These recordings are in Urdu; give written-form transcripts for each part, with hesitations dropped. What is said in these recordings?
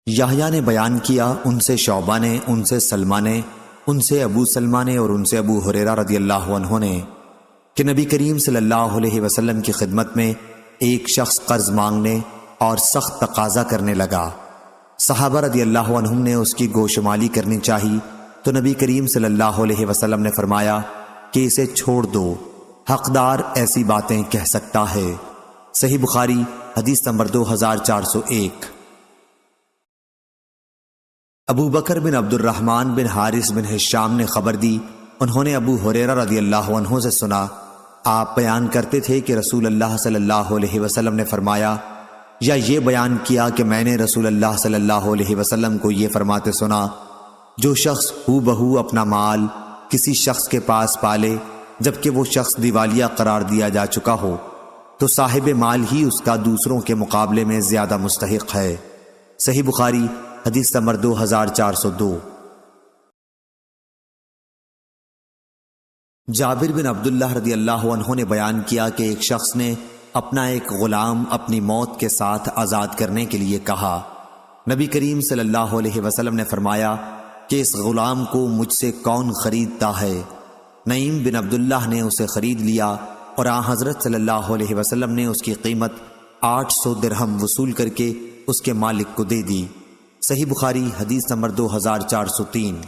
یحییٰ نے بیان کیا، ان سے شعبہ نے، ان سے سلمہ نے، ان سے ابو سلمہ نے اور ان سے ابو ہریرہ رضی اللہ عنہ نے کہ نبی کریم صلی اللہ علیہ وسلم کی خدمت میں ایک شخص قرض مانگنے اور سخت تقاضا کرنے لگا۔ صحابہ رضی اللہ عنہم نے اس کی گوشمالی کرنی چاہی تو نبی کریم صلی اللہ علیہ وسلم نے فرمایا کہ اسے چھوڑ دو، حقدار ایسی باتیں کہہ سکتا ہے۔ صحیح بخاری حدیث نمبر 2401۔ ابو بکر بن عبد الرحمن بن حارث بن ہشام نے خبر دی، انہوں نے ابو ہریرہ رضی اللہ عنہ سے سنا، آپ بیان کرتے تھے کہ رسول اللہ صلی اللہ علیہ وسلم نے فرمایا، یا یہ بیان کیا کہ میں نے رسول اللہ صلی اللہ علیہ وسلم کو یہ فرماتے سنا، جو شخص ہو بہو اپنا مال کسی شخص کے پاس پالے جبکہ وہ شخص دیوالیہ قرار دیا جا چکا ہو تو صاحب مال ہی اس کا دوسروں کے مقابلے میں زیادہ مستحق ہے۔ صحیح بخاری حدیث نمبر 2402۔ جابر بن عبداللہ رضی اللہ عنہ نے بیان کیا کہ ایک شخص نے اپنا ایک غلام اپنی موت کے ساتھ آزاد کرنے کے لیے کہا۔ نبی کریم صلی اللہ علیہ وسلم نے فرمایا کہ اس غلام کو مجھ سے کون خریدتا ہے؟ نعیم بن عبداللہ نے اسے خرید لیا اور آن حضرت صلی اللہ علیہ وسلم نے اس کی قیمت 800 درہم وصول کر کے اس کے مالک کو دے دی۔ صحیح بخاری حدیث نمبر 2403۔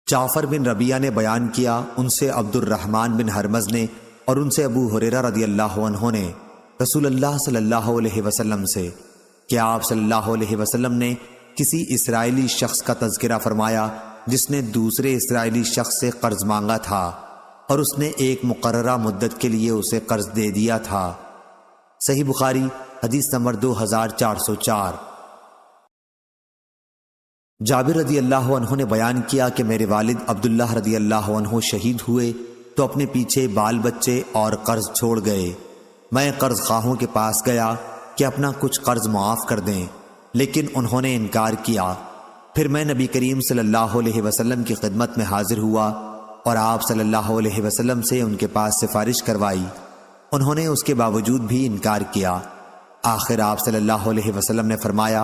جعفر بن ربیعہ نے بیان کیا، ان سے عبد الرحمن بن ہرمز نے اور ان سے ابو ہریرہ رضی اللہ عنہ نے رسول اللہ صلی اللہ علیہ وسلم سے کہ آپ صلی اللہ علیہ وسلم نے کسی اسرائیلی شخص کا تذکرہ فرمایا جس نے دوسرے اسرائیلی شخص سے قرض مانگا تھا اور اس نے ایک مقررہ مدت کے لیے اسے قرض دے دیا تھا۔ صحیح بخاری حدیث نمبر 2404۔ جابر رضی اللہ عنہ نے بیان کیا کہ میرے والد عبداللہ رضی اللہ عنہ شہید ہوئے تو اپنے پیچھے بال بچے اور قرض چھوڑ گئے۔ میں قرض خواہوں کے پاس گیا کہ اپنا کچھ قرض معاف کر دیں، لیکن انہوں نے انکار کیا۔ پھر میں نبی کریم صلی اللہ علیہ وسلم کی خدمت میں حاضر ہوا اور آپ صلی اللہ علیہ وسلم سے ان کے پاس سفارش کروائی، انہوں نے اس کے باوجود بھی انکار کیا۔ آخر آپ صلی اللہ علیہ وسلم نے فرمایا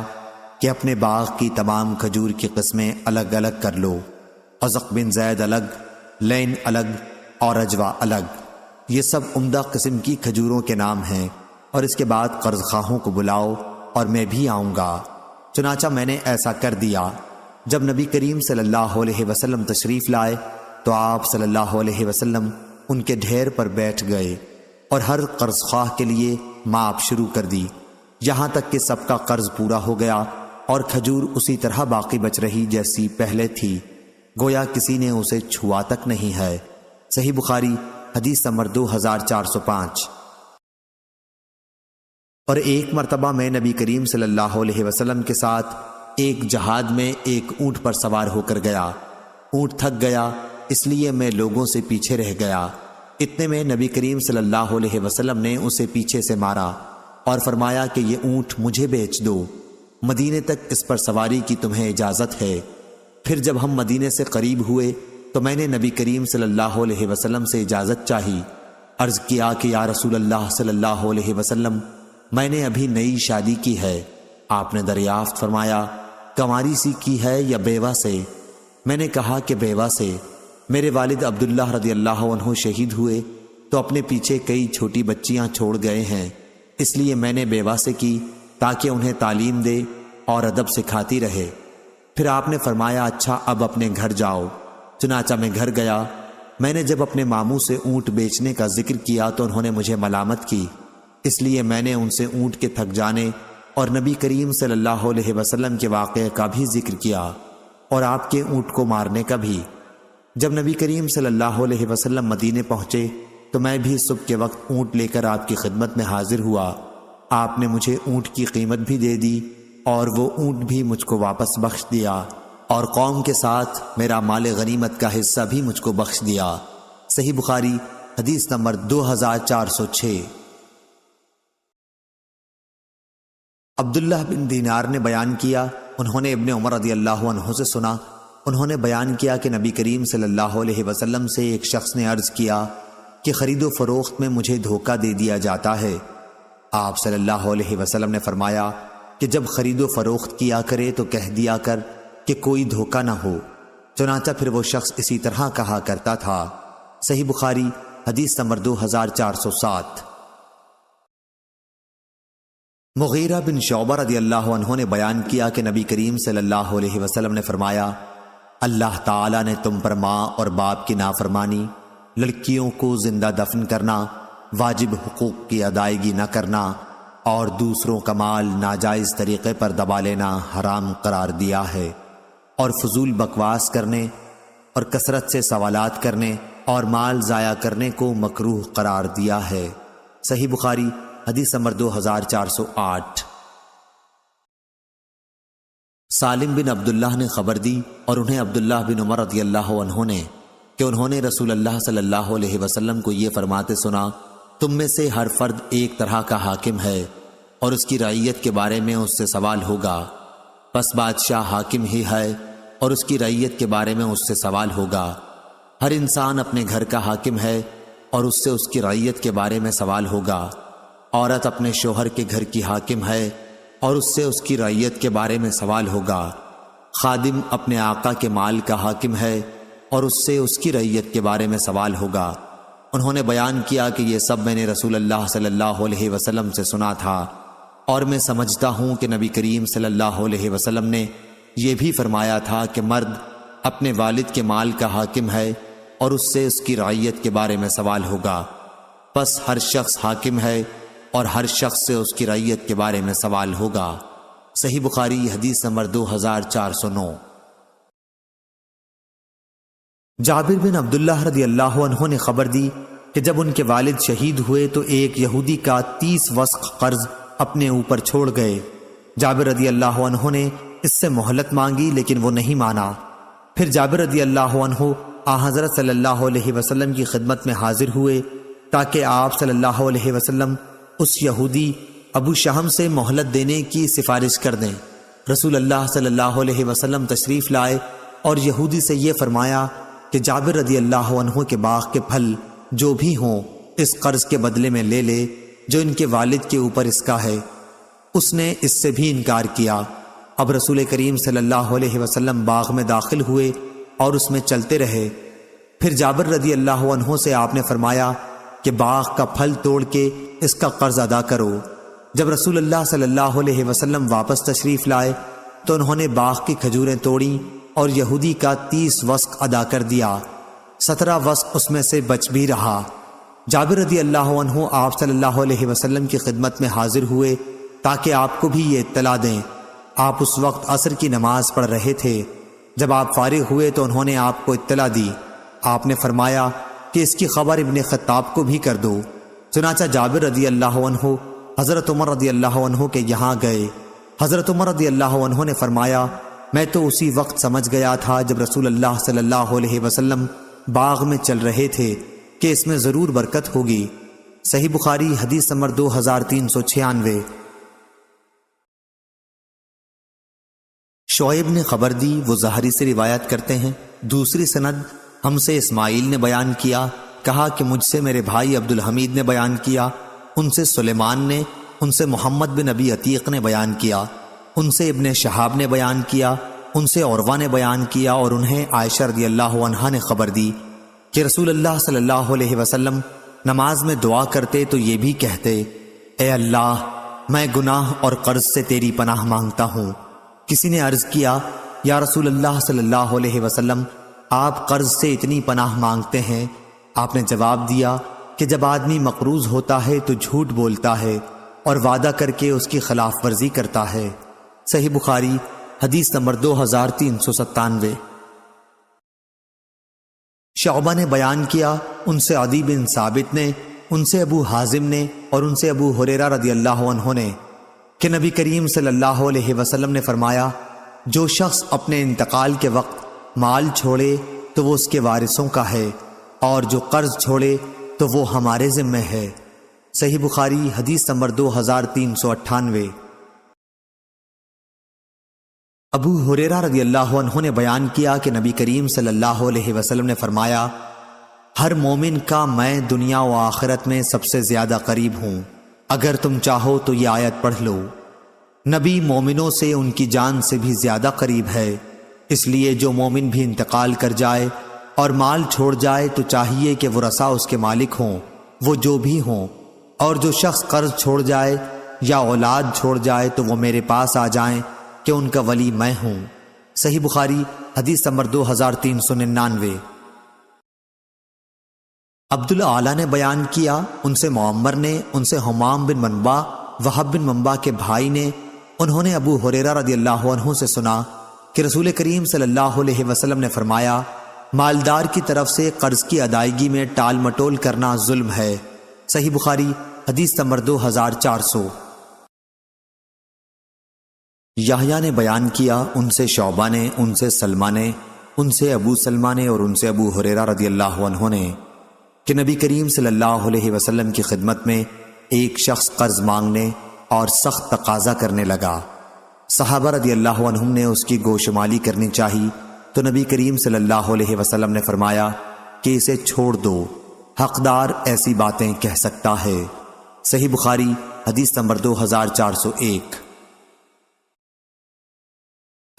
کہ اپنے باغ کی تمام کھجور کی قسمیں الگ الگ کر لو، عزق بن زید الگ، لین الگ اور اجوا الگ، یہ سب عمدہ قسم کی کھجوروں کے نام ہیں، اور اس کے بعد قرض خواہوں کو بلاؤ اور میں بھی آؤں گا۔ چنانچہ میں نے ایسا کر دیا۔ جب نبی کریم صلی اللہ علیہ وسلم تشریف لائے تو آپ صلی اللہ علیہ وسلم ان کے ڈھیر پر بیٹھ گئے اور ہر قرض خواہ کے لیے ماپ شروع کر دی، یہاں تک کہ سب کا قرض پورا ہو گیا اور کھجور اسی طرح باقی بچ رہی جیسی پہلے تھی، گویا کسی نے اسے چھوا تک نہیں ہے۔ صحیح بخاری حدیث نمبر 2405۔ اور ایک مرتبہ میں نبی کریم صلی اللہ علیہ وسلم کے ساتھ ایک جہاد میں ایک اونٹ پر سوار ہو کر گیا۔ اونٹ تھک گیا، اس لیے میں لوگوں سے پیچھے رہ گیا۔ اتنے میں نبی کریم صلی اللہ علیہ وسلم نے اسے پیچھے سے مارا اور فرمایا کہ یہ اونٹ مجھے بیچ دو، مدینے تک اس پر سواری کی تمہیں اجازت ہے۔ پھر جب ہم مدینے سے قریب ہوئے تو میں نے نبی کریم صلی اللہ علیہ وسلم سے اجازت چاہی، عرض کیا کہ یا رسول اللہ صلی اللہ علیہ وسلم، میں نے ابھی نئی شادی کی ہے۔ آپ نے دریافت فرمایا کنواری سی کی ہے یا بیوہ سے؟ میں نے کہا کہ بیوہ سے۔ میرے والد عبداللہ رضی اللہ عنہ شہید ہوئے تو اپنے پیچھے کئی چھوٹی بچیاں چھوڑ گئے ہیں، اس لیے میں نے بیوہ سے کی تاکہ انہیں تعلیم دے اور ادب سکھاتی رہے۔ پھر آپ نے فرمایا اچھا اب اپنے گھر جاؤ۔ چنانچہ میں گھر گیا۔ میں نے جب اپنے ماموں سے اونٹ بیچنے کا ذکر کیا تو انہوں نے مجھے ملامت کی، اس لیے میں نے ان سے اونٹ کے تھک جانے اور نبی کریم صلی اللہ علیہ وسلم کے واقعے کا بھی ذکر کیا اور آپ کے اونٹ کو مارنے کا بھی۔ جب نبی کریم صلی اللہ علیہ وسلم مدینے پہنچے تو میں بھی صبح کے وقت اونٹ لے کر آپ کی خدمت میں حاضر ہوا۔ آپ نے مجھے اونٹ کی قیمت بھی دے دی اور وہ اونٹ بھی مجھ کو واپس بخش دیا اور قوم کے ساتھ میرا مال غنیمت کا حصہ بھی مجھ کو بخش دیا۔ صحیح بخاری حدیث نمبر 2406۔ عبداللہ بن دینار نے بیان کیا، انہوں نے ابن عمر رضی اللہ عنہ سے سنا، انہوں نے بیان کیا کہ نبی کریم صلی اللہ علیہ وسلم سے ایک شخص نے عرض کیا کہ خرید و فروخت میں مجھے دھوکہ دے دیا جاتا ہے۔ آپ صلی اللہ علیہ وسلم نے فرمایا کہ جب خرید و فروخت کیا کرے تو کہہ دیا کر کہ کوئی دھوکہ نہ ہو۔ چنانچہ پھر وہ شخص اسی طرح کہا کرتا تھا۔ صحیح بخاری حدیث نمبر 2407۔ مغیرہ بن شعبہ رضی اللہ عنہ نے بیان کیا کہ نبی کریم صلی اللہ علیہ وسلم نے فرمایا، اللہ تعالیٰ نے تم پر ماں اور باپ کی نافرمانی، لڑکیوں کو زندہ دفن کرنا، واجب حقوق کی ادائیگی نہ کرنا اور دوسروں کا مال ناجائز طریقے پر دبا لینا حرام قرار دیا ہے، اور فضول بکواس کرنے اور کثرت سے سوالات کرنے اور مال ضائع کرنے کو مکروہ قرار دیا ہے۔ صحیح بخاری حدیث نمبر 2408۔ سالم بن عبداللہ نے خبر دی اور انہیں عبداللہ بن عمر رضی اللہ عنہ نے کہ انہوں نے رسول اللہ صلی اللہ علیہ وسلم کو یہ فرماتے سنا، تم میں سے ہر فرد ایک طرح کا حاکم ہے اور اس کی رعیت کے بارے میں اس سے سوال ہوگا، پس بادشاہ حاکم ہی ہے اور اس کی رعیت کے بارے میں اس سے سوال ہوگا۔ ہر انسان اپنے گھر کا حاکم ہے اور اس سے اس کی رعیت کے بارے میں سوال ہوگا۔ عورت اپنے شوہر کے گھر کی حاکم ہے اور اس سے اس کی رعیت کے بارے میں سوال ہوگا۔ خادم اپنے آقا کے مال کا حاکم ہے اور اس سے اس کی رعیت کے بارے میں سوال ہوگا۔ انہوں نے بیان کیا کہ یہ سب میں نے رسول اللہ صلی اللہ علیہ وسلم سے سنا تھا، اور میں سمجھتا ہوں کہ نبی کریم صلی اللہ علیہ وسلم نے یہ بھی فرمایا تھا کہ مرد اپنے والد کے مال کا حاکم ہے اور اس سے اس کی رعیت کے بارے میں سوال ہوگا، پس ہر شخص حاکم ہے اور ہر شخص سے اس کی رعیت کے بارے میں سوال ہوگا۔ صحیح بخاری حدیث نمبر 2409۔ جابر بن عبداللہ رضی اللہ عنہ نے خبر دی کہ جب ان کے والد شہید ہوئے تو ایک یہودی کا 30 وسق قرض اپنے اوپر چھوڑ گئے۔ جابر رضی اللہ عنہ نے اس سے مہلت مانگی لیکن وہ نہیں مانا۔ پھر جابر رضی اللہ عنہ حضرت صلی اللہ علیہ وسلم کی خدمت میں حاضر ہوئے تاکہ آپ صلی اللہ علیہ وسلم اس یہودی ابو شہم سے مہلت دینے کی سفارش کر دیں۔ رسول اللہ صلی اللہ علیہ وسلم تشریف لائے اور یہودی سے یہ فرمایا کہ جابر رضی اللہ عنہ کے باغ کے پھل جو بھی ہوں اس قرض کے بدلے میں لے لے جو ان کے والد کے اوپر اس کا ہے۔ اس نے اس سے بھی انکار کیا۔ اب رسول کریم صلی اللہ علیہ وسلم باغ میں داخل ہوئے اور اس میں چلتے رہے۔ پھر جابر رضی اللہ عنہ سے آپ نے فرمایا کہ باغ کا پھل توڑ کے اس کا قرض ادا کرو۔ جب رسول اللہ صلی اللہ علیہ وسلم واپس تشریف لائے تو انہوں نے باغ کی کھجوریں توڑیں اور یہودی کا 30 وسق ادا کر دیا، 17 وسق اس میں سے بچ بھی رہا۔ جابر رضی اللہ عنہ آپ صلی اللہ علیہ وسلم کی خدمت میں حاضر ہوئے تاکہ آپ کو بھی یہ اطلاع دیں۔ آپ اس وقت عصر کی نماز پڑھ رہے تھے۔ جب آپ فارغ ہوئے تو انہوں نے آپ کو اطلاع دی۔ آپ نے فرمایا کہ اس کی خبر ابن خطاب کو بھی کر دو۔ چنانچہ جابر رضی اللہ عنہ حضرت عمر رضی اللہ عنہ کے یہاں گئے۔ حضرت عمر رضی اللہ عنہ نے فرمایا، میں تو اسی وقت سمجھ گیا تھا جب رسول اللہ صلی اللہ علیہ وسلم باغ میں چل رہے تھے کہ اس میں ضرور برکت ہوگی۔ صحیح بخاری حدیث نمبر 2396۔ شعیب نے خبر دی، وہ زہری سے روایت کرتے ہیں۔ دوسری سند ہم سے اسماعیل نے بیان کیا، کہا کہ مجھ سے میرے بھائی عبد الحمید نے بیان کیا، ان سے سلیمان نے، ان سے محمد بن ابی عتیق نے بیان کیا، ان سے ابن شہاب نے بیان کیا، ان سے عروہ نے بیان کیا، اور انہیں عائشہ رضی اللہ عنہا نے خبر دی کہ رسول اللہ صلی اللہ علیہ وسلم نماز میں دعا کرتے تو یہ بھی کہتے، اے اللہ میں گناہ اور قرض سے تیری پناہ مانگتا ہوں۔ کسی نے عرض کیا، یا رسول اللہ صلی اللہ علیہ وسلم آپ قرض سے اتنی پناہ مانگتے ہیں؟ آپ نے جواب دیا کہ جب آدمی مقروض ہوتا ہے تو جھوٹ بولتا ہے اور وعدہ کر کے اس کی خلاف ورزی کرتا ہے۔ صحیح بخاری حدیث نمبر 2397۔ شعبہ نے بیان کیا، ان سے عدی بن ثابت نے، ان سے ابو حازم نے اور ان سے ابو ہریرہ رضی اللہ عنہ نے کہ نبی کریم صلی اللہ علیہ وسلم نے فرمایا، جو شخص اپنے انتقال کے وقت مال چھوڑے تو وہ اس کے وارثوں کا ہے، اور جو قرض چھوڑے تو وہ ہمارے ذمہ ہے۔ صحیح بخاری حدیث نمبر 2398۔ ابو ہریرہ رضی اللہ عنہ نے بیان کیا کہ نبی کریم صلی اللہ علیہ وسلم نے فرمایا، ہر مومن کا میں دنیا و آخرت میں سب سے زیادہ قریب ہوں، اگر تم چاہو تو یہ آیت پڑھ لو۔ نبی مومنوں سے ان کی جان سے بھی زیادہ قریب ہے، اس لیے جو مومن بھی انتقال کر جائے اور مال چھوڑ جائے تو چاہیے کہ ورثاء اس کے مالک ہوں، وہ جو بھی ہوں، اور جو شخص قرض چھوڑ جائے یا اولاد چھوڑ جائے تو وہ میرے پاس آ جائیں کہ ان کا ولی میں ہوں۔ صحیح بخاری حدیث نمبر 2399۔ عبدالعالی نے بیان کیا، ان سے معمر نے، ان سے حمام بن منبع، وہب بن منبع کے بھائی نے، انہوں نے ابو ہریرہ رضی اللہ عنہ سے سنا کہ رسول کریم صلی اللہ علیہ وسلم نے فرمایا، مالدار کی طرف سے قرض کی ادائیگی میں ٹال مٹول کرنا ظلم ہے۔ صحیح بخاری حدیث نمبر 2400۔ یحییٰ نے بیان کیا، ان سے شعبہ نے، ان سے سلمہ نے، ان سے ابو سلمہ نے اور ان سے ابو ہریرہ رضی اللہ عنہ نے کہ نبی کریم صلی اللہ علیہ وسلم کی خدمت میں ایک شخص قرض مانگنے اور سخت تقاضا کرنے لگا۔ صحابہ رضی اللہ عنہم نے اس کی گوشمالی کرنی چاہی تو نبی کریم صلی اللہ علیہ وسلم نے فرمایا کہ اسے چھوڑ دو، حقدار ایسی باتیں کہہ سکتا ہے۔ صحیح بخاری حدیث نمبر 2401۔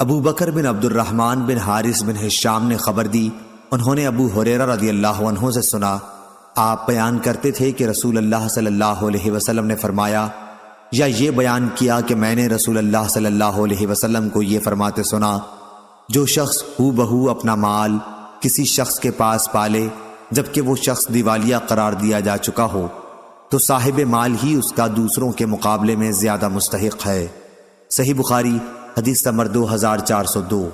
ابو بکر بن عبد الرحمن بن حارث بن ہشام نے خبر دی، انہوں نے ابو ہریرہ رضی اللہ عنہ سے سنا، آپ بیان کرتے تھے کہ رسول اللہ صلی اللہ علیہ وسلم نے فرمایا، یا یہ بیان کیا کہ میں نے رسول اللہ صلی اللہ علیہ وسلم کو یہ فرماتے سنا، جو شخص ہو بہو اپنا مال کسی شخص کے پاس پالے جبکہ وہ شخص دیوالیہ قرار دیا جا چکا ہو تو صاحب مال ہی اس کا دوسروں کے مقابلے میں زیادہ مستحق ہے۔ صحیح بخاری حدیث نمبر 2402۔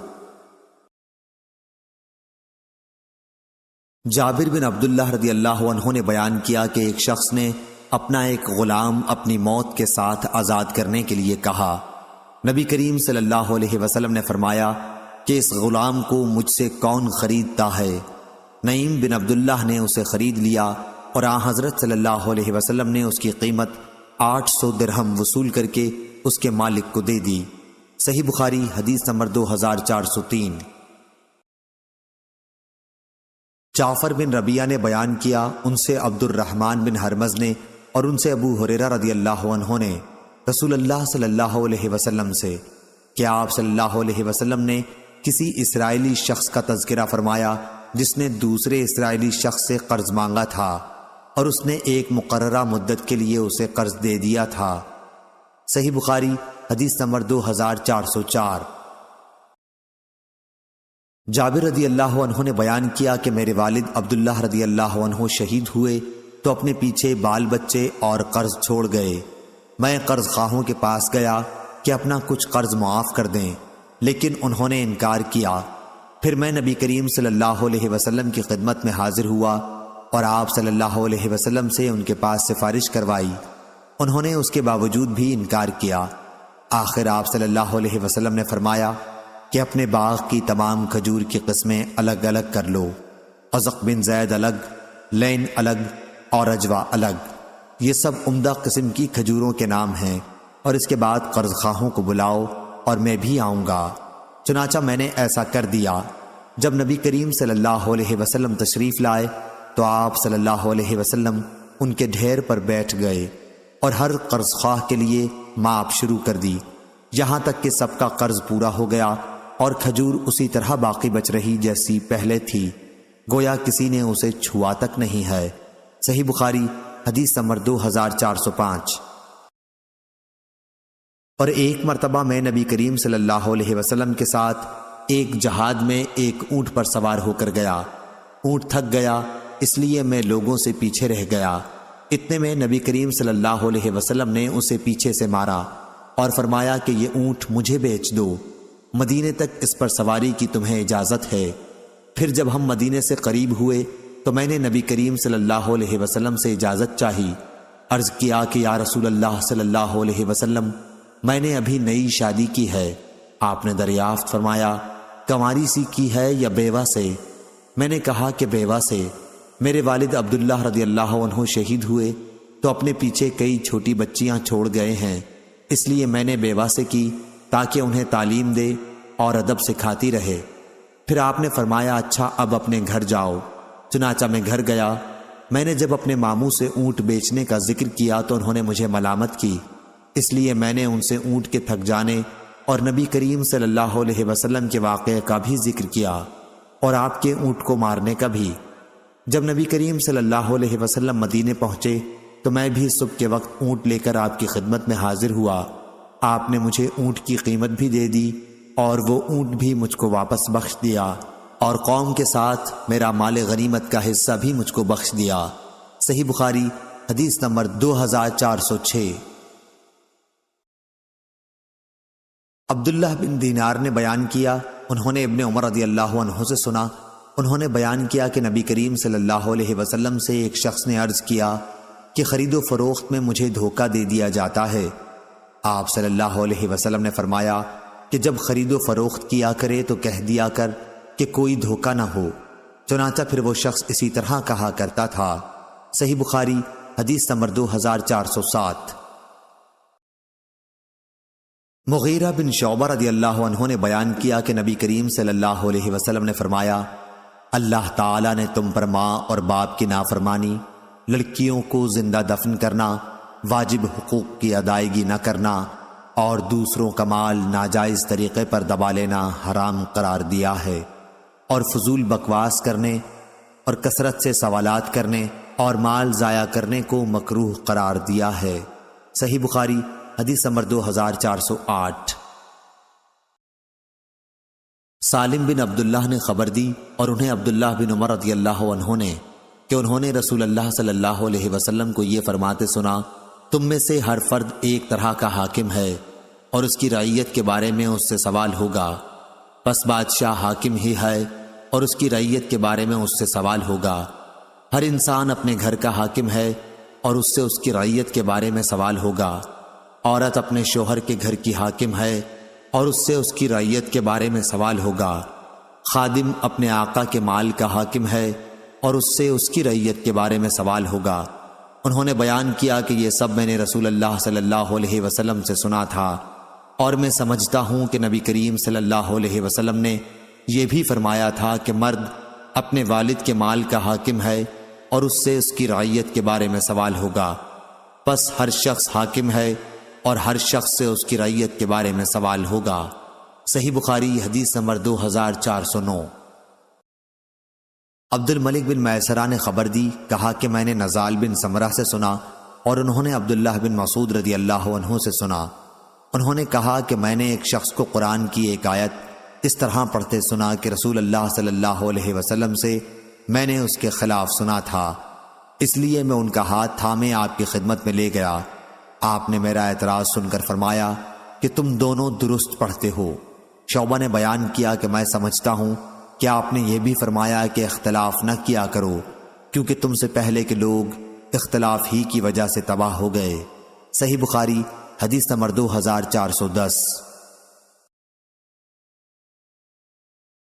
جابر بن عبداللہ رضی اللہ عنہ نے بیان کیا کہ ایک شخص نے اپنا ایک غلام اپنی موت کے ساتھ آزاد کرنے کے لیے کہا۔ نبی کریم صلی اللہ علیہ وسلم نے فرمایا کہ اس غلام کو مجھ سے کون خریدتا ہے؟ نعیم بن عبداللہ نے اسے خرید لیا اور آن حضرت صلی اللہ علیہ وسلم نے اس کی قیمت 800 درہم وصول کر کے اس کے مالک کو دے دی۔ صحیح بخاری حدیث نمبر 2403۔ جعفر بن ربیعہ نے بیان کیا، ان سے عبد الرحمن بن ہرمز نے اور ان سے ابو ہریرہ رضی اللہ عنہ نے رسول اللہ صلی اللہ علیہ وسلم سے کہ آپ صلی اللہ علیہ وسلم نے کسی اسرائیلی شخص کا تذکرہ فرمایا جس نے دوسرے اسرائیلی شخص سے قرض مانگا تھا اور اس نے ایک مقررہ مدت کے لیے اسے قرض دے دیا تھا۔ صحیح بخاری حدیث نمبر 2404۔ جابر رضی اللہ عنہ نے بیان کیا کہ میرے والد عبداللہ رضی اللہ عنہ شہید ہوئے تو اپنے پیچھے بال بچے اور قرض چھوڑ گئے۔ میں قرض خواہوں کے پاس گیا کہ اپنا کچھ قرض معاف کر دیں، لیکن انہوں نے انکار کیا۔ پھر میں نبی کریم صلی اللہ علیہ وسلم کی خدمت میں حاضر ہوا اور آپ صلی اللہ علیہ وسلم سے ان کے پاس سفارش کروائی۔ انہوں نے اس کے باوجود بھی انکار کیا۔ آخر آپ صلی اللہ علیہ وسلم نے فرمایا کہ اپنے باغ کی تمام کھجور کی قسمیں الگ الگ کر لو، قزق بن زید الگ، لین الگ اور اجوا الگ، یہ سب عمدہ قسم کی کھجوروں کے نام ہیں، اور اس کے بعد قرض خواہوں کو بلاؤ اور میں بھی آؤں گا۔ چنانچہ میں نے ایسا کر دیا۔ جب نبی کریم صلی اللہ علیہ وسلم تشریف لائے تو آپ صلی اللہ علیہ وسلم ان کے ڈھیر پر بیٹھ گئے اور ہر قرض خواہ کے لیے ماپ شروع کر دی، یہاں تک کہ سب کا قرض پورا ہو گیا اور کھجور اسی طرح باقی بچ رہی جیسی پہلے تھی، گویا کسی نے اسے چھوا تک نہیں ہے۔ صحیح بخاری حدیث نمبر 2405۔ اور ایک مرتبہ میں نبی کریم صلی اللہ علیہ وسلم کے ساتھ ایک جہاد میں ایک اونٹ پر سوار ہو کر گیا۔ اونٹ تھک گیا، اس لیے میں لوگوں سے پیچھے رہ گیا۔ اتنے میں نبی کریم صلی اللہ علیہ وسلم نے اسے پیچھے سے مارا اور فرمایا کہ یہ اونٹ مجھے بیچ دو، مدینے تک اس پر سواری کی تمہیں اجازت ہے۔ پھر جب ہم مدینے سے قریب ہوئے تو میں نے نبی کریم صلی اللہ علیہ وسلم سے اجازت چاہی۔ عرض کیا کہ یا رسول اللہ صلی اللہ علیہ وسلم، میں نے ابھی نئی شادی کی ہے۔ آپ نے دریافت فرمایا کنواری سی کی ہے یا بیوہ سے؟ میں نے کہا کہ بیوہ سے۔ میرے والد عبداللہ رضی اللہ عنہ شہید ہوئے تو اپنے پیچھے کئی چھوٹی بچیاں چھوڑ گئے ہیں، اس لیے میں نے بیوہ سے کی تاکہ انہیں تعلیم دے اور ادب سکھاتی رہے۔ پھر آپ نے فرمایا اچھا اب اپنے گھر جاؤ۔ چنانچہ میں گھر گیا میں نے جب اپنے ماموں سے اونٹ بیچنے کا ذکر کیا تو انہوں نے مجھے ملامت کی، اس لیے میں نے ان سے اونٹ کے تھک جانے اور نبی کریم صلی اللہ علیہ وسلم کے واقعے کا بھی ذکر کیا اور آپ کے اونٹ کو مارنے کا بھی۔ جب نبی کریم صلی اللہ علیہ وسلم مدینے پہنچے تو میں بھی صبح کے وقت اونٹ لے کر آپ کی خدمت میں حاضر ہوا۔ آپ نے مجھے اونٹ کی قیمت بھی دے دی اور وہ اونٹ بھی مجھ کو واپس بخش دیا، اور قوم کے ساتھ میرا مال غنیمت کا حصہ بھی مجھ کو بخش دیا۔ صحیح بخاری حدیث نمبر 2406۔ عبداللہ بن دینار نے بیان کیا، انہوں نے ابن عمر رضی اللہ عنہ سے سنا، انہوں نے بیان کیا کہ نبی کریم صلی اللہ علیہ وسلم سے ایک شخص نے عرض کیا کہ خرید و فروخت میں مجھے دھوکہ دے دیا جاتا ہے۔ آپ صلی اللہ علیہ وسلم نے فرمایا کہ جب خرید و فروخت کیا کرے تو کہہ دیا کر کہ کوئی دھوکہ نہ ہو۔ چنانچہ پھر وہ شخص اسی طرح کہا کرتا تھا۔ صحیح بخاری حدیث نمبر 2407۔ مغیرہ بن شعبہ رضی اللہ عنہ نے بیان کیا کہ نبی کریم صلی اللہ علیہ وسلم نے فرمایا، اللہ تعالیٰ نے تم پر ماں اور باپ کی نافرمانی، لڑکیوں کو زندہ دفن کرنا، واجب حقوق کی ادائیگی نہ کرنا اور دوسروں کا مال ناجائز طریقے پر دبا لینا حرام قرار دیا ہے، اور فضول بکواس کرنے اور کثرت سے سوالات کرنے اور مال ضائع کرنے کو مکروہ قرار دیا ہے۔ صحیح بخاری حدیث نمبر 2408۔ سالم بن عبداللہ نے خبر دی اور انہیں عبداللہ بن عمر رضی اللہ عنہ نے کہ انہوں نے رسول اللہ صلی اللہ علیہ وسلم کو یہ فرماتے سنا، تم میں سے ہر فرد ایک طرح کا حاکم ہے اور اس کی رعیت کے بارے میں اس سے سوال ہوگا، پس بادشاہ حاکم ہی ہے اور اس کی رعیت کے بارے میں اس سے سوال ہوگا۔ ہر انسان اپنے گھر کا حاکم ہے اور اس سے اس کی رعیت کے بارے میں سوال ہوگا۔ عورت اپنے شوہر کے گھر کی حاکم ہے اور اس سے اس کی رعیت کے بارے میں سوال ہوگا۔ خادم اپنے آقا کے مال کا حاکم ہے اور اس سے اس کی رعیت کے بارے میں سوال ہوگا۔ انہوں نے بیان کیا کہ یہ سب میں نے رسول اللہ صلی اللہ علیہ وسلم سے سنا تھا، اور میں سمجھتا ہوں کہ نبی کریم صلی اللہ علیہ وسلم نے یہ بھی فرمایا تھا کہ مرد اپنے والد کے مال کا حاکم ہے اور اس سے اس کی رعیت کے بارے میں سوال ہوگا، پس ہر شخص حاکم ہے اور ہر شخص سے اس کی رعیت کے بارے میں سوال ہوگا۔ صحیح بخاری حدیث نمبر 2409۔ عبد الملک بن میسرہ نے خبر دی، کہا کہ میں نے نزال بن سمرہ سے سنا اور انہوں نے عبداللہ بن مسعود رضی اللہ عنہ سے سنا۔ انہوں نے کہا کہ میں نے ایک شخص کو قرآن کی ایک آیت اس طرح پڑھتے سنا کہ رسول اللہ صلی اللہ علیہ وسلم سے میں نے اس کے خلاف سنا تھا، اس لیے میں ان کا ہاتھ تھامے آپ کی خدمت میں لے گیا۔ آپ نے میرا اعتراض سن کر فرمایا کہ تم دونوں درست پڑھتے ہو۔ شعبہ نے بیان کیا کہ میں سمجھتا ہوں کہ آپ نے یہ بھی فرمایا کہ اختلاف نہ کیا کرو، کیونکہ تم سے پہلے کے لوگ اختلاف ہی کی وجہ سے تباہ ہو گئے۔ صحیح بخاری حدیث نمبر 2410۔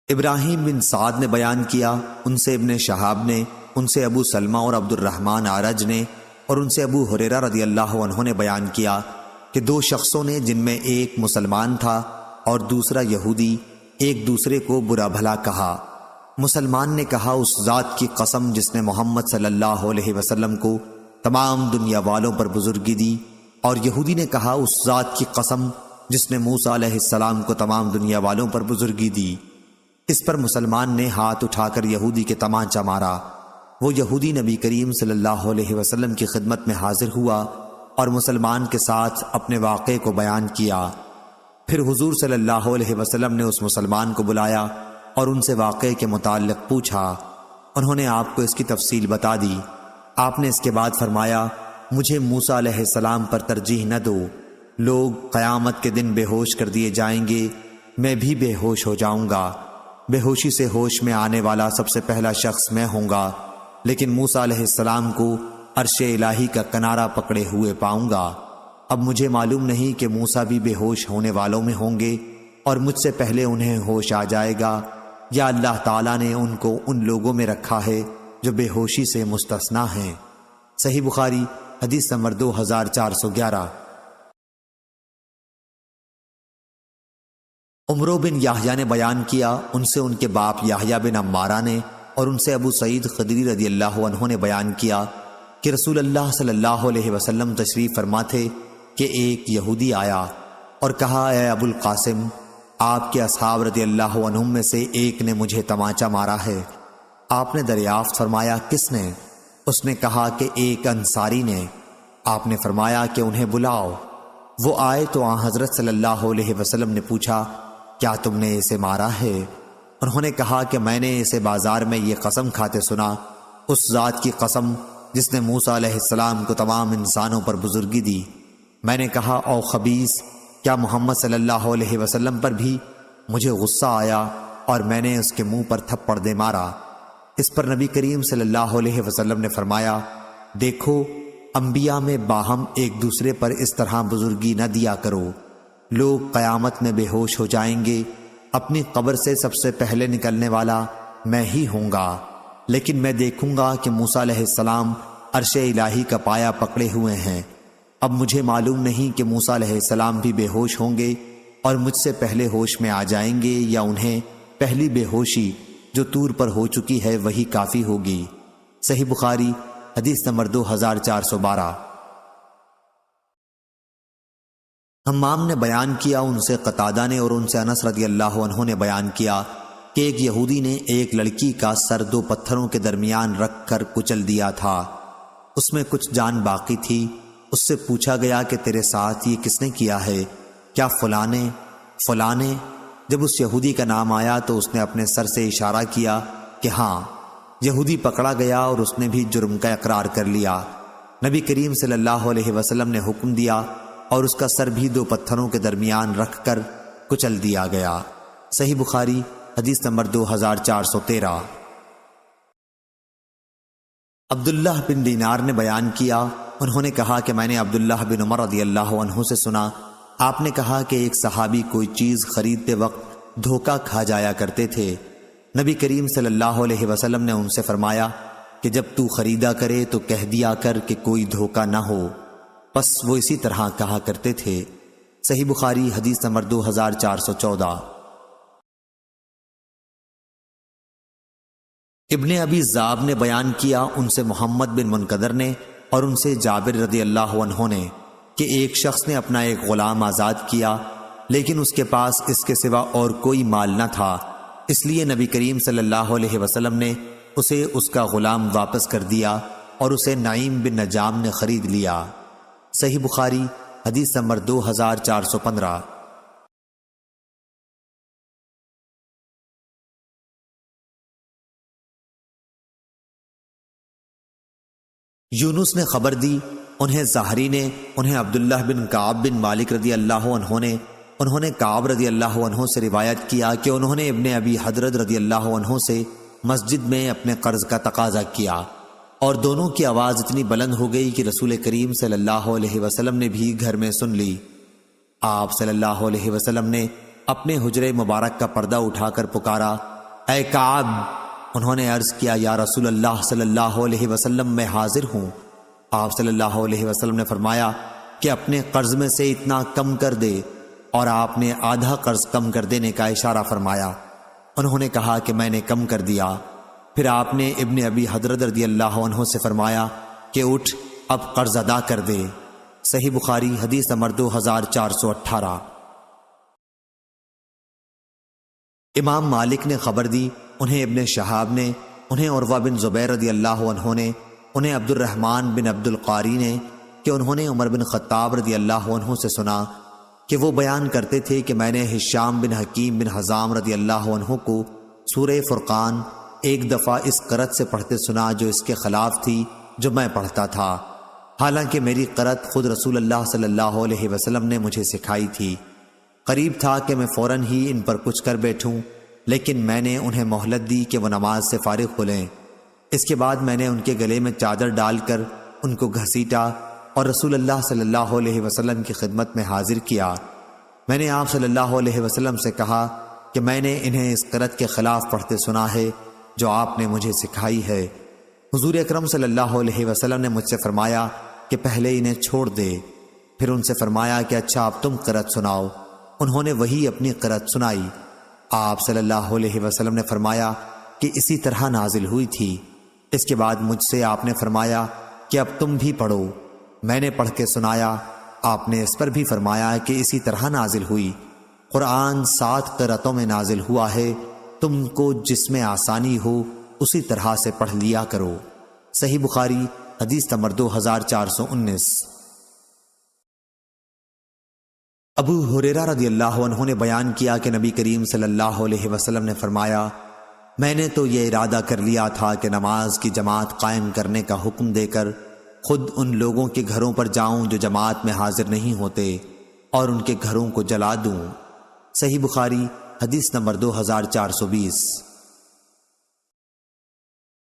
ابراہیم بن سعد نے بیان کیا، ان سے ابن شہاب نے، ان سے ابو سلمہ اور عبد الرحمن عرج نے، اور ان سے ابو ہریرہ رضی اللہ عنہ نے بیان کیا کہ دو شخصوں نے، جن میں ایک مسلمان تھا اور دوسرا یہودی، ایک دوسرے کو برا بھلا کہا۔ مسلمان نے کہا، اس ذات کی قسم جس نے محمد صلی اللہ علیہ وسلم کو تمام دنیا والوں پر بزرگی دی، اور یہودی نے کہا، اس ذات کی قسم جس نے موسیٰ علیہ السلام کو تمام دنیا والوں پر بزرگی دی۔ اس پر مسلمان نے ہاتھ اٹھا کر یہودی کے تمانچہ مارا۔ وہ یہودی نبی کریم صلی اللہ علیہ وسلم کی خدمت میں حاضر ہوا اور مسلمان کے ساتھ اپنے واقعے کو بیان کیا۔ پھر حضور صلی اللہ علیہ وسلم نے اس مسلمان کو بلایا اور ان سے واقعے کے متعلق پوچھا۔ انہوں نے آپ کو اس کی تفصیل بتا دی۔ آپ نے اس کے بعد فرمایا، مجھے موسیٰ علیہ السلام پر ترجیح نہ دو، لوگ قیامت کے دن بے ہوش کر دیے جائیں گے، میں بھی بے ہوش ہو جاؤں گا۔ بے ہوشی سے ہوش میں آنے والا سب سے پہلا شخص میں ہوں گا، لیکن موسیٰ علیہ السلام کو عرش الہی کا کنارہ پکڑے ہوئے پاؤں گا۔ اب مجھے معلوم نہیں کہ موسیٰ بھی بے ہوش ہونے والوں میں ہوں گے اور مجھ سے پہلے انہیں ہوش آ جائے گا، یا اللہ تعالیٰ نے ان کو ان لوگوں میں رکھا ہے جو بے ہوشی سے مستثنیٰ ہیں۔ صحیح بخاری حدیث نمبر 2411۔ عمرو بن یحییٰ نے بیان کیا، ان سے ان کے باپ یحییٰ بن عمارہ نے، اور ان سے ابو سعید خدری رضی اللہ عنہ نے بیان کیا کہ رسول اللہ صلی اللہ علیہ وسلم تشریف فرما تھے کہ ایک یہودی آیا اور کہا، اے ابو القاسم، آپ کے اصحاب رضی اللہ عنہم میں سے ایک نے مجھے تمانچہ مارا ہے۔ آپ نے دریافت فرمایا، کس نے؟ اس نے کہا کہ ایک انصاری نے۔ آپ نے فرمایا کہ انہیں بلاؤ۔ وہ آئے تو آن حضرت صلی اللہ علیہ وسلم نے پوچھا، کیا تم نے اسے مارا ہے؟ انہوں نے کہا کہ میں نے اسے بازار میں یہ قسم کھاتے سنا، اس ذات کی قسم جس نے موسیٰ علیہ السلام کو تمام انسانوں پر بزرگی دی۔ میں نے کہا، او خبیث، کیا محمد صلی اللہ علیہ وسلم پر بھی؟ مجھے غصہ آیا اور میں نے اس کے منہ پر تھپڑ دے مارا۔ اس پر نبی کریم صلی اللہ علیہ وسلم نے فرمایا، دیکھو، انبیاء میں باہم ایک دوسرے پر اس طرح بزرگی نہ دیا کرو۔ لوگ قیامت میں بے ہوش ہو جائیں گے، اپنی قبر سے سب سے پہلے نکلنے والا میں ہی ہوں گا، لیکن میں دیکھوں گا کہ موسیٰ علیہ السلام عرش الہی کا پایا پکڑے ہوئے ہیں۔ اب مجھے معلوم نہیں کہ موسیٰ علیہ السلام بھی بے ہوش ہوں گے اور مجھ سے پہلے ہوش میں آ جائیں گے، یا انہیں پہلی بے ہوشی جو طور پر ہو چکی ہے وہی کافی ہوگی۔ صحیح بخاری حدیث نمبر 2412۔ حمام نے بیان کیا، ان سے قتادہ نے اور ان سے انس رضی اللہ عنہ نے بیان کیا کہ ایک یہودی نے ایک لڑکی کا سر دو پتھروں کے درمیان رکھ کر کچل دیا تھا، اس میں کچھ جان باقی تھی۔ اس سے پوچھا گیا کہ تیرے ساتھ یہ کس نے کیا ہے؟ کیا فلاں نے؟ جب اس یہودی کا نام آیا تو اس نے اپنے سر سے اشارہ کیا کہ ہاں۔ یہودی پکڑا گیا اور اس نے بھی جرم کا اقرار کر لیا۔ نبی کریم صلی اللہ علیہ وسلم نے حکم دیا اور اس کا سر بھی دو پتھروں کے درمیان رکھ کر کچل دیا گیا۔ صحیح بخاری حدیث نمبر 2413۔ عبداللہ بن دینار نے بیان کیا، انہوں نے کہا کہ میں نے عبداللہ بن عمر رضی اللہ عنہ سے سنا، آپ نے کہا کہ ایک صحابی کوئی چیز خریدتے وقت دھوکہ کھا جایا کرتے تھے۔ نبی کریم صلی اللہ علیہ وسلم نے ان سے فرمایا کہ جب تو خریدا کرے تو کہہ دیا کر کہ کوئی دھوکہ نہ ہو۔ پس وہ اسی طرح کہا کرتے تھے۔ صحیح بخاری حدیث نمبر 2414۔ ابن ابی ذئب نے بیان کیا، ان سے محمد بن منقدر نے اور ان سے جابر رضی اللہ عنہ نے کہ ایک شخص نے اپنا ایک غلام آزاد کیا، لیکن اس کے پاس اس کے سوا اور کوئی مال نہ تھا، اس لیے نبی کریم صلی اللہ علیہ وسلم نے اسے اس کا غلام واپس کر دیا اور اسے نعیم بن نجام نے خرید لیا۔ صحیح بخاری حدیث نمبر 2415۔ یونس نے خبر دی، انہیں زہری نے، انہیں عبداللہ بن کعب بن مالک رضی اللہ عنہ نے، انہوں نے کعب رضی اللہ عنہ سے روایت کیا کہ انہوں نے ابن ابی حضرت رضی اللہ عنہ سے مسجد میں اپنے قرض کا تقاضا کیا، اور دونوں کی آواز اتنی بلند ہو گئی کہ رسول کریم صلی اللہ علیہ وسلم نے بھی گھر میں سن لی۔ آپ صلی اللہ علیہ وسلم نے اپنے حجرے مبارک کا پردہ اٹھا کر پکارا، اے کعب! انہوں نے عرض کیا، یا رسول اللہ صلی اللہ علیہ وسلم میں حاضر ہوں۔ آپ صلی اللہ علیہ وسلم نے فرمایا کہ اپنے قرض میں سے اتنا کم کر دے، اور آپ نے آدھا قرض کم کر دینے کا اشارہ فرمایا۔ انہوں نے کہا کہ میں نے کم کر دیا۔ پھر آپ نے ابن ابی حضرت رضی اللہ عنہ سے فرمایا کہ اٹھ، اب قرض ادا کر دے۔ صحیح بخاری حدیث نمبر 2418۔ امام مالک نے خبر دی، انہیں ابن شہاب نے، انہیں عروہ بن زبیر رضی اللہ عنہ نے، انہیں عبد الرحمن بن عبد القاری نے کہ انہوں نے عمر بن خطاب رضی اللہ عنہ سے سنا کہ وہ بیان کرتے تھے کہ میں نے ہشام بن حکیم بن حزام رضی اللہ عنہ کو سورہ فرقان ایک دفعہ اس قرأت سے پڑھتے سنا جو اس کے خلاف تھی جو میں پڑھتا تھا، حالانکہ میری قرأت خود رسول اللہ صلی اللہ علیہ وسلم نے مجھے سکھائی تھی۔ قریب تھا کہ میں فوراً ہی ان پر کچھ کر بیٹھوں، لیکن میں نے انہیں مہلت دی کہ وہ نماز سے فارغ ہو لیں۔ اس کے بعد میں نے ان کے گلے میں چادر ڈال کر ان کو گھسیٹا اور رسول اللہ صلی اللہ علیہ وسلم کی خدمت میں حاضر کیا۔ میں نے آپ صلی اللہ علیہ وسلم سے کہا کہ میں نے انہیں اس قرأت کے خلاف پڑھتے سنا ہے جو آپ نے مجھے سکھائی ہے۔ حضور اکرم صلی اللہ علیہ وسلم نے مجھ سے فرمایا کہ پہلے انہیں چھوڑ دے، پھر ان سے فرمایا کہ اچھا اب تم قرأت سناؤ۔ انہوں نے وہی اپنی قرأت سنائی۔ آپ صلی اللہ علیہ وسلم نے فرمایا کہ اسی طرح نازل ہوئی تھی۔ اس کے بعد مجھ سے آپ نے فرمایا کہ اب تم بھی پڑھو۔ میں نے پڑھ کے سنایا، آپ نے اس پر بھی فرمایا کہ اسی طرح نازل ہوئی۔ قرآن 7 قرأتوں میں نازل ہوا ہے، تم کو جس میں آسانی ہو اسی طرح سے پڑھ لیا کرو۔ صحیح بخاری حدیث نمبر 2419۔ ابو ہریرہ رضی اللہ عنہ نے بیان کیا کہ نبی کریم صلی اللہ علیہ وسلم نے فرمایا، میں نے تو یہ ارادہ کر لیا تھا کہ نماز کی جماعت قائم کرنے کا حکم دے کر خود ان لوگوں کے گھروں پر جاؤں جو جماعت میں حاضر نہیں ہوتے اور ان کے گھروں کو جلا دوں۔ صحیح بخاری حدیث نمبر 2420۔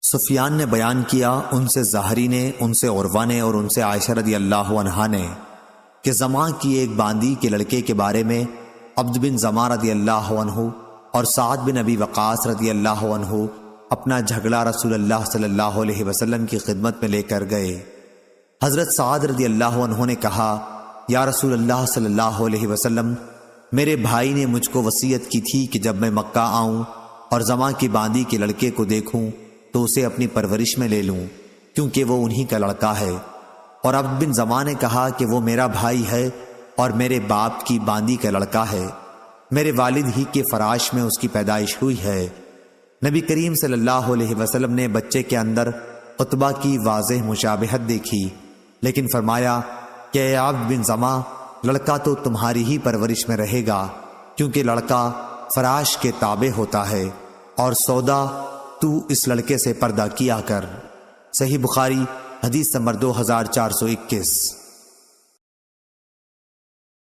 سفیان نے بیان کیا، ان سے زہری نے، ان سے عروہ نے اور ان سے عائشہ رضی اللہ عنہا نے کہ زماں کی ایک باندی کے لڑکے کے بارے میں عبد بن زماں رضی اللہ عنہ اور سعد بن ابی وقاص رضی اللہ عنہ اپنا جھگڑا رسول اللہ صلی اللہ علیہ وسلم کی خدمت میں لے کر گئے۔ حضرت سعد رضی اللہ عنہ نے کہا، یا رسول اللہ صلی اللہ علیہ وسلم، میرے بھائی نے مجھ کو وصیت کی تھی کہ جب میں مکہ آؤں اور زماں کی باندی کے لڑکے کو دیکھوں تو اسے اپنی پرورش میں لے لوں، کیونکہ وہ انہی کا لڑکا ہے۔ اور عبد بن زماں نے کہا کہ وہ میرا بھائی ہے اور میرے باپ کی باندی کا لڑکا ہے، میرے والد ہی کے فراش میں اس کی پیدائش ہوئی ہے۔ نبی کریم صلی اللہ علیہ وسلم نے بچے کے اندر عتبہ کی واضح مشابہت دیکھی، لیکن فرمایا کہ اے عبد بن زماں، لڑکا تو تمہاری ہی پرورش میں رہے گا، کیونکہ لڑکا فراش کے تابع ہوتا ہے، اور سودا تو اس لڑکے سے پردہ کیا کر۔ صحیح بخاری حدیث نمبر 2421۔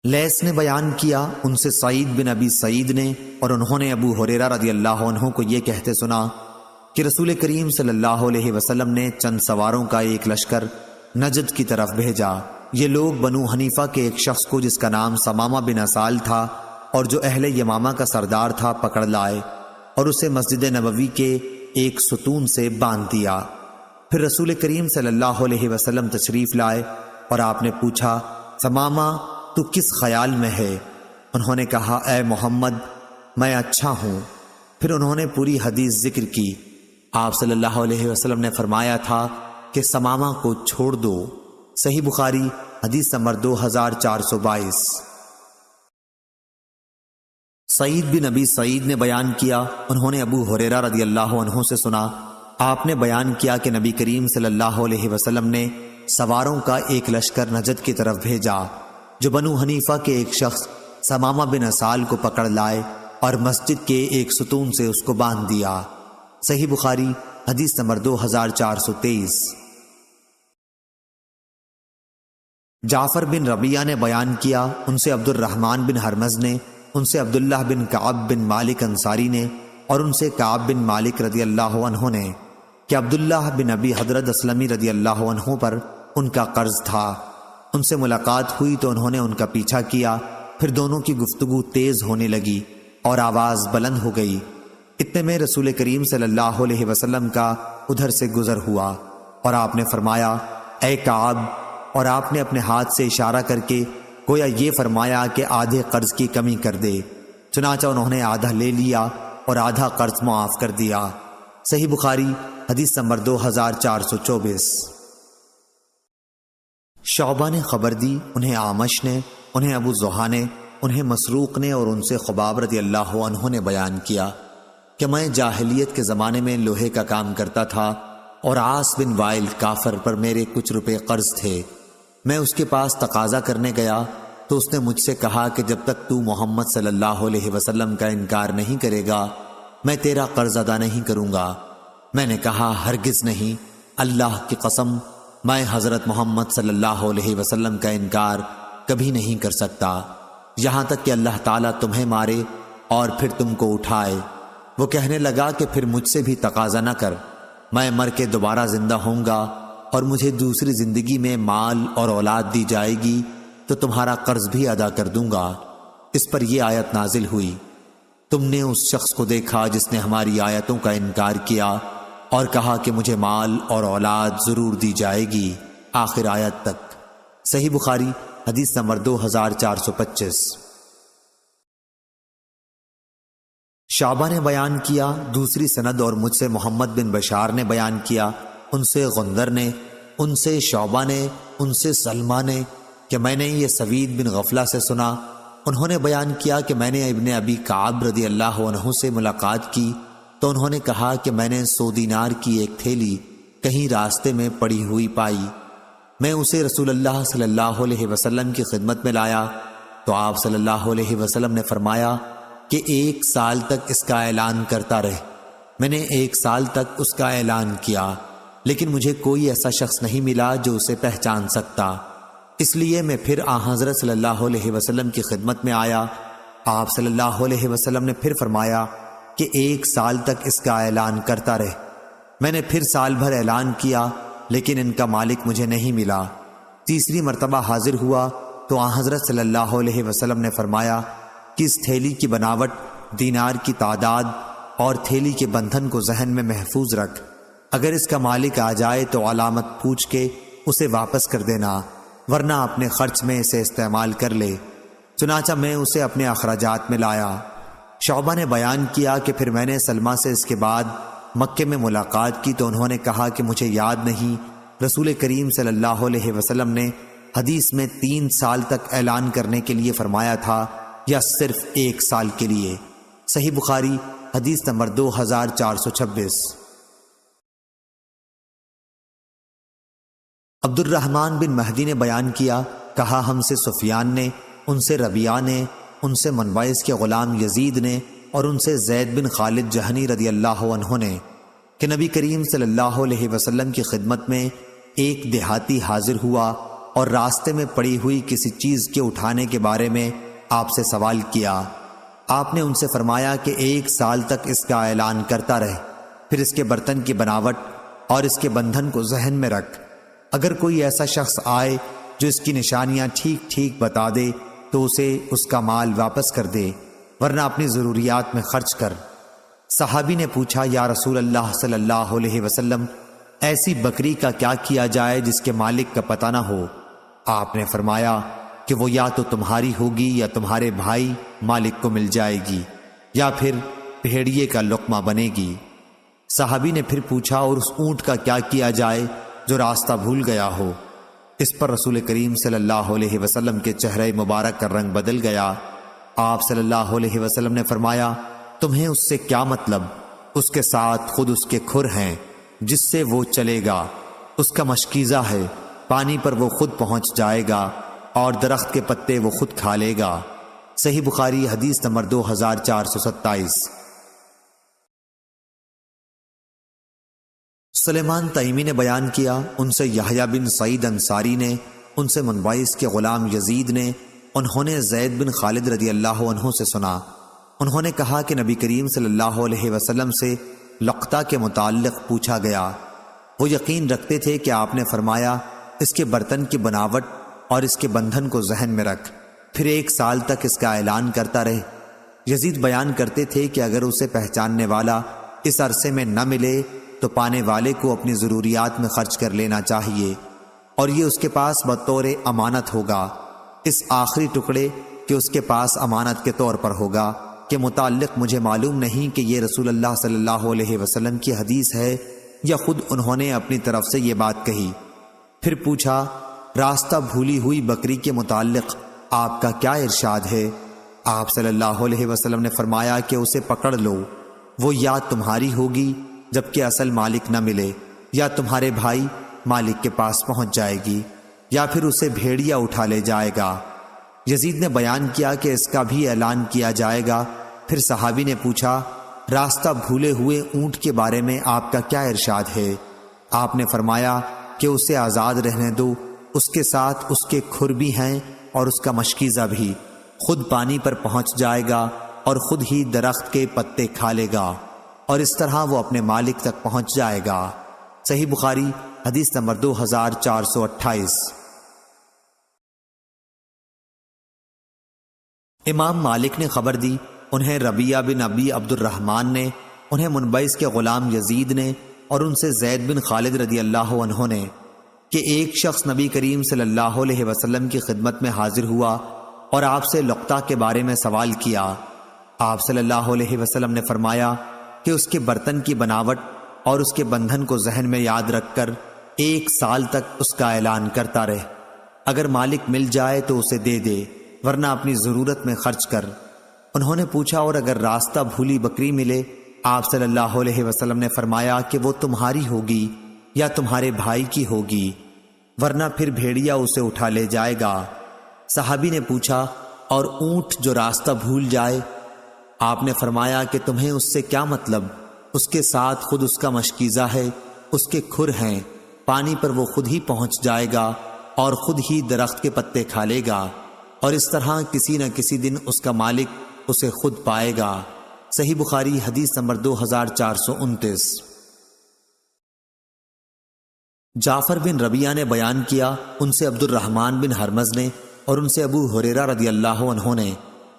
لیث نے بیان کیا، ان سے سعید بن ابی سعید نے، اور انہوں نے ابو ہریرہ رضی اللہ عنہ کو یہ کہتے سنا کہ رسول کریم صلی اللہ علیہ وسلم نے چند سواروں کا ایک لشکر نجد کی طرف بھیجا۔ یہ لوگ بنو حنیفہ کے ایک شخص کو جس کا نام ثمامہ بن اسال تھا اور جو اہل یمامہ کا سردار تھا پکڑ لائے اور اسے مسجد نبوی کے ایک ستون سے باندھ دیا۔ پھر رسول کریم صلی اللہ علیہ وسلم تشریف لائے اور آپ نے پوچھا، ثمامہ تو کس خیال میں ہے؟ انہوں نے کہا، اے محمد، میں اچھا ہوں۔ پھر انہوں نے پوری حدیث ذکر کی۔ آپ صلی اللہ علیہ وسلم نے فرمایا تھا کہ ثمامہ کو چھوڑ دو۔ صحیح بخاری حدیث نمبر 2422۔ سعید بن ابی سعید نے بیان کیا، انہوں نے ابو ہریرہ رضی اللہ عنہ سے سنا، آپ نے بیان کیا کہ نبی کریم صلی اللہ علیہ وسلم نے سواروں کا ایک لشکر نجد کی طرف بھیجا جو بنو حنیفہ کے ایک شخص ثمامہ بن اسال کو پکڑ لائے اور مسجد کے ایک ستون سے اس کو باندھ دیا۔ صحیح بخاری حدیث نمبر 2423۔ جعفر بن ربیعہ نے بیان کیا، ان سے عبد الرحمن بن ہرمز نے، ان سے عبداللہ بن کعب بن مالک انصاری نے، اور ان سے کعب بن مالک رضی اللہ عنہ نے کہ عبداللہ بن ابی حضرت اسلمی رضی اللہ عنہ پر ان کا قرض تھا۔ ان سے ملاقات ہوئی تو انہوں نے ان کا پیچھا کیا، پھر دونوں کی گفتگو تیز ہونے لگی اور آواز بلند ہو گئی۔ اتنے میں رسول کریم صلی اللہ علیہ وسلم کا ادھر سے گزر ہوا اور آپ نے فرمایا، اے کعب، اور آپ نے اپنے ہاتھ سے اشارہ کر کے گویا یہ فرمایا کہ آدھے قرض کی کمی کر دے۔ چنانچہ انہوں نے آدھا لے لیا اور آدھا قرض معاف کر دیا۔ صحیح بخاری حدیث نمبر 2424۔ شعبہ نے خبر دی، انہیں اعمش نے، انہیں ابو زحا نے، انہیں مسروق نے اور ان سے خباب رضی اللہ عنہ نے بیان کیا کہ میں جاہلیت کے زمانے میں لوہے کا کام کرتا تھا اور عاص بن وائل کافر پر میرے کچھ روپے قرض تھے۔ میں اس کے پاس تقاضا کرنے گیا تو اس نے مجھ سے کہا کہ جب تک تو محمد صلی اللہ علیہ وسلم کا انکار نہیں کرے گا میں تیرا قرض ادا نہیں کروں گا۔ میں نے کہا، ہرگز نہیں، اللہ کی قسم، میں حضرت محمد صلی اللہ علیہ وسلم کا انکار کبھی نہیں کر سکتا یہاں تک کہ اللہ تعالیٰ تمہیں مارے اور پھر تم کو اٹھائے۔ وہ کہنے لگا کہ پھر مجھ سے بھی تقاضا نہ کر، میں مر کے دوبارہ زندہ ہوں گا اور مجھے دوسری زندگی میں مال اور اولاد دی جائے گی تو تمہارا قرض بھی ادا کر دوں گا۔ اس پر یہ آیت نازل ہوئی، تم نے اس شخص کو دیکھا جس نے ہماری آیتوں کا انکار کیا اور کہا کہ مجھے مال اور اولاد ضرور دی جائے گی، آخر آیت تک۔ صحیح بخاری حدیث نمبر 2425۔ شعبہ نے بیان کیا دوسری سند اور مجھ سے محمد بن بشار نے بیان کیا، ان سے غندر نے، ان سے شعبہ نے، ان سے سلمہ نے کہ میں نے یہ سوید بن غفلہ سے سنا۔ انہوں نے بیان کیا کہ میں نے ابن ابی کعب رضی اللہ عنہ سے ملاقات کی تو انہوں نے کہا کہ میں نے 100 دینار کی ایک تھیلی کہیں راستے میں پڑی ہوئی پائی، میں اسے رسول اللہ صلی اللہ علیہ وسلم کی خدمت میں لایا تو آپ صلی اللہ علیہ وسلم نے فرمایا کہ 1 سال تک اس کا اعلان کرتا رہے۔ میں نے 1 سال تک اس کا اعلان کیا لیکن مجھے کوئی ایسا شخص نہیں ملا جو اسے پہچان سکتا، اس لیے میں پھر حضرت صلی اللہ علیہ وسلم کی خدمت میں آیا۔ آپ صلی اللہ علیہ وسلم نے پھر فرمایا کہ 1 سال تک اس کا اعلان کرتا رہے۔ میں نے پھر سال بھر اعلان کیا لیکن ان کا مالک مجھے نہیں ملا۔ تیسری مرتبہ حاضر ہوا تو حضرت صلی اللہ علیہ وسلم نے فرمایا کہ اس تھیلی کی بناوٹ، دینار کی تعداد اور تھیلی کے بندھن کو ذہن میں محفوظ رکھ، اگر اس کا مالک آ جائے تو علامت پوچھ کے اسے واپس کر دینا، ورنہ اپنے خرچ میں اسے استعمال کر لے۔ چنانچہ میں اسے اپنے اخراجات میں لایا۔ شعبہ نے بیان کیا کہ پھر میں نے سلمہ سے اس کے بعد مکے میں ملاقات کی تو انہوں نے کہا کہ مجھے یاد نہیں رسول کریم صلی اللہ علیہ وسلم نے حدیث میں 3 سال تک اعلان کرنے کے لیے فرمایا تھا یا صرف 1 سال کے لیے۔ صحیح بخاری حدیث نمبر 2426۔ عبد الرحمن بن مہدی نے بیان کیا، کہا ہم سے سفیان نے، ان سے ربیعہ نے، ان سے منبعث کے غلام یزید نے اور ان سے زید بن خالد جہنی رضی اللہ عنہ نے کہ نبی کریم صلی اللہ علیہ وسلم کی خدمت میں ایک دیہاتی حاضر ہوا اور راستے میں پڑی ہوئی کسی چیز کے اٹھانے کے بارے میں آپ سے سوال کیا۔ آپ نے ان سے فرمایا کہ 1 سال تک اس کا اعلان کرتا رہے، پھر اس کے برتن کی بناوٹ اور اس کے بندھن کو ذہن میں رکھ، اگر کوئی ایسا شخص آئے جو اس کی نشانیاں ٹھیک ٹھیک بتا دے تو اسے اس کا مال واپس کر دے، ورنہ اپنی ضروریات میں خرچ کر۔ صحابی نے پوچھا یا رسول اللہ صلی اللہ علیہ وسلم، ایسی بکری کا کیا کیا جائے جس کے مالک کا پتہ نہ ہو؟ آپ نے فرمایا کہ وہ یا تو تمہاری ہوگی یا تمہارے بھائی مالک کو مل جائے گی یا پھر بھیڑیے کا لقمہ بنے گی۔ صحابی نے پھر پوچھا اور اس اونٹ کا کیا کیا جائے جو راستہ بھول گیا ہو؟ اس پر رسول کریم صلی اللہ علیہ وسلم کے چہرے مبارک کا رنگ بدل گیا۔ آپ صلی اللہ علیہ وسلم نے فرمایا تمہیں اس سے کیا مطلب؟ اس کے ساتھ خود اس کے کھر ہیں جس سے وہ چلے گا، اس کا مشکیزہ ہے، پانی پر وہ خود پہنچ جائے گا اور درخت کے پتے وہ خود کھا لے گا۔ صحیح بخاری حدیث نمبر 2427۔ سلیمان تیمی نے بیان کیا، ان سے یحییٰ بن سعید انصاری نے، ان سے منبعث کے غلام یزید نے، انہوں نے زید بن خالد رضی اللہ عنہ سے سنا، انہوں نے کہا کہ نبی کریم صلی اللہ علیہ وسلم سے لقطہ کے متعلق پوچھا گیا، وہ یقین رکھتے تھے کہ آپ نے فرمایا اس کے برتن کی بناوٹ اور اس کے بندھن کو ذہن میں رکھ، پھر 1 سال تک اس کا اعلان کرتا رہے۔ یزید بیان کرتے تھے کہ اگر اسے پہچاننے والا اس عرصے میں نہ ملے تو پانے والے کو اپنی ضروریات میں خرچ کر لینا چاہیے اور یہ اس کے پاس بطور امانت ہوگا، اس آخری ٹکڑے کہ اس کے پاس امانت کے طور پر ہوگا کے متعلق مجھے معلوم نہیں کہ یہ رسول اللہ صلی اللہ علیہ وسلم کی حدیث ہے یا خود انہوں نے اپنی طرف سے یہ بات کہی۔ پھر پوچھا راستہ بھولی ہوئی بکری کے متعلق آپ کا کیا ارشاد ہے؟ آپ صلی اللہ علیہ وسلم نے فرمایا کہ اسے پکڑ لو، وہ یا تمہاری ہوگی جبکہ اصل مالک نہ ملے، یا تمہارے بھائی مالک کے پاس پہنچ جائے گی، یا پھر اسے بھیڑیا اٹھا لے جائے گا۔ یزید نے بیان کیا کہ اس کا بھی اعلان کیا جائے گا۔ پھر صحابی نے پوچھا راستہ بھولے ہوئے اونٹ کے بارے میں آپ کا کیا ارشاد ہے؟ آپ نے فرمایا کہ اسے آزاد رہنے دو، اس کے ساتھ اس کے کھر بھی ہیں اور اس کا مشکیزہ بھی، خود پانی پر پہنچ جائے گا اور خود ہی درخت کے پتے کھا لے گا اور اس طرح وہ اپنے مالک تک پہنچ جائے گا۔ صحیح بخاری حدیث نمبر 2428۔ امام مالک نے خبر دی، انہیں ربیعہ بن ابی عبد الرحمن نے، انہیں منبعث کے غلام یزید نے اور ان سے زید بن خالد رضی اللہ عنہ نے کہ ایک شخص نبی کریم صلی اللہ علیہ وسلم کی خدمت میں حاضر ہوا اور آپ سے لقطہ کے بارے میں سوال کیا۔ آپ صلی اللہ علیہ وسلم نے فرمایا کہ اس کے برتن کی بناوٹ اور اس کے بندھن کو ذہن میں یاد رکھ کر 1 سال تک اس کا اعلان کرتا رہے۔ اگر مالک مل جائے تو اسے دے دے، ورنہ اپنی ضرورت میں خرچ کر۔ انہوں نے پوچھا اور اگر راستہ بھولی بکری ملے؟ آپ صلی اللہ علیہ وسلم نے فرمایا کہ وہ تمہاری ہوگی یا تمہارے بھائی کی ہوگی، ورنہ پھر بھیڑیا اسے اٹھا لے جائے گا۔ صحابی نے پوچھا اور اونٹ جو راستہ بھول جائے؟ آپ نے فرمایا کہ تمہیں اس سے کیا مطلب؟ اس کے ساتھ خود اس کا مشکیزہ ہے، اس کے کھر ہیں، پانی پر وہ خود ہی پہنچ جائے گا اور خود ہی درخت کے پتے کھا لے گا، اور اس طرح کسی نہ کسی دن اس کا مالک اسے خود پائے گا۔ صحیح بخاری حدیث نمبر 2429۔ جعفر بن ربیعہ نے بیان کیا، ان سے عبد الرحمن بن ہرمز نے اور ان سے ابو ہریرہ رضی اللہ عنہ نے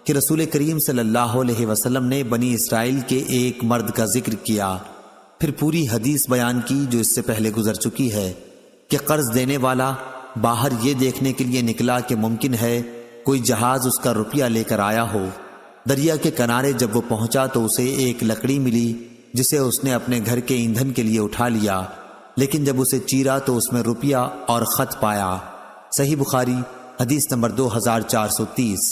کہ رسول کریم صلی اللہ علیہ وسلم نے بنی اسرائیل کے ایک مرد کا ذکر کیا، پھر پوری حدیث بیان کی جو اس سے پہلے گزر چکی ہے کہ قرض دینے والا باہر یہ دیکھنے کے لیے نکلا کہ ممکن ہے کوئی جہاز اس کا روپیہ لے کر آیا ہو۔ دریا کے کنارے جب وہ پہنچا تو اسے ایک لکڑی ملی جسے اس نے اپنے گھر کے ایندھن کے لیے اٹھا لیا، لیکن جب اسے چیرا تو اس میں روپیہ اور خط پایا۔ صحیح بخاری حدیث نمبر 2430۔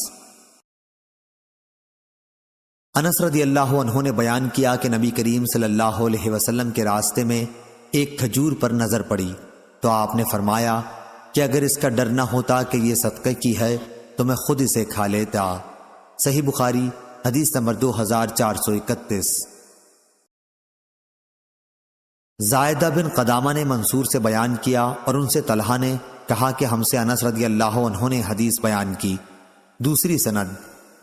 انس رضی اللہ عنہ نے بیان کیا کہ نبی کریم صلی اللہ علیہ وسلم کے راستے میں ایک کھجور پر نظر پڑی تو آپ نے فرمایا کہ اگر اس کا ڈر نہ ہوتا کہ یہ صدقہ کی ہے تو میں خود اسے کھا لیتا۔ صحیح بخاری حدیث نمبر 2431۔ زائدہ بن قدامہ نے منصور سے بیان کیا اور ان سے طلحہ نے کہا کہ ہم سے انس رضی اللہ عنہ نے حدیث بیان کی، دوسری سند،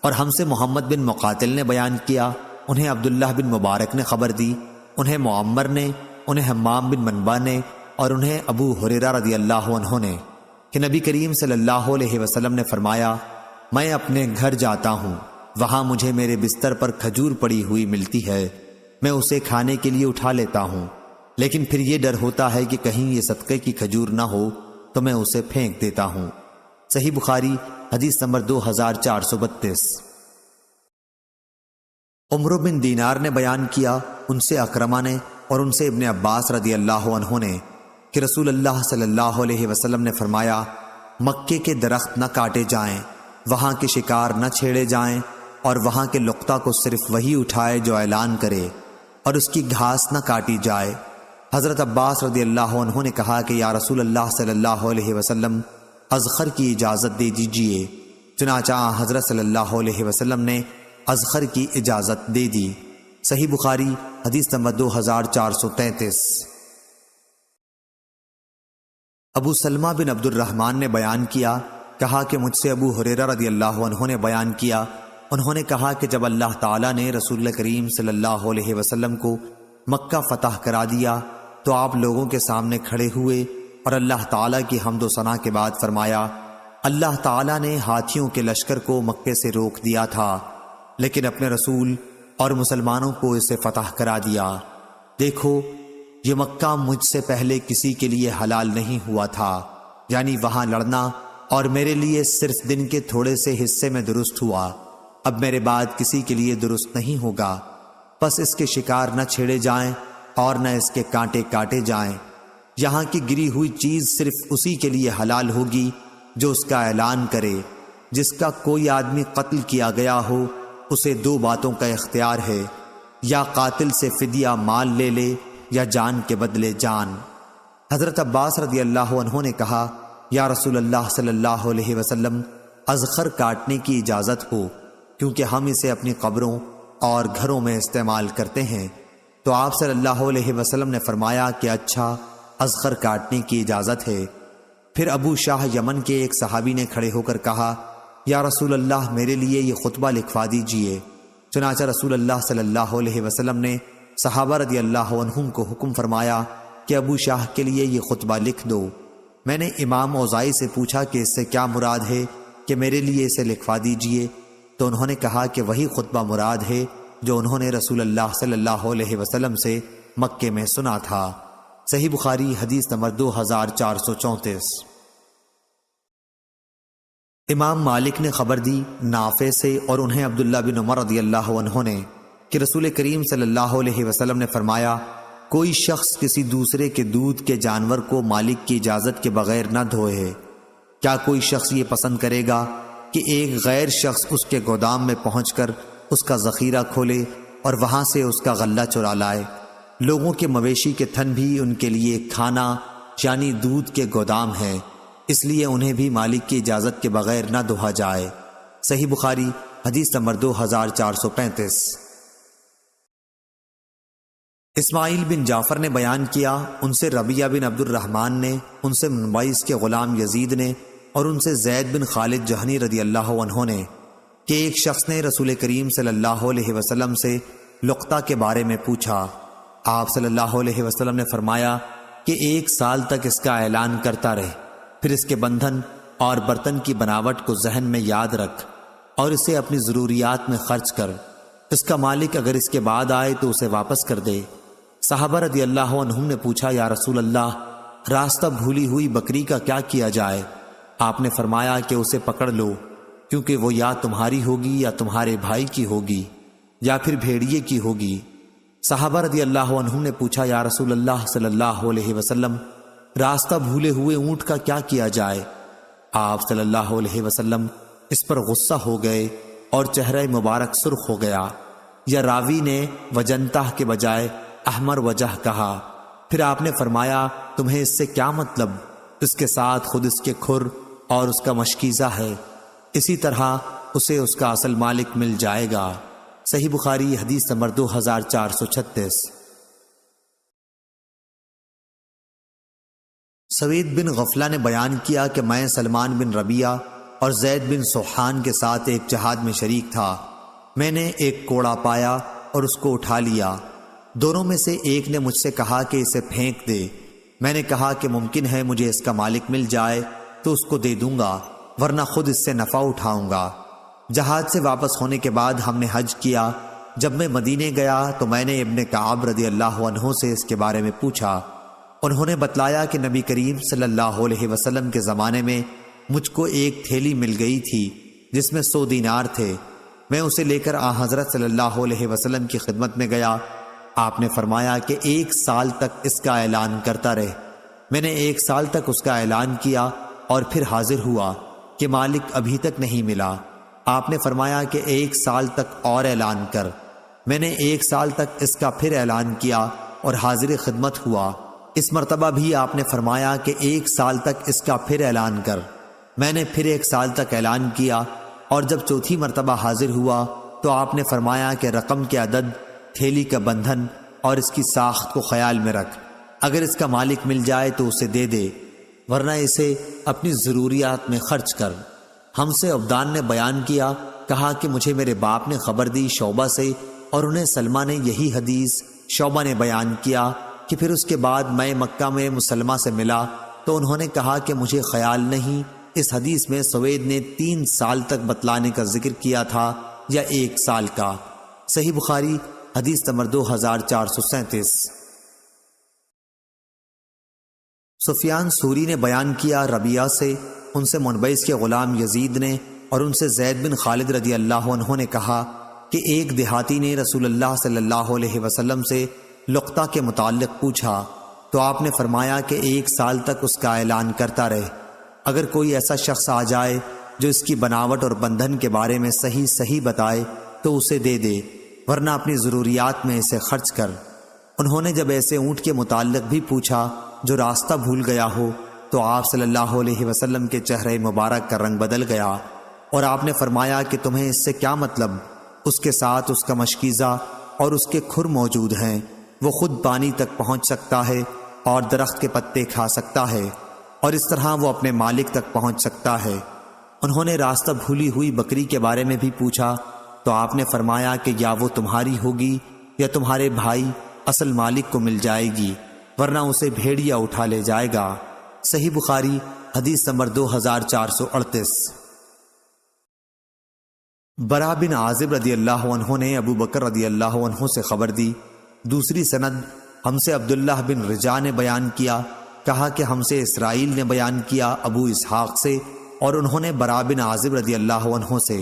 اور ہم سے محمد بن مقاتل نے بیان کیا، انہیں عبداللہ بن مبارک نے خبر دی، انہیں معمر نے، انہیں حمام بن منبع نے اور انہیں ابو ہریرہ رضی اللہ عنہ نے کہ نبی کریم صلی اللہ علیہ وسلم نے فرمایا، میں اپنے گھر جاتا ہوں، وہاں مجھے میرے بستر پر کھجور پڑی ہوئی ملتی ہے، میں اسے کھانے کے لیے اٹھا لیتا ہوں، لیکن پھر یہ ڈر ہوتا ہے کہ کہیں یہ صدقے کی کھجور نہ ہو تو میں اسے پھینک دیتا ہوں۔ صحیح بخاری حدیث نمبر 2432۔ عمرو بن دینار نے بیان کیا، ان سے اکرمہ نے اور ان سے ابن عباس رضی اللہ عنہ نے کہ رسول اللہ صلی اللہ علیہ وسلم نے فرمایا، مکے کے درخت نہ کاٹے جائیں، وہاں کے شکار نہ چھیڑے جائیں، اور وہاں کے لقطہ کو صرف وہی اٹھائے جو اعلان کرے، اور اس کی گھاس نہ کاٹی جائے۔ حضرت عباس رضی اللہ عنہ نے کہا کہ یا رسول اللہ صلی اللہ علیہ وسلم، اذخر کی اجازت دے دیجیے۔ چنانچہ حضرت صلی اللہ علیہ وسلم نے اذخر کی اجازت دے دی۔ صحیح بخاری حدیث نمبر 2433۔ ابو سلمہ بن عبد الرحمن نے بیان کیا، کہا کہ مجھ سے ابو ہریرہ رضی اللہ عنہ نے بیان کیا، انہوں نے کہا کہ جب اللہ تعالیٰ نے رسول کریم صلی اللہ علیہ وسلم کو مکہ فتح کرا دیا تو آپ لوگوں کے سامنے کھڑے ہوئے اور اللہ تعالیٰ کی حمد و ثنا کے بعد فرمایا، اللہ تعالیٰ نے ہاتھیوں کے لشکر کو مکے سے روک دیا تھا، لیکن اپنے رسول اور مسلمانوں کو اسے فتح کرا دیا۔ دیکھو، یہ مکہ مجھ سے پہلے کسی کے لیے حلال نہیں ہوا تھا، یعنی وہاں لڑنا، اور میرے لیے صرف دن کے تھوڑے سے حصے میں درست ہوا، اب میرے بعد کسی کے لیے درست نہیں ہوگا، پس اس کے شکار نہ چھیڑے جائیں اور نہ اس کے کانٹے کاٹے جائیں۔ یہاں کی گری ہوئی چیز صرف اسی کے لیے حلال ہوگی جو اس کا اعلان کرے۔ جس کا کوئی آدمی قتل کیا گیا ہو اسے 2 باتوں کا اختیار ہے، یا قاتل سے فدیہ مال لے لے یا جان کے بدلے جان۔ حضرت عباس رضی اللہ عنہ نے کہا، یا رسول اللہ صلی اللہ علیہ وسلم، اذخر کاٹنے کی اجازت ہو، کیونکہ ہم اسے اپنی قبروں اور گھروں میں استعمال کرتے ہیں۔ تو آپ صلی اللہ علیہ وسلم نے فرمایا کہ اچھا، اذخر کاٹنے کی اجازت ہے۔ پھر ابو شاہ یمن کے ایک صحابی نے کھڑے ہو کر کہا، یا رسول اللہ، میرے لیے یہ خطبہ لکھوا دیجئے۔ چنانچہ رسول اللہ صلی اللہ علیہ وسلم نے صحابہ رضی اللہ عنہم کو حکم فرمایا کہ ابو شاہ کے لیے یہ خطبہ لکھ دو۔ میں نے امام اوزائی سے پوچھا کہ اس سے کیا مراد ہے کہ میرے لیے اسے لکھوا دیجئے، تو انہوں نے کہا کہ وہی خطبہ مراد ہے جو انہوں نے رسول اللہ صلی اللہ علیہ وسلم سے مکے میں سنا تھا۔ صحیح بخاری حدیث نمبر 2434۔ امام مالک نے خبر دی نافع سے اور انہیں عبداللہ بن عمر رضی اللہ عنہ نے کہ رسول کریم صلی اللہ علیہ وسلم نے فرمایا، کوئی شخص کسی دوسرے کے دودھ کے جانور کو مالک کی اجازت کے بغیر نہ دھوئے۔ کیا کوئی شخص یہ پسند کرے گا کہ ایک غیر شخص اس کے گودام میں پہنچ کر اس کا ذخیرہ کھولے اور وہاں سے اس کا غلہ چرا لائے؟ لوگوں کے مویشی کے تھن بھی ان کے لیے کھانا یعنی دودھ کے گودام ہے، اس لیے انہیں بھی مالک کی اجازت کے بغیر نہ دھویا جائے۔ صحیح بخاری حدیث نمبر 2435۔ اسماعیل بن جعفر نے بیان کیا، ان سے ربیعہ بن عبد الرحمن نے، ان سے منبعث کے غلام یزید نے، اور ان سے زید بن خالد جہنی رضی اللہ عنہ نے کہ ایک شخص نے رسول کریم صلی اللہ علیہ وسلم سے لقطہ کے بارے میں پوچھا۔ آپ صلی اللہ علیہ وسلم نے فرمایا کہ 1 سال تک اس کا اعلان کرتا رہے، پھر اس کے بندھن اور برتن کی بناوٹ کو ذہن میں یاد رکھ اور اسے اپنی ضروریات میں خرچ کر۔ اس کا مالک اگر اس کے بعد آئے تو اسے واپس کر دے۔ صحابہ رضی اللہ عنہم نے پوچھا، یا رسول اللہ، راستہ بھولی ہوئی بکری کا کیا کیا جائے؟ آپ نے فرمایا کہ اسے پکڑ لو، کیونکہ وہ یا تمہاری ہوگی یا تمہارے بھائی کی ہوگی یا پھر بھیڑیے کی ہوگی۔ صحابہ رضی اللہ عنہم نے پوچھا، یا رسول اللہ صلی اللہ علیہ وسلم، راستہ بھولے ہوئے اونٹ کا کیا کیا جائے؟ آپ صلی اللہ علیہ وسلم اس پر غصہ ہو گئے اور چہرہ مبارک سرخ ہو گیا، یا راوی نے وجنتہ کے بجائے احمر وجہ کہا۔ پھر آپ نے فرمایا، تمہیں اس سے کیا مطلب؟ اس کے ساتھ خود اس کے کھر اور اس کا مشکیزہ ہے، اسی طرح اسے اس کا اصل مالک مل جائے گا۔ صحیح بخاری حدیث نمبر 2436۔ سوید بن غفلہ نے بیان کیا کہ میں سلمان بن ربیعہ اور زید بن سوحان کے ساتھ ایک جہاد میں شریک تھا۔ میں نے ایک کوڑا پایا اور اس کو اٹھا لیا۔ دونوں میں سے ایک نے مجھ سے کہا کہ اسے پھینک دے۔ میں نے کہا کہ ممکن ہے مجھے اس کا مالک مل جائے تو اس کو دے دوں گا، ورنہ خود اس سے نفع اٹھاؤں گا۔ جہاد سے واپس ہونے کے بعد ہم نے حج کیا۔ جب میں مدینے گیا تو میں نے ابن کعب رضی اللہ عنہ سے اس کے بارے میں پوچھا۔ انہوں نے بتلایا کہ نبی کریم صلی اللہ علیہ وسلم کے زمانے میں مجھ کو ایک تھیلی مل گئی تھی جس میں 100 دینار تھے۔ میں اسے لے کر حضرت صلی اللہ علیہ وسلم کی خدمت میں گیا۔ آپ نے فرمایا کہ 1 سال تک اس کا اعلان کرتا رہے۔ میں نے 1 سال تک اس کا اعلان کیا اور پھر حاضر ہوا کہ مالک ابھی تک نہیں ملا۔ آپ نے فرمایا کہ 1 سال تک اور اعلان کر۔ میں نے 1 سال تک اس کا پھر اعلان کیا اور حاضر خدمت ہوا۔ اس مرتبہ بھی آپ نے فرمایا کہ 1 سال تک اس کا پھر اعلان کر۔ میں نے پھر 1 سال تک اعلان کیا اور جب چوتھی مرتبہ حاضر ہوا تو آپ نے فرمایا کہ رقم کے عدد، تھیلی کا بندھن اور اس کی ساخت کو خیال میں رکھ۔ اگر اس کا مالک مل جائے تو اسے دے دے، ورنہ اسے اپنی ضروریات میں خرچ کر۔ ہم سے عبدان نے بیان کیا، کہا کہ مجھے میرے باپ نے خبر دی شعبہ سے، اور انہیں سلمہ نے یہی حدیث شعبہ نے بیان کیا کہ پھر اس کے بعد میں مکہ میں مسلمہ سے ملا تو انہوں نے کہا کہ مجھے خیال نہیں اس حدیث میں سوید نے 3 سال تک بتلانے کا ذکر کیا تھا یا 1 سال کا۔ صحیح بخاری حدیث نمبر 2437۔ سفیان سوری نے بیان کیا ربیعہ سے، ان سے منبعث کے غلام یزید نے، اور ان سے زید بن خالد رضی اللہ عنہ نے کہا کہ ایک دیہاتی نے رسول اللہ صلی اللہ علیہ وسلم سے لقطہ کے متعلق پوچھا تو آپ نے فرمایا کہ 1 سال تک اس کا اعلان کرتا رہے۔ اگر کوئی ایسا شخص آ جائے جو اس کی بناوٹ اور بندھن کے بارے میں صحیح بتائے تو اسے دے دے، ورنہ اپنی ضروریات میں اسے خرچ کر۔ انہوں نے جب ایسے اونٹ کے متعلق بھی پوچھا جو راستہ بھول گیا ہو تو آپ صلی اللہ علیہ وسلم کے چہرے مبارک کا رنگ بدل گیا اور آپ نے فرمایا کہ تمہیں اس سے کیا مطلب؟ اس کے ساتھ اس کا مشکیزہ اور اس کے کھر موجود ہیں، وہ خود پانی تک پہنچ سکتا ہے اور درخت کے پتے کھا سکتا ہے، اور اس طرح وہ اپنے مالک تک پہنچ سکتا ہے۔ انہوں نے راستہ بھولی ہوئی بکری کے بارے میں بھی پوچھا تو آپ نے فرمایا کہ یا وہ تمہاری ہوگی یا تمہارے بھائی اصل مالک کو مل جائے گی، ورنہ اسے بھیڑیا اٹھا لے جائے گا۔ صحیح بخاری حدیث نمبر 2438۔ برا بن عازب رضی اللہ عنہ نے ابو بکر رضی اللہ عنہ سے خبر دی۔ دوسری سند ہم سے عبداللہ بن رجا نے بیان کیا، کہا کہ ہم سے اسرائیل نے بیان کیا ابو اسحاق سے اور انہوں نے برا بن عازب رضی اللہ عنہ سے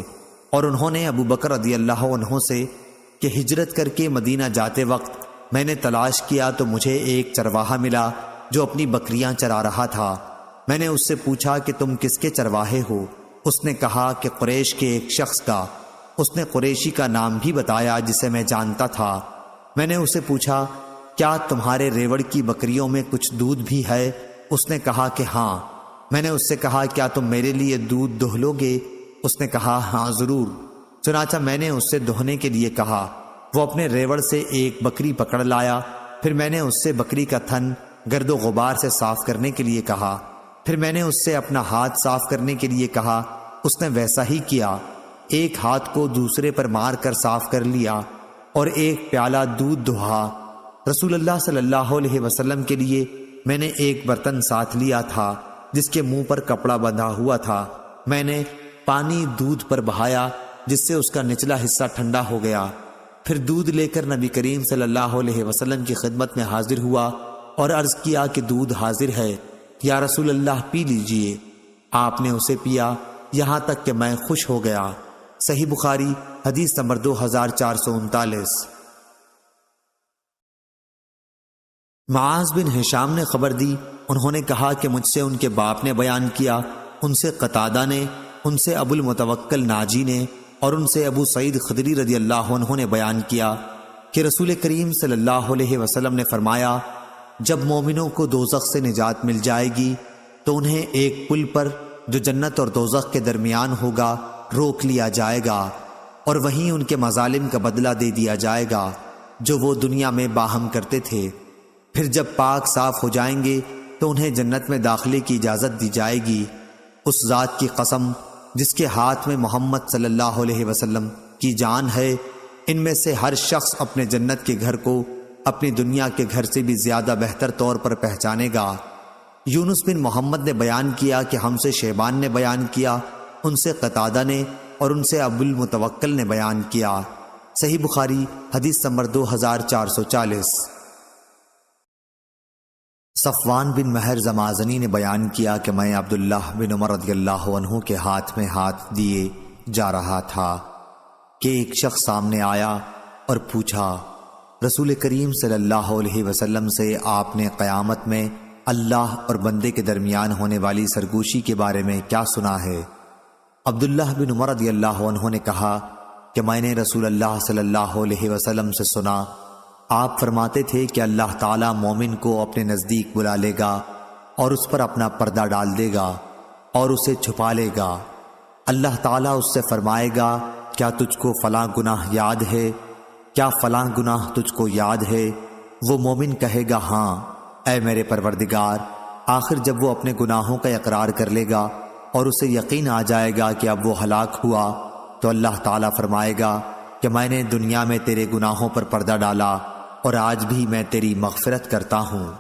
اور انہوں نے ابو بکر رضی اللہ عنہ سے کہ ہجرت کر کے مدینہ جاتے وقت میں نے تلاش کیا تو مجھے ایک چرواہا ملا جو اپنی بکریاں چرا رہا تھا۔ میں نے اس سے پوچھا کہ تم کس کے چرواہے ہو؟ اس نے کہا کہ قریش کے ایک شخص کا۔ اس نے قریشی کا نام بھی بتایا جسے میں جانتا تھا۔ میں نے اسے پوچھا کیا تمہارے ریوڑ کی بکریوں میں کچھ دودھ بھی ہے؟ اس نے کہا کہ ہاں۔ میں نے اس سے کہا کیا تم میرے لیے دودھ دہہ لو گے؟ اس نے کہا ہاں ضرور۔ چنانچہ میں نے اس سے دہنے کے لیے کہا۔ وہ اپنے ریوڑ سے ایک بکری پکڑ لایا۔ پھر میں نے اس سے بکری کا تھن گرد و غبار سے صاف کرنے کے لیے کہا۔ پھر میں نے اس سے اپنا ہاتھ صاف کرنے کے لیے کہا۔ اس نے ویسا ہی کیا، ایک ہاتھ کو دوسرے پر مار کر صاف کر لیا اور ایک پیالہ دودھ دہا۔ رسول اللہ صلی اللہ علیہ وسلم کے لیے میں نے ایک برتن ساتھ لیا تھا جس کے منہ پر کپڑا بندھا ہوا تھا۔ میں نے پانی دودھ پر بہایا جس سے اس کا نچلا حصہ ٹھنڈا ہو گیا۔ پھر دودھ لے کر نبی کریم صلی اللہ علیہ وسلم کی خدمت میں حاضر ہوا اور عرض کیا کہ دودھ حاضر ہے، یا رسول اللہ پی لیجئے۔ آپ نے اسے پیا یہاں تک کہ میں خوش ہو گیا۔ صحیح بخاری حدیث نمبر 2439۔ معاذ بن ہشام نے خبر دی، انہوں نے کہا کہ مجھ سے ان کے باپ نے بیان کیا، ان سے قتادہ نے، ان سے ابو المتوکل ناجی نے اور ان سے ابو سعید خدری رضی اللہ عنہ نے بیان کیا کہ رسول کریم صلی اللہ علیہ وسلم نے فرمایا جب مومنوں کو دوزخ سے نجات مل جائے گی تو انہیں ایک پل پر جو جنت اور دوزخ کے درمیان ہوگا روک لیا جائے گا اور وہیں ان کے مظالم کا بدلہ دے دیا جائے گا جو وہ دنیا میں باہم کرتے تھے۔ پھر جب پاک صاف ہو جائیں گے تو انہیں جنت میں داخلے کی اجازت دی جائے گی۔ اس ذات کی قسم جس کے ہاتھ میں محمد صلی اللہ علیہ وسلم کی جان ہے، ان میں سے ہر شخص اپنے جنت کے گھر کو اپنی دنیا کے گھر سے بھی زیادہ بہتر طور پر پہچانے گا۔ یونس بن محمد نے بیان کیا کہ ہم سے شیبان نے بیان کیا، ان سے قتادہ نے اور ان سے ابو المتوکل نے بیان کیا۔ صحیح بخاری حدیث نمبر 2440۔ صفوان بن مہر زمازنی نے بیان کیا کہ میں عبداللہ بن عمر رضی اللہ عنہ کے ہاتھ میں ہاتھ دیے جا رہا تھا کہ ایک شخص سامنے آیا اور پوچھا رسول کریم صلی اللہ علیہ وسلم سے آپ نے قیامت میں اللہ اور بندے کے درمیان ہونے والی سرگوشی کے بارے میں کیا سنا ہے؟ عبداللہ بن عمر رضی اللہ عنہ نے کہا کہ میں نے رسول اللہ صلی اللہ علیہ وسلم سے سنا، آپ فرماتے تھے کہ اللہ تعالیٰ مومن کو اپنے نزدیک بلا لے گا اور اس پر اپنا پردہ ڈال دے گا اور اسے چھپا لے گا۔ اللہ تعالیٰ اس سے فرمائے گا کیا تجھ کو فلاں گناہ یاد ہے؟ کیا فلاں گناہ تجھ کو یاد ہے؟ وہ مومن کہے گا ہاں اے میرے پروردگار۔ آخر جب وہ اپنے گناہوں کا اقرار کر لے گا اور اسے یقین آ جائے گا کہ اب وہ ہلاک ہوا تو اللہ تعالیٰ فرمائے گا کہ میں نے دنیا میں تیرے گناہوں پر پردہ ڈالا اور آج بھی میں تیری مغفرت کرتا ہوں۔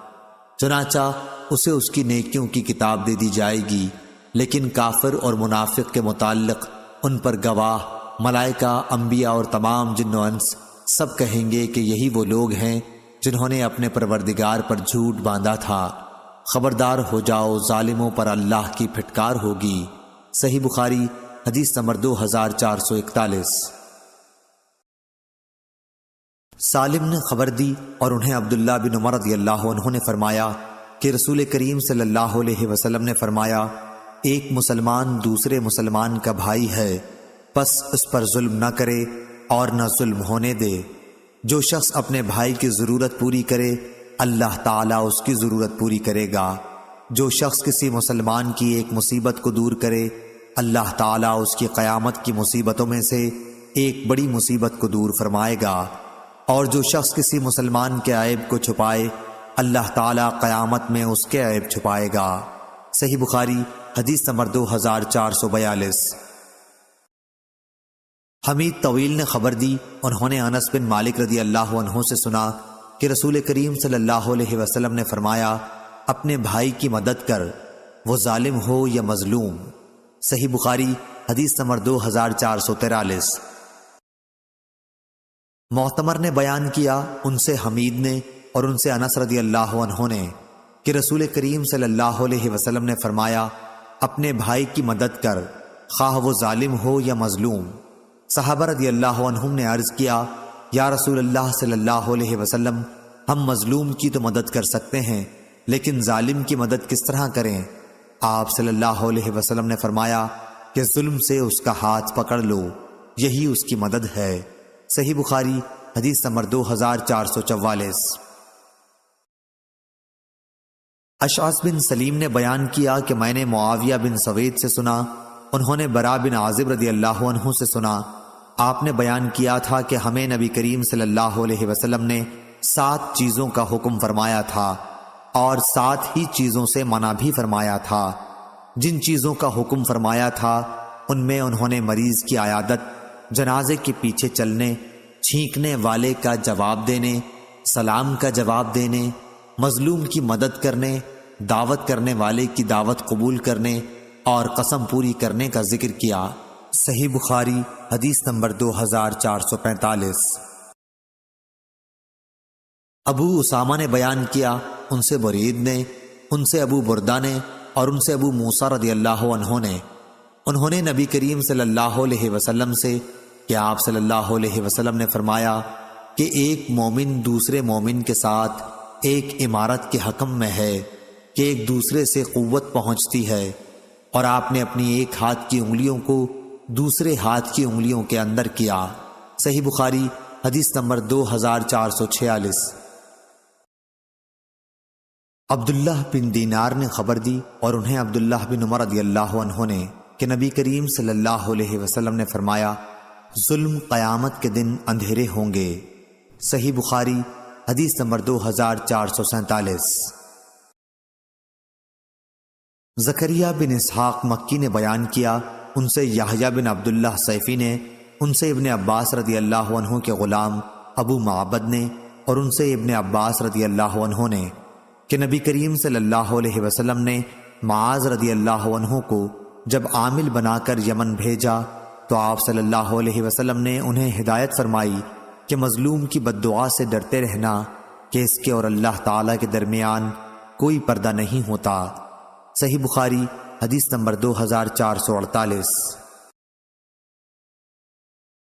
چنانچہ اسے اس کی نیکیوں کی کتاب دے دی جائے گی، لیکن کافر اور منافق کے متعلق ان پر گواہ ملائکہ، انبیاء اور تمام جن و انس سب کہیں گے کہ یہی وہ لوگ ہیں جنہوں نے اپنے پروردگار پر جھوٹ باندھا تھا۔ خبردار ہو جاؤ، ظالموں پر اللہ کی پھٹکار ہوگی۔ صحیح بخاری حدیث نمبر 2441۔ سالم نے خبر دی اور انہیں عبداللہ بن عمر رضی اللہ عنہ نے فرمایا کہ رسول کریم صلی اللہ علیہ وسلم نے فرمایا ایک مسلمان دوسرے مسلمان کا بھائی ہے، پس اس پر ظلم نہ کرے اور نہ ظلم ہونے دے۔ جو شخص اپنے بھائی کی ضرورت پوری کرے اللہ تعالیٰ اس کی ضرورت پوری کرے گا۔ جو شخص کسی مسلمان کی ایک مصیبت کو دور کرے اللہ تعالیٰ اس کی قیامت کی مصیبتوں میں سے ایک بڑی مصیبت کو دور فرمائے گا، اور جو شخص کسی مسلمان کے عیب کو چھپائے اللہ تعالیٰ قیامت میں اس کے عیب چھپائے گا۔ صحیح بخاری حدیث نمبر 2442۔ حمید طویل نے خبر دی، انہوں نے انس بن مالک رضی اللہ عنہ سے سنا کہ رسول کریم صلی اللہ علیہ وسلم نے فرمایا اپنے بھائی کی مدد کر، وہ ظالم ہو یا مظلوم۔ صحیح بخاری حدیث نمبر 2443۔ معتمر نے بیان کیا، ان سے حمید نے اور ان سے انس رضی اللہ عنہ نے کہ رسول کریم صلی اللہ علیہ وسلم نے فرمایا اپنے بھائی کی مدد کر، خواہ وہ ظالم ہو یا مظلوم۔ صحابہ رضی اللہ عنہم نے عرض کیا، یا رسول اللہ صلی اللہ علیہ وسلم، ہم مظلوم کی تو مدد کر سکتے ہیں، لیکن ظالم کی مدد کس طرح کریں؟ آپ صلی اللہ علیہ وسلم نے فرمایا کہ ظلم سے اس کا ہاتھ پکڑ لو، یہی اس کی مدد ہے۔ صحیح بخاری حدیث نمبر 2444۔ اشعث بن سلیم نے بیان کیا کہ میں نے معاویہ بن سوید سے سنا، انہوں نے برا بن عازب رضی اللہ عنہ سے سنا، آپ نے بیان کیا تھا کہ ہمیں نبی کریم صلی اللہ علیہ وسلم نے 7 چیزوں کا حکم فرمایا تھا اور 7 ہی چیزوں سے منع بھی فرمایا تھا۔ جن چیزوں کا حکم فرمایا تھا ان میں انہوں نے مریض کی عیادت، جنازے کے پیچھے چلنے، چھینکنے والے کا جواب دینے، سلام کا جواب دینے، مظلوم کی مدد کرنے، دعوت کرنے والے کی دعوت قبول کرنے اور قسم پوری کرنے کا ذکر کیا۔ صحیح بخاری حدیث نمبر 2445۔ ابو اسامہ نے بیان کیا، ان سے برید نے، ان سے ابو بردہ نے اور ان سے ابو موسیٰ رضی اللہ عنہ نے، انہوں نے نبی کریم صلی اللہ علیہ وسلم سے کہ آپ صلی اللہ علیہ وسلم نے فرمایا کہ ایک مومن دوسرے مومن کے ساتھ ایک عمارت کے حکم میں ہے کہ ایک دوسرے سے قوت پہنچتی ہے، اور آپ نے اپنی ایک ہاتھ کی انگلیوں کو دوسرے ہاتھ کی انگلیوں کے اندر کیا۔ صحیح بخاری حدیث نمبر 2446۔ عبداللہ بن دینار نے خبر دی اور انہیں عبداللہ بن عمر رضی اللہ عنہ نے کہ نبی کریم صلی اللہ علیہ وسلم نے فرمایا، ظلم قیامت کے دن اندھیرے ہوں گے۔ صحیح بخاری حدیث نمبر 2447۔ زکریا بن اسحاق مکی نے بیان کیا، ان سے یحییٰ بن عبداللہ سیفی نے، ان سے ابن عباس رضی اللہ عنہ کے غلام ابو معبد نے اور ان سے ابن عباس رضی اللہ عنہ نے کہ نبی کریم صلی اللہ علیہ وسلم نے معاذ رضی اللہ عنہ کو جب عامل بنا کر یمن بھیجا تو آپ صلی اللہ علیہ وسلم نے انہیں ہدایت فرمائی کہ مظلوم کی بد دعا سے ڈرتے رہنا کہ اس کے اور اللہ تعالیٰ کے درمیان کوئی پردہ نہیں ہوتا۔ صحیح بخاری حدیث نمبر 2448۔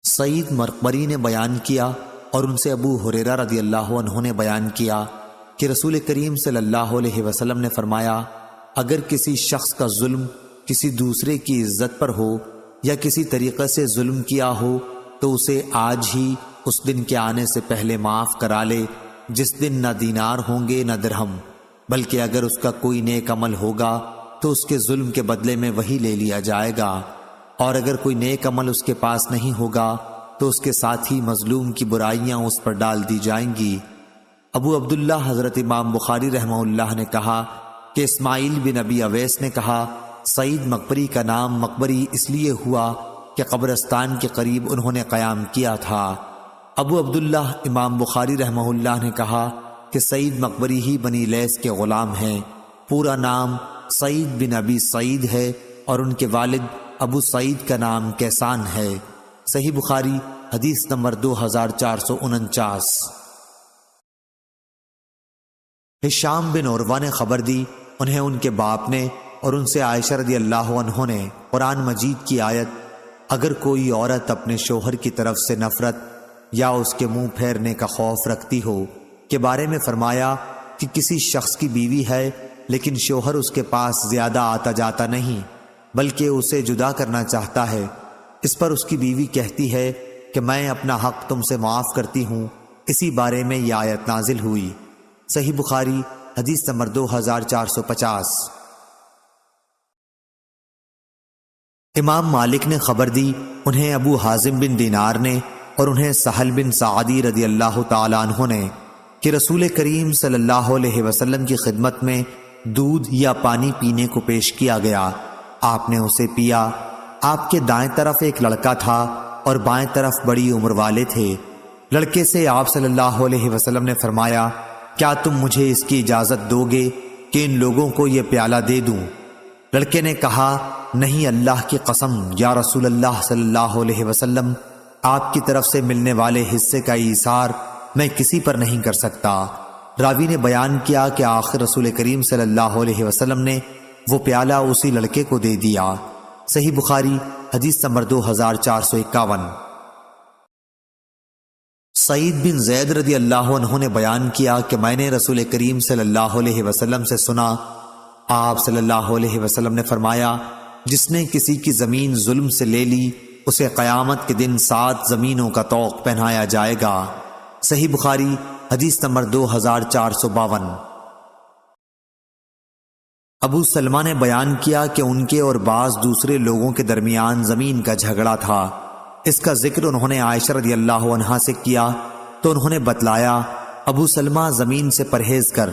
سعید مرقبری نے بیان کیا اور ان سے ابو ہریرہ رضی اللہ عنہ نے بیان کیا کہ رسول کریم صلی اللہ علیہ وسلم نے فرمایا، اگر کسی شخص کا ظلم کسی دوسرے کی عزت پر ہو یا کسی طریقے سے ظلم کیا ہو تو اسے آج ہی اس دن کے آنے سے پہلے معاف کرا لے جس دن نہ دینار ہوں گے نہ درہم، بلکہ اگر اس کا کوئی نیک عمل ہوگا تو اس کے ظلم کے بدلے میں وہی لے لیا جائے گا، اور اگر کوئی نیک عمل اس کے پاس نہیں ہوگا تو اس کے ساتھ ہی مظلوم کی برائیاں اس پر ڈال دی جائیں گی۔ ابو عبداللہ حضرت امام بخاری رحمہ اللہ نے کہا کہ اسماعیل بن ابی اویس نے کہا، سعید مقبری کا نام مقبری اس لیے ہوا کہ قبرستان کے قریب انہوں نے قیام کیا تھا۔ ابو عبداللہ امام بخاری رحمہ اللہ نے کہا کہ سعید مقبری ہی بنی لیث کے غلام ہیں، پورا نام سعید بن ابی سعید ہے اور ان کے والد ابو سعید کا نام کیسان ہے۔ صحیح بخاری حدیث نمبر 2449۔ ہشام بن عروہ نے خبر دی، انہیں ان کے باپ نے اور ان سے عائشہ رضی اللہ عنہ نے قرآن مجید کی آیت اگر کوئی عورت اپنے شوہر کی طرف سے نفرت یا اس کے منہ پھیرنے کا خوف رکھتی ہو کے بارے میں فرمایا کہ کسی شخص کی بیوی ہے لیکن شوہر اس کے پاس زیادہ آتا جاتا نہیں بلکہ اسے جدا کرنا چاہتا ہے، اس پر اس کی بیوی کہتی ہے کہ میں اپنا حق تم سے معاف کرتی ہوں، اسی بارے میں یہ آیت نازل ہوئی۔ صحیح بخاری حدیث نمبر 2450۔ امام مالک نے خبر دی، انہیں ابو حازم بن دینار نے اور انہیں سہل بن سعدی رضی اللہ تعالیٰ عنہ نے کہ رسول کریم صلی اللہ علیہ وسلم کی خدمت میں دودھ یا پانی پینے کو پیش کیا گیا، آپ نے اسے پیا۔ آپ کے دائیں طرف ایک لڑکا تھا اور بائیں طرف بڑی عمر والے تھے۔ لڑکے سے آپ صلی اللہ علیہ وسلم نے فرمایا، کیا تم مجھے اس کی اجازت دو گے کہ ان لوگوں کو یہ پیالہ دے دوں؟ لڑکے نے کہا، نہیں اللہ کی قسم یا رسول اللہ صلی اللہ علیہ وسلم، آپ کی طرف سے ملنے والے حصے کا ایثار میں کسی پر نہیں کر سکتا۔ راوی نے بیان کیا کہ آخر رسول کریم صلی اللہ علیہ وسلم نے وہ پیالہ اسی لڑکے کو دے دیا۔ صحیح بخاری حدیث نمبر 2451۔ سعید بن زید رضی اللہ عنہ نے بیان کیا کہ میں نے رسول کریم صلی اللہ علیہ وسلم سے سنا، آپ صلی اللہ علیہ وسلم نے فرمایا، جس نے کسی کی زمین ظلم سے لے لی اسے قیامت کے دن 7 زمینوں کا طوق پہنایا جائے گا۔ صحیح بخاری حدیث نمبر 2452۔ ابو سلمہ نے بیان کیا کہ ان کے اور بعض دوسرے لوگوں کے درمیان زمین کا جھگڑا تھا۔ اس کا ذکر انہوں نے عائشہ رضی اللہ عنہا سے کیا تو انہوں نے بتلایا، ابو سلمہ زمین سے پرہیز کر،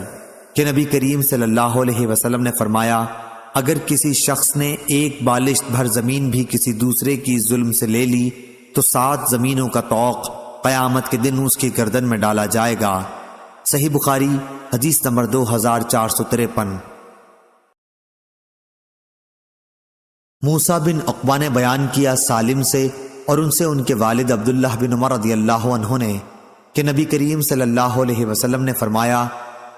کہ نبی کریم صلی اللہ علیہ وسلم نے فرمایا، اگر کسی شخص نے ایک بالشت بھر زمین بھی کسی دوسرے کی ظلم سے لے لی تو 7 زمینوں کا طوق قیامت کے دن اس کی گردن میں ڈالا جائے گا۔ صحیح بخاری حدیث نمبر 2453۔ موسیٰ بن عقبہ نے بیان کیا سالم سے اور ان سے ان کے والد عبداللہ بن عمر رضی اللہ عنہ نے کہ نبی کریم صلی اللہ علیہ وسلم نے فرمایا،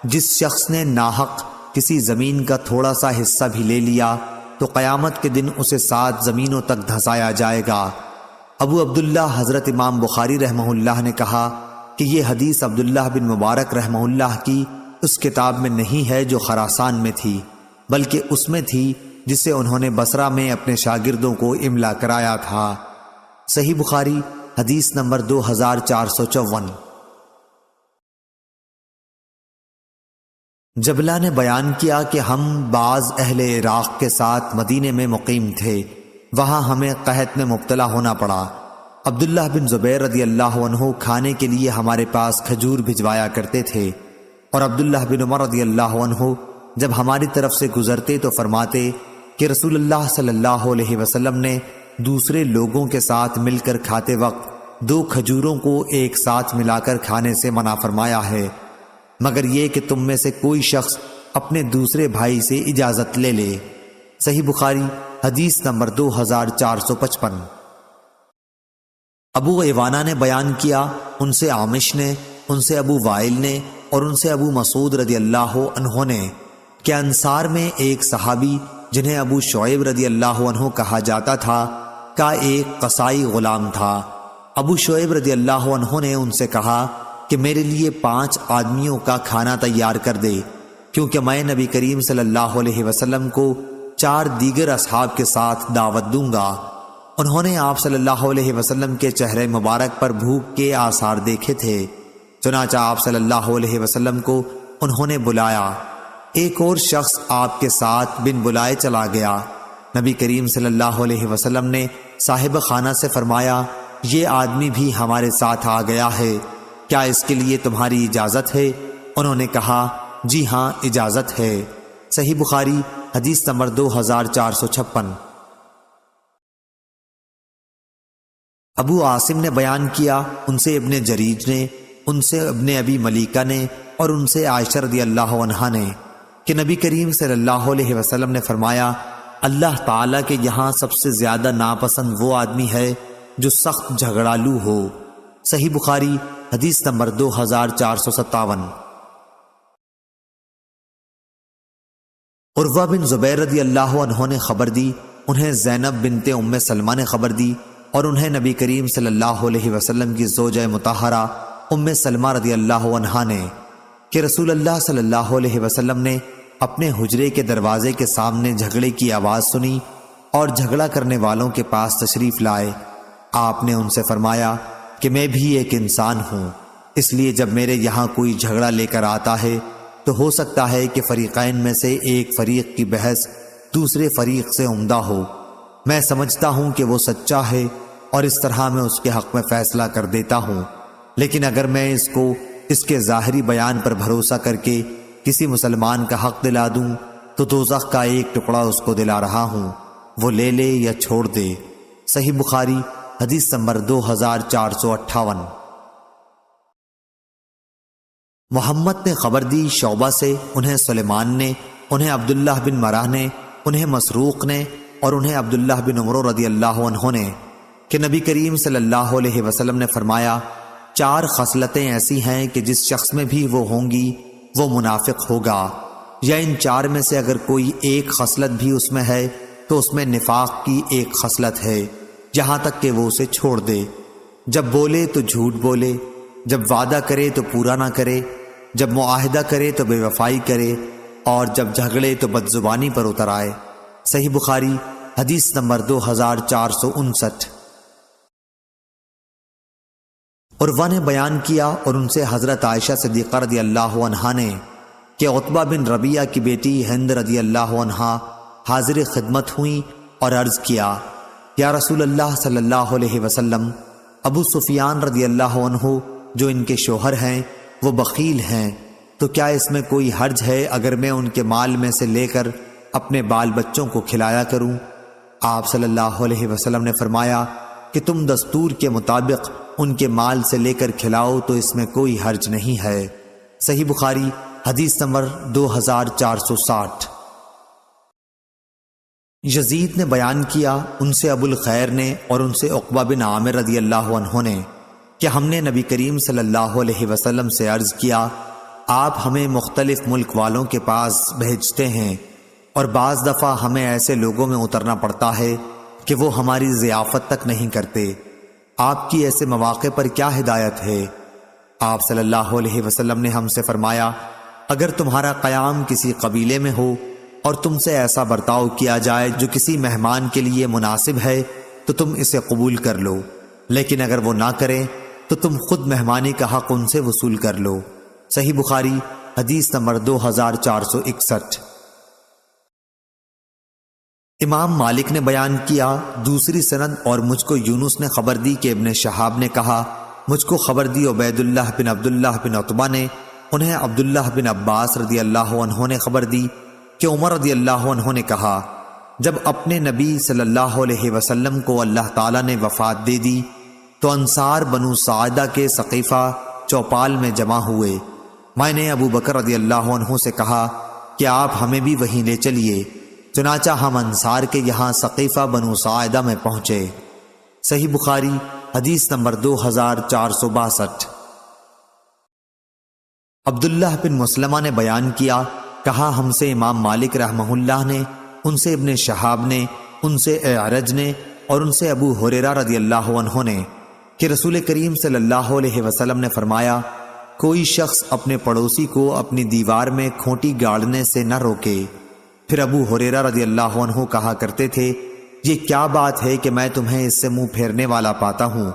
جس شخص نے ناحق کسی زمین کا تھوڑا سا حصہ بھی لے لیا تو قیامت کے دن اسے 7 زمینوں تک دھنسایا جائے گا۔ ابو عبداللہ حضرت امام بخاری رحمہ اللہ نے کہا کہ یہ حدیث عبداللہ بن مبارک رحمہ اللہ کی اس کتاب میں نہیں ہے جو خراسان میں تھی، بلکہ اس میں تھی جسے انہوں نے بصرہ میں اپنے شاگردوں کو املا کرایا تھا۔ صحیح بخاری حدیث نمبر 2454۔ جبلہ نے بیان کیا کہ ہم بعض اہل عراق کے ساتھ مدینے میں مقیم تھے، وہاں ہمیں قحط میں مبتلا ہونا پڑا۔ عبداللہ بن زبیر رضی اللہ عنہ کھانے کے لیے ہمارے پاس کھجور بھجوایا کرتے تھے، اور عبداللہ بن عمر رضی اللہ عنہ جب ہماری طرف سے گزرتے تو فرماتے کہ رسول اللہ صلی اللہ علیہ وسلم نے دوسرے لوگوں کے ساتھ مل کر کھاتے وقت 2 کھجوروں کو ایک ساتھ ملا کر کھانے سے منع فرمایا ہے، مگر یہ کہ تم میں سے کوئی شخص اپنے دوسرے بھائی سے اجازت لے لے۔ صحیح بخاری حدیث نمبر 2455۔ ابو عوانہ نے بیان کیا، ان سے عامش نے، ان سے ابو وائل نے اور ان سے ابو مسعود رضی اللہ عنہ نے کہ انصار میں ایک صحابی جنہیں ابو شعیب رضی اللہ عنہ کہا جاتا تھا کا ایک قصائی غلام تھا۔ ابو شعیب رضی اللہ عنہ نے ان سے کہا کہ میرے لیے 5 آدمیوں کا کھانا تیار کر دے، کیونکہ میں نبی کریم صلی اللہ علیہ وسلم کو 4 دیگر اصحاب کے ساتھ دعوت دوں گا۔ انہوں نے آپ صلی اللہ علیہ وسلم کے چہرے مبارک پر بھوک کے آثار دیکھے تھے، چنانچہ آپ صلی اللہ علیہ وسلم کو انہوں نے بلایا۔ ایک اور شخص آپ کے ساتھ بن بلائے چلا گیا۔ نبی کریم صلی اللہ علیہ وسلم نے صاحب خانہ سے فرمایا، یہ آدمی بھی ہمارے ساتھ آ گیا ہے، کیا اس کے لیے تمہاری اجازت ہے؟ انہوں نے کہا، جی ہاں اجازت ہے۔ صحیح بخاری حدیث نمبر 2456۔ ابو عاصم نے بیان کیا، ان سے ابن جریج نے، ان سے ابن ابی ملیکہ نے اور ان سے عائشہ رضی اللہ عنہا نے کہ نبی کریم صلی اللہ علیہ وسلم نے فرمایا، اللہ تعالیٰ کے یہاں سب سے زیادہ ناپسند وہ آدمی ہے جو سخت جھگڑالو ہو۔ صحیح بخاری حدیث نمبر 2457۔ عروہ بن زبیر رضی اللہ عنہ نے خبر دی، انہیں زینب بنت ام سلمہ نے خبر دی، اور انہیں نبی کریم صلی اللہ علیہ وسلم کی زوجہ مطہرہ ام سلمہ رضی اللہ عنہا نے کہ رسول اللہ صلی اللہ علیہ وسلم نے اپنے حجرے کے دروازے کے سامنے جھگڑے کی آواز سنی اور جھگڑا کرنے والوں کے پاس تشریف لائے۔ آپ نے ان سے فرمایا کہ میں بھی ایک انسان ہوں، اس لیے جب میرے یہاں کوئی جھگڑا لے کر آتا ہے تو ہو سکتا ہے کہ فریقین میں سے ایک فریق کی بحث دوسرے فریق سے عمدہ ہو۔ میں سمجھتا ہوں کہ وہ سچا ہے اور اس طرح میں اس کے حق میں فیصلہ کر دیتا ہوں، لیکن اگر میں اس کو اس کے ظاہری بیان پر بھروسہ کر کے کسی مسلمان کا حق دلا دوں تو دوزخ کا ایک ٹکڑا اس کو دلا رہا ہوں، وہ لے لے یا چھوڑ دے۔ صحیح بخاری حدیث نمبر 2458۔ محمد نے خبر دی شعبہ سے، انہیں سلیمان نے، انہیں عبداللہ بن مرہ نے، انہیں مسروق نے اور انہیں عبداللہ بن عمر رضی اللہ عنہ نے کہ نبی کریم صلی اللہ علیہ وسلم نے فرمایا، 4 خصلتیں ایسی ہیں کہ جس شخص میں بھی وہ ہوں گی وہ منافق ہوگا۔ یا ان چار میں سے اگر کوئی ایک خصلت بھی اس میں ہے تو اس میں نفاق کی ایک خصلت ہے، یہاں تک کہ وہ اسے چھوڑ دے۔ جب بولے تو جھوٹ بولے، جب وعدہ کرے تو پورا نہ کرے، جب معاہدہ کرے تو بے وفائی کرے، اور جب جھگڑے تو بدزبانی پر اتر آئے۔ صحیح بخاری حدیث نمبر 2459۔ عروہ نے بیان کیا اور ان سے حضرت عائشہ صدیقہ رضی اللہ عنہا نے کہ عتبہ بن ربیعہ کی بیٹی ہند رضی اللہ عنہا حاضر خدمت ہوئیں اور عرض کیا، یا رسول اللہ صلی اللہ علیہ وسلم، ابو سفیان رضی اللہ عنہ جو ان کے شوہر ہیں وہ بخیل ہیں، تو کیا اس میں کوئی حرج ہے اگر میں ان کے مال میں سے لے کر اپنے بال بچوں کو کھلایا کروں؟ آپ صلی اللہ علیہ وسلم نے فرمایا کہ تم دستور کے مطابق ان کے مال سے لے کر کھلاؤ تو اس میں کوئی حرج نہیں ہے۔ صحیح بخاری حدیث نمبر 2460۔ یزید نے بیان کیا، ان سے ابو الخیر نے اور ان سے عقبہ بن عامر رضی اللہ عنہ نے کہ ہم نے نبی کریم صلی اللہ علیہ وسلم سے عرض کیا، آپ ہمیں مختلف ملک والوں کے پاس بھیجتے ہیں اور بعض دفعہ ہمیں ایسے لوگوں میں اترنا پڑتا ہے کہ وہ ہماری ضیافت تک نہیں کرتے، آپ کی ایسے مواقع پر کیا ہدایت ہے؟ آپ صلی اللہ علیہ وسلم نے ہم سے فرمایا، اگر تمہارا قیام کسی قبیلے میں ہو اور تم سے ایسا برتاؤ کیا جائے جو کسی مہمان کے لیے مناسب ہے تو تم اسے قبول کر لو، لیکن اگر وہ نہ کریں تو تم خود مہمانی کا حق ان سے وصول کر لو۔ صحیح بخاری حدیث نمبر 2461۔ امام مالک نے بیان کیا، دوسری سند اور مجھ کو یونس نے خبر دی کہ ابن شہاب نے کہا، مجھ کو خبر دی عبید اللہ بن عبداللہ بن عتبہ نے، انہیں عبداللہ بن عباس رضی اللہ عنہ نے خبر دی کہ عمر رضی اللہ عنہ نے کہا، جب اپنے نبی صلی اللہ علیہ وسلم کو اللہ تعالیٰ نے وفات دے دی تو انصار بنو ساعدہ کے سقیفہ چوپال میں جمع ہوئے۔ میں نے ابو بکر رضی اللہ عنہ سے کہا کہ آپ ہمیں بھی وہیں لے چلیے، چنانچہ ہم انصار کے یہاں سقیفہ بنو ساعدہ میں پہنچے۔ صحیح بخاری حدیث نمبر 2462۔ عبداللہ بن مسلمہ نے بیان کیا، کہا ہم سے امام مالک رحمہ اللہ نے، ان سے ابن شہاب نے، ان سے اعرج نے اور ان سے ابو ہریرہ رضی اللہ عنہ نے کہ رسول کریم صلی اللہ علیہ وسلم نے فرمایا، کوئی شخص اپنے پڑوسی کو اپنی دیوار میں کھونٹی گاڑنے سے نہ روکے۔ پھر ابو ہریرہ رضی اللہ عنہ کہا کرتے تھے، یہ کیا بات ہے کہ میں تمہیں اس سے منہ پھیرنے والا پاتا ہوں؟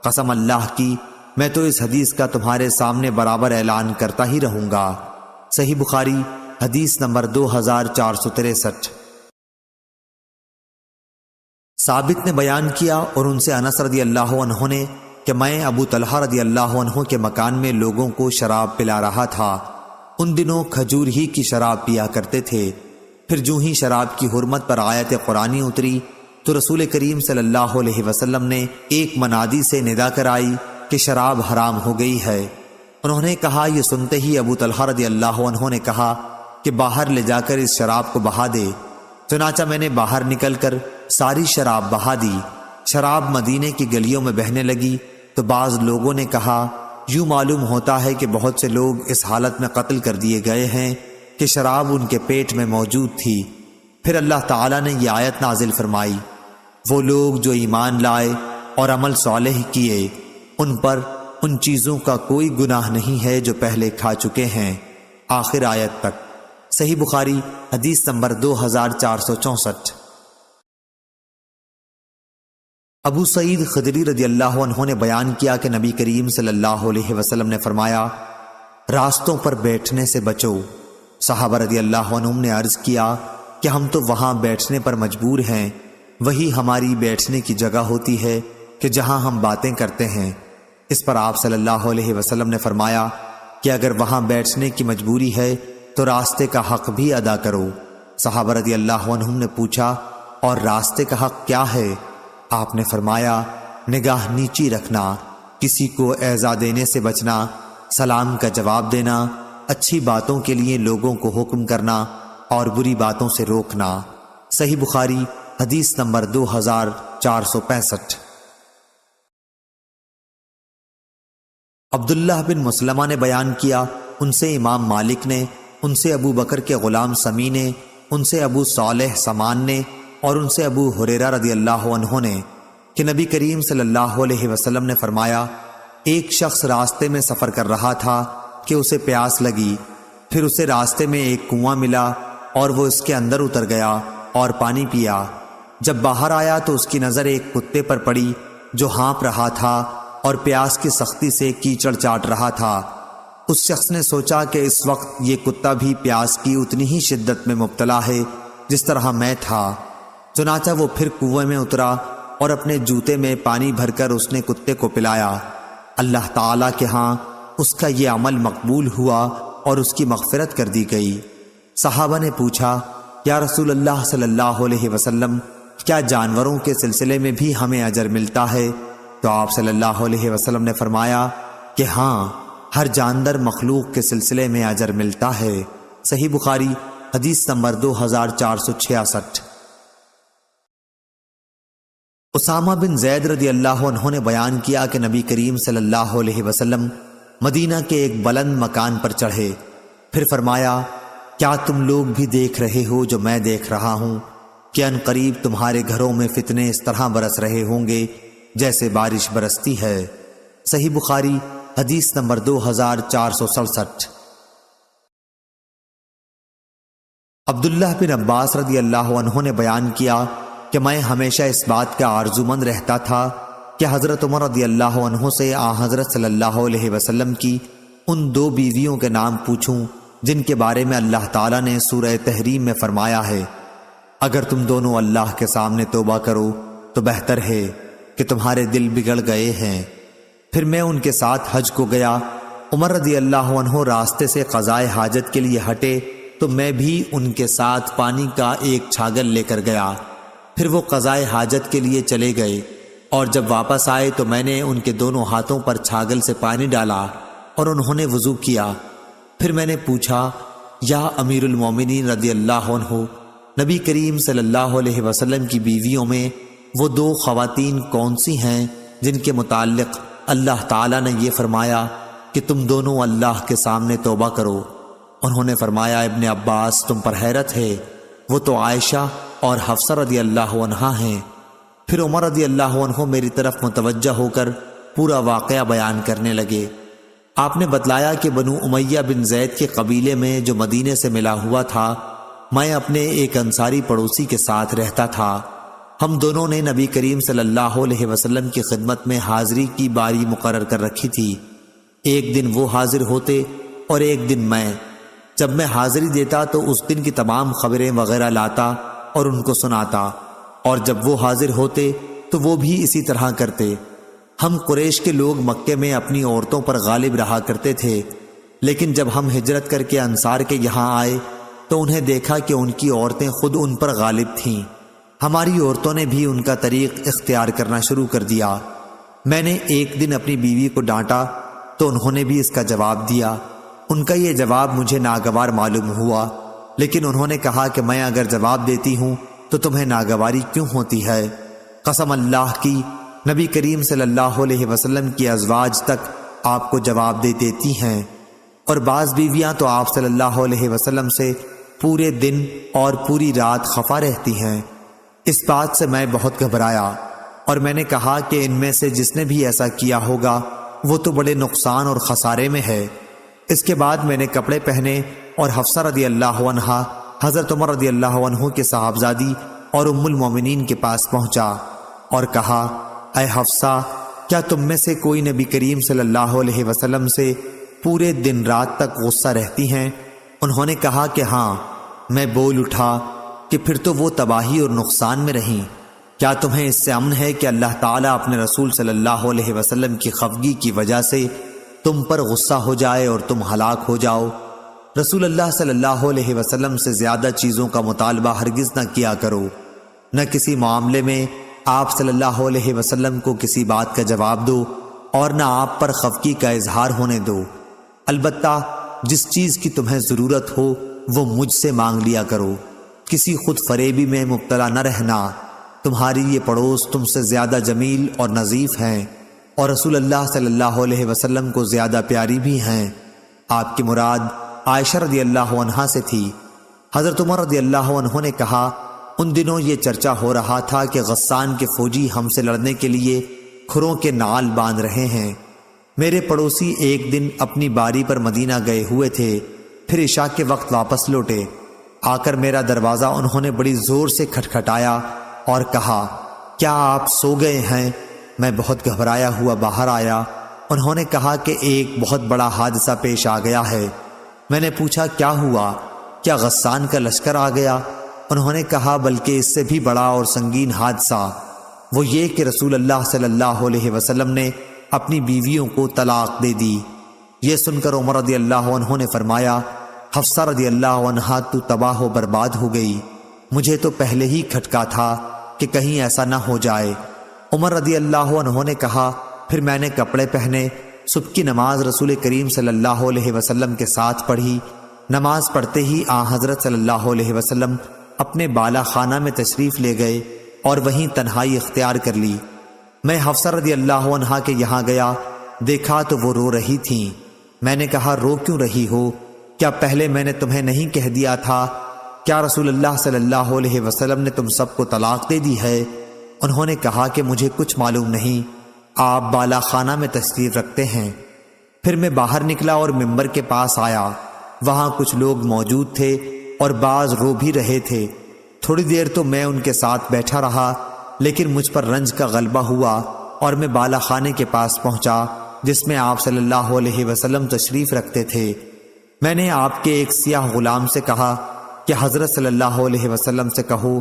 قسم اللہ کی میں تو اس حدیث کا تمہارے سامنے برابر اعلان کرتا ہی رہوں گا۔ صحیح بخاری حدیث نمبر 2463۔ ثابت نے بیان کیا اور ان سے انس رضی اللہ عنہ نے کہ میں ابو طلحہ رضی اللہ عنہ کے مکان میں لوگوں کو شراب پلا رہا تھا۔ ان دنوں کھجور ہی کی شراب پیا کرتے تھے۔ پھر جو ہی شراب کی حرمت پر آیت قرآنی اتری تو رسول کریم صلی اللہ علیہ وسلم نے ایک منادی سے ندا کرائی کہ شراب حرام ہو گئی ہے۔ انہوں نے کہا، یہ سنتے ہی ابو طلحہ رضی اللہ عنہ نے کہا کہ باہر لے جا کر اس شراب کو بہا دے۔ چنانچہ میں نے باہر نکل کر ساری شراب بہا دی۔ شراب مدینے کی گلیوں میں بہنے لگی تو بعض لوگوں نے کہا، یوں معلوم ہوتا ہے کہ بہت سے لوگ اس حالت میں قتل کر دیے گئے ہیں کہ شراب ان کے پیٹ میں موجود تھی۔ پھر اللہ تعالیٰ نے یہ آیت نازل فرمائی، وہ لوگ جو ایمان لائے اور عمل صالح کیے ان پر ان چیزوں کا کوئی گناہ نہیں ہے جو پہلے کھا چکے ہیں، آخر آیت تک۔ صحیح بخاری حدیث نمبر 2464۔ ابو سعید خدری رضی اللہ عنہ نے بیان کیا کہ نبی کریم صلی اللہ علیہ وسلم نے فرمایا، راستوں پر بیٹھنے سے بچو۔ صحابہ رضی اللہ عنہم نے عرض کیا کہ ہم تو وہاں بیٹھنے پر مجبور ہیں، وہی ہماری بیٹھنے کی جگہ ہوتی ہے کہ جہاں ہم باتیں کرتے ہیں۔ اس پر آپ صلی اللہ علیہ وسلم نے فرمایا کہ اگر وہاں بیٹھنے کی مجبوری ہے تو راستے کا حق بھی ادا کرو۔ صحابہ رضی اللہ عنہم نے پوچھا، اور راستے کا حق کیا ہے؟ آپ نے فرمایا، نگاہ نیچی رکھنا، کسی کو ایذا دینے سے بچنا، سلام کا جواب دینا، اچھی باتوں کے لیے لوگوں کو حکم کرنا اور بری باتوں سے روکنا۔ صحیح بخاری حدیث نمبر 2465۔ عبداللہ بن مسلمہ نے بیان کیا، ان سے امام مالک نے، ان سے ابو بکر کے غلام سمی نے، ان سے ابو صالح سمان نے، اور ان سے ابو ہریرہ رضی اللہ عنہ نے کہ نبی کریم صلی اللہ علیہ وسلم نے فرمایا، ایک شخص راستے میں سفر کر رہا تھا کہ اسے پیاس لگی، پھر اسے راستے میں ایک کنواں ملا اور وہ اس کے اندر اتر گیا اور پانی پیا۔ جب باہر آیا تو اس کی نظر ایک کتے پر پڑی جو ہانپ رہا تھا اور پیاس کی سختی سے کیچڑ چاٹ رہا تھا۔ اس شخص نے سوچا کہ اس وقت یہ کتا بھی پیاس کی اتنی ہی شدت میں مبتلا ہے جس طرح میں تھا، چنانچہ وہ پھر کنویں میں اترا اور اپنے جوتے میں پانی بھر کر اس نے کتے کو پلایا۔ اللہ تعالیٰ کے ہاں اس کا یہ عمل مقبول ہوا اور اس کی مغفرت کر دی گئی۔ صحابہ نے پوچھا، یا رسول اللہ صلی اللہ علیہ وسلم، کیا جانوروں کے سلسلے میں بھی ہمیں اجر ملتا ہے؟ تو آپ صلی اللہ علیہ وسلم نے فرمایا کہ ہاں، ہر جاندار مخلوق کے سلسلے میں اجر ملتا ہے۔ صحیح بخاری حدیث نمبر 2466۔ اسامہ بن زید رضی اللہ عنہ نے بیان کیا کہ نبی کریم صلی اللہ علیہ وسلم مدینہ کے ایک بلند مکان پر چڑھے، پھر فرمایا، کیا تم لوگ بھی دیکھ رہے ہو جو میں دیکھ رہا ہوں کہ ان قریب تمہارے گھروں میں فتنے اس طرح برس رہے ہوں گے جیسے بارش برستی ہے؟ صحیح بخاری حدیث نمبر 2467۔ عبداللہ بن عباس رضی اللہ عنہ نے بیان کیا کہ میں ہمیشہ اس بات کا آرزومند رہتا تھا کہ حضرت عمر رضی اللہ عنہ سے حضرت صلی اللہ علیہ وسلم کی ان دو بیویوں کے نام پوچھوں جن کے بارے میں اللہ تعالیٰ نے سورہ تحریم میں فرمایا ہے، اگر تم دونوں اللہ کے سامنے توبہ کرو تو بہتر ہے کہ تمہارے دل بگڑ گئے ہیں۔ پھر میں ان کے ساتھ حج کو گیا۔ عمر رضی اللہ عنہ راستے سے قضائے حاجت کے لیے ہٹے تو میں بھی ان کے ساتھ پانی کا ایک چھاگل لے کر گیا۔ پھر وہ قضائے حاجت کے لیے چلے گئے اور جب واپس آئے تو میں نے ان کے دونوں ہاتھوں پر چھاگل سے پانی ڈالا اور انہوں نے وضو کیا۔ پھر میں نے پوچھا، یا امیر المومنین رضی اللہ عنہ، نبی کریم صلی اللہ علیہ وسلم کی بیویوں میں وہ دو خواتین کون سی ہیں جن کے متعلق اللہ تعالیٰ نے یہ فرمایا کہ تم دونوں اللہ کے سامنے توبہ کرو؟ انہوں نے فرمایا، ابن عباس، تم پر حیرت ہے، وہ تو عائشہ اور حفصہ رضی اللہ عنہا ہیں۔ پھر عمر رضی اللہ عنہ میری طرف متوجہ ہو کر پورا واقعہ بیان کرنے لگے۔ آپ نے بتلایا کہ بنو امیہ بن زید کے قبیلے میں جو مدینے سے ملا ہوا تھا، میں اپنے ایک انصاری پڑوسی کے ساتھ رہتا تھا۔ ہم دونوں نے نبی کریم صلی اللہ علیہ وسلم کی خدمت میں حاضری کی باری مقرر کر رکھی تھی۔ ایک دن وہ حاضر ہوتے اور ایک دن میں۔ جب میں حاضری دیتا تو اس دن کی تمام خبریں وغیرہ لاتا اور ان کو سناتا، اور جب وہ حاضر ہوتے تو وہ بھی اسی طرح کرتے۔ ہم قریش کے لوگ مکے میں اپنی عورتوں پر غالب رہا کرتے تھے، لیکن جب ہم ہجرت کر کے انصار کے یہاں آئے تو انہیں دیکھا کہ ان کی عورتیں خود ان پر غالب تھیں۔ ہماری عورتوں نے بھی ان کا طریق اختیار کرنا شروع کر دیا۔ میں نے ایک دن اپنی بیوی کو ڈانٹا تو انہوں نے بھی اس کا جواب دیا۔ ان کا یہ جواب مجھے ناگوار معلوم ہوا، لیکن انہوں نے کہا کہ میں اگر جواب دیتی ہوں تو تمہیں ناگواری کیوں ہوتی ہے؟ قسم اللہ کی، نبی کریم صلی اللہ علیہ وسلم کی ازواج تک آپ کو جواب دے دیتی ہیں، اور بعض بیویاں تو آپ صلی اللہ علیہ وسلم سے پورے دن اور پوری رات خفا رہتی ہیں۔ اس بات سے میں بہت گھبرایا اور میں نے کہا کہ ان میں سے جس نے بھی ایسا کیا ہوگا وہ تو بڑے نقصان اور خسارے میں ہے۔ اس کے بعد میں نے کپڑے پہنے اور حفصہ رضی اللہ عنہا حضرت عمر رضی اللہ عنہ کے صاحبزادی اور ام المومنین کے پاس پہنچا اور کہا، اے حفصہ، کیا تم میں سے کوئی نبی کریم صلی اللہ علیہ وسلم سے پورے دن رات تک غصہ رہتی ہیں؟ انہوں نے کہا کہ ہاں۔ میں بول اٹھا کہ پھر تو وہ تباہی اور نقصان میں رہیں۔ کیا تمہیں اس سے امن ہے کہ اللہ تعالیٰ اپنے رسول صلی اللہ علیہ وسلم کی خفگی کی وجہ سے تم پر غصہ ہو جائے اور تم ہلاک ہو جاؤ؟ رسول اللہ صلی اللہ علیہ وسلم سے زیادہ چیزوں کا مطالبہ ہرگز نہ کیا کرو، نہ کسی معاملے میں آپ صلی اللہ علیہ وسلم کو کسی بات کا جواب دو اور نہ آپ پر خفگی کا اظہار ہونے دو۔ البتہ جس چیز کی تمہیں ضرورت ہو وہ مجھ سے مانگ لیا کرو، کسی خود فریبی میں مبتلا نہ رہنا۔ تمہاری یہ پڑوس تم سے زیادہ جمیل اور نظیف ہیں اور رسول اللہ صلی اللہ علیہ وسلم کو زیادہ پیاری بھی ہیں۔ آپ کی مراد عائشہ رضی اللہ عنہا سے تھی۔ حضرت عمر رضی اللہ عنہ نے کہا، ان دنوں یہ چرچا ہو رہا تھا کہ غسان کے فوجی ہم سے لڑنے کے لیے کھروں کے نعال باندھ رہے ہیں۔ میرے پڑوسی ایک دن اپنی باری پر مدینہ گئے ہوئے تھے، پھر عشاء کے وقت واپس لوٹے۔ آ کر میرا دروازہ انہوں نے بڑی زور سے کھٹکھٹایا اور کہا، کیا آپ سو گئے ہیں؟ میں بہت گھبرایا ہوا باہر آیا۔ انہوں نے کہا کہ ایک بہت بڑا حادثہ پیش آ گیا ہے۔ میں نے پوچھا، کیا ہوا؟ کیا غسان کا لشکر آ گیا؟ انہوں نے کہا، بلکہ اس سے بھی بڑا اور سنگین حادثہ، وہ یہ کہ رسول اللہ صلی اللہ علیہ وسلم نے اپنی بیویوں کو طلاق دے دی۔ یہ سن کر عمر رضی اللہ عنہ نے فرمایا، حفصہ رضی اللہ عنہا تو تباہ و برباد ہو گئی، مجھے تو پہلے ہی کھٹکا تھا کہ کہیں ایسا نہ ہو جائے۔ عمر رضی اللہ عنہ نے کہا، پھر میں نے کپڑے پہنے، صبح کی نماز رسول کریم صلی اللہ علیہ وسلم کے ساتھ پڑھی۔ نماز پڑھتے ہی حضرت صلی اللہ علیہ وسلم اپنے بالا خانہ میں تشریف لے گئے اور وہیں تنہائی اختیار کر لی۔ میں حفصہ رضی اللہ عنہا کے یہاں گیا، دیکھا تو وہ رو رہی تھیں۔ میں نے کہا، رو کیوں رہی ہو؟ کیا پہلے میں نے تمہیں نہیں کہہ دیا تھا؟ کیا رسول اللہ صلی اللہ علیہ وسلم نے تم سب کو طلاق دے دی ہے؟ انہوں نے کہا کہ مجھے کچھ معلوم نہیں، آپ بالا خانہ میں تشریف رکھتے ہیں۔ پھر میں باہر نکلا اور ممبر کے پاس آیا، وہاں کچھ لوگ موجود تھے اور بعض رو بھی رہے تھے۔ تھوڑی دیر تو میں ان کے ساتھ بیٹھا رہا، لیکن مجھ پر رنج کا غلبہ ہوا اور میں بالا خانے کے پاس پہنچا جس میں آپ صلی اللہ علیہ وسلم تشریف رکھتے تھے۔ میں نے آپ کے ایک سیاہ غلام سے کہا کہ حضرت صلی اللہ علیہ وسلم سے کہو